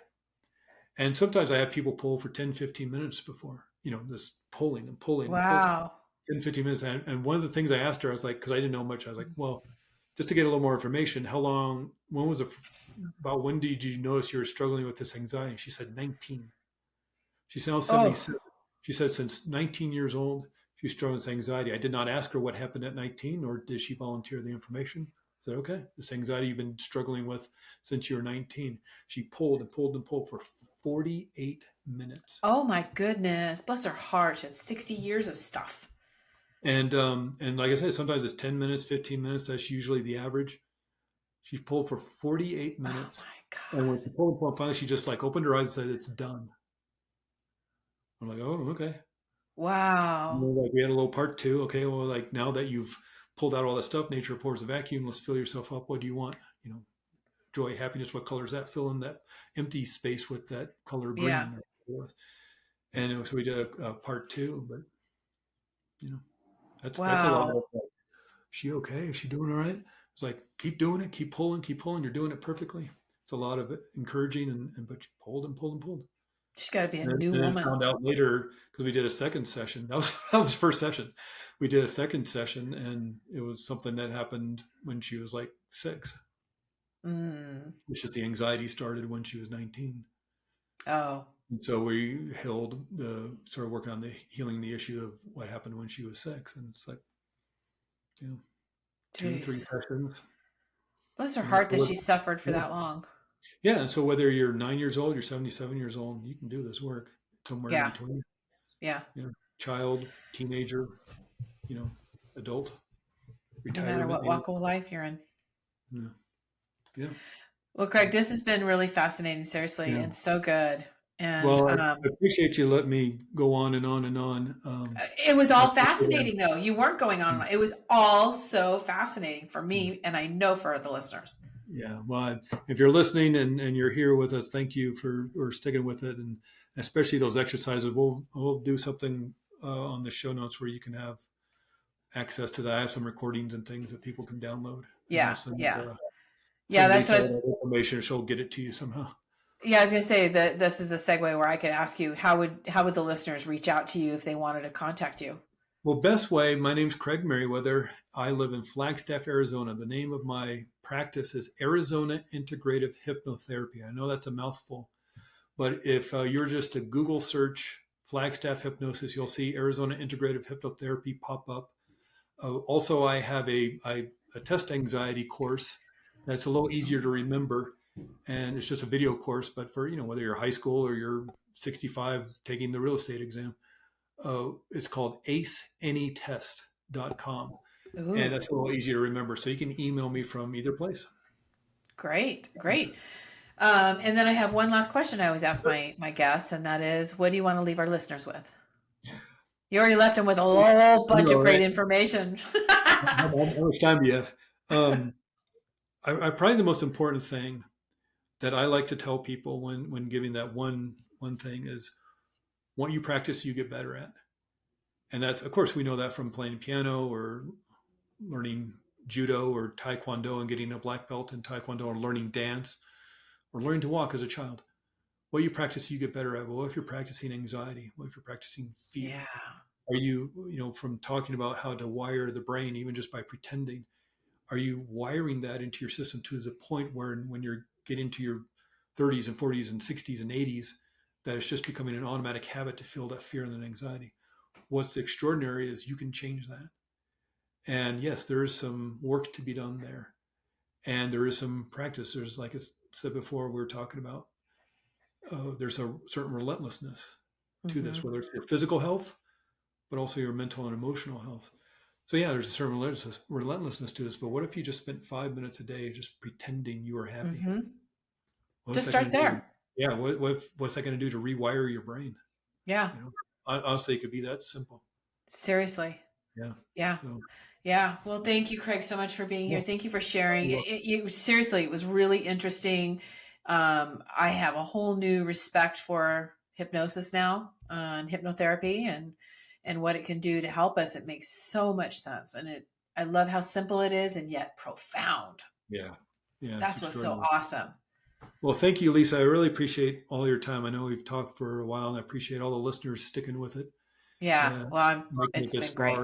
A: And sometimes I have people pull for 10, 15 minutes before, this pulling and pulling.
B: Wow.
A: And pulling. 10, 15 minutes. And one of the things I asked her, I was like, because I didn't know much, I was like, well, just to get a little more information, when did you notice you were struggling with this anxiety? She said 19. She's now 77. She said since 19 years old, she's struggling with anxiety. I did not ask her what happened at 19, nor did she volunteer the information. I said, okay, this anxiety you've been struggling with since you were 19. She pulled and pulled and pulled for 48 minutes.
B: Oh my goodness. Bless her heart. She had 60 years of stuff.
A: And like I said, sometimes it's 10 minutes, 15 minutes. That's usually the average. She pulled for 48 minutes.
B: Oh my God.
A: And when she pulled, finally she just like opened her eyes and said, it's done. I'm like, oh, okay.
B: Wow.
A: Like we had a little part 2. Okay, well, like now that you've pulled out all that stuff, nature pours a vacuum. Let's fill yourself up. What do you want? Joy, happiness. What color is that? Fill in that empty space with that color green.
B: Yeah.
A: And so we did a part 2, but that's a lot of like, she okay? Is she doing all right? It's like, keep doing it, keep pulling. You're doing it perfectly. It's a lot of encouraging but you pulled and pulled and pulled.
B: She's got to be a new woman.
A: I found out later because we did a second session. That was first session. We did a second session, and it was something that happened when she was like 6. It's just the anxiety started when she was 19.
B: Oh.
A: And so we started working on healing the issue of what happened when she was 6, and it's like, 2 3 sessions.
B: Bless her heart that she suffered for that long.
A: Yeah, and so whether you're 9 years old, you're 77 years old, you can do this work somewhere in between.
B: Yeah.
A: Child, teenager, adult, retirement.
B: No matter what walk of life you're in.
A: Yeah.
B: Well, Craig, this has been really fascinating, seriously, and so good. And
A: I appreciate you letting me go on and on and on.
B: It was all fascinating, though. You weren't going on. It was all so fascinating for me, and I know for the listeners.
A: Yeah. Well, if you're listening and you're here with us, thank you for sticking with it, and especially those exercises. We'll do something on the show notes where you can have access to that. I have some recordings and things that people can download.
B: Yeah. That's what
A: information. She'll get it to you somehow.
B: Yeah, I was going to say that this is the segue where I could ask you, how would the listeners reach out to you if they wanted to contact you?
A: Well, best way, my name's Craig Meriwether. I live in Flagstaff, Arizona. The name of my practice is Arizona Integrative Hypnotherapy. I know that's a mouthful, but if you're just to Google search Flagstaff Hypnosis, you'll see Arizona Integrative Hypnotherapy pop up. Also, I have a test anxiety course that's a little easier to remember. And it's just a video course, but for, whether you're high school or you're 65 taking the real estate exam, it's called aceanytest.com. And that's a little easier to remember. So you can email me from either place.
B: Great. And then I have one last question I always ask my guests, and that is, what do you want to leave our listeners with? You already left them with a whole bunch of great information.
A: How much time do you have? I probably the most important thing that I like to tell people when giving that one thing is, what you practice, you get better at. And that's, of course, we know that from playing piano or learning judo or taekwondo and getting a black belt in taekwondo, or learning dance or learning to walk as a child. What you practice, you get better at. Well, what if you're practicing anxiety? What if you're practicing fear?
B: Yeah.
A: Are you, from talking about how to wire the brain, even just by pretending, are you wiring that into your system to the point where when you're getting to your 30s and 40s and 60s and 80s, that it's just becoming an automatic habit to feel that fear and that anxiety? What's extraordinary is you can change that. And yes, there is some work to be done there. And there is some practice. There's, like I said before, we were talking about, there's a certain relentlessness to this, whether it's your physical health, but also your mental and emotional health. So yeah, there's a certain relentlessness to this, but what if you just spent 5 minutes a day just pretending you were happy?
B: Just start there.
A: Yeah. What's that going to do to rewire your brain?
B: Yeah.
A: Honestly, it could be that simple.
B: Seriously.
A: Yeah.
B: Yeah. Well, thank you, Craig, so much for being here. Thank you for sharing. Seriously, it was really interesting. I have a whole new respect for hypnosis now, and hypnotherapy and what it can do to help us. It makes so much sense. And I love how simple it is and yet profound.
A: Yeah.
B: That's what's so awesome.
A: Well, thank you, Lisa. I really appreciate all your time. I know we've talked for a while, and I appreciate all the listeners sticking with it.
B: Yeah. Well, it's been great.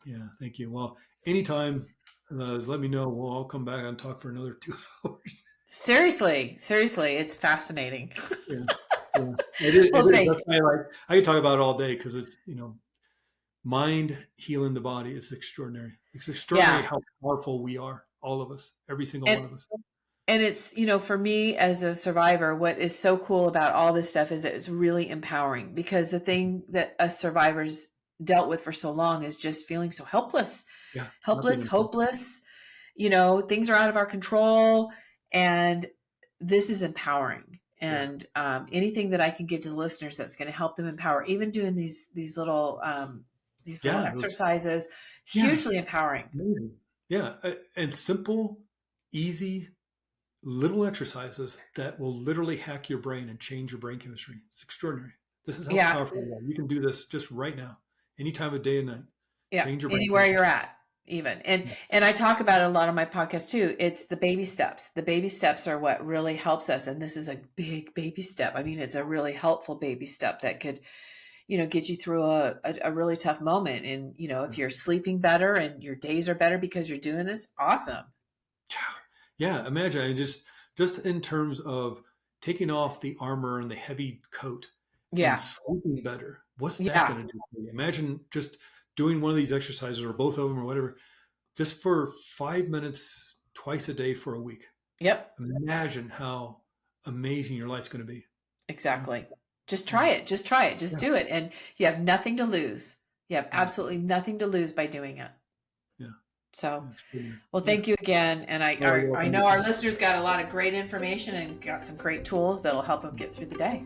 A: Yeah. Thank you. Well, anytime, let me know. Well, I'll come back and talk for another 2 hours.
B: Seriously, it's fascinating.
A: Yeah. It is.
B: Well, thank
A: That's
B: you.
A: why I can talk about it all day because it's, mind healing the body is extraordinary. It's extraordinary how powerful we are, all of us, every single one of us.
B: And it's, for me as a survivor, what is so cool about all this stuff is it's really empowering, because the thing that us survivors dealt with for so long is just feeling so helpless, hopeless, things are out of our control, and this is empowering. And anything that I can give to the listeners that's going to help them empower, even doing these little exercises, hugely empowering.
A: Amazing. Yeah. And simple, easy, little exercises that will literally hack your brain and change your brain chemistry. It's extraordinary. This is how powerful you are. You can do this just right now, any time of day and night.
B: Yeah. Change your brain anywhere chemistry. You're at, even. And I talk about it a lot on my podcast too. It's the baby steps. The baby steps are what really helps us. And this is a big baby step. I mean, it's a really helpful baby step that could, get you through a really tough moment. And, if you're sleeping better and your days are better because you're doing this, awesome.
A: Yeah. Imagine just in terms of taking off the armor and the heavy coat and sleeping better. What's that going to do for you? Imagine just doing one of these exercises or both of them or whatever, just for 5 minutes twice a day for a week.
B: Yep.
A: Imagine how amazing your life's going to be.
B: Exactly. Just try it. Just do it. And you have nothing to lose. You have absolutely nothing to lose by doing it. Yeah. So, well, thank you again. And I know our listeners got a lot of great information and got some great tools that'll help them get through the day.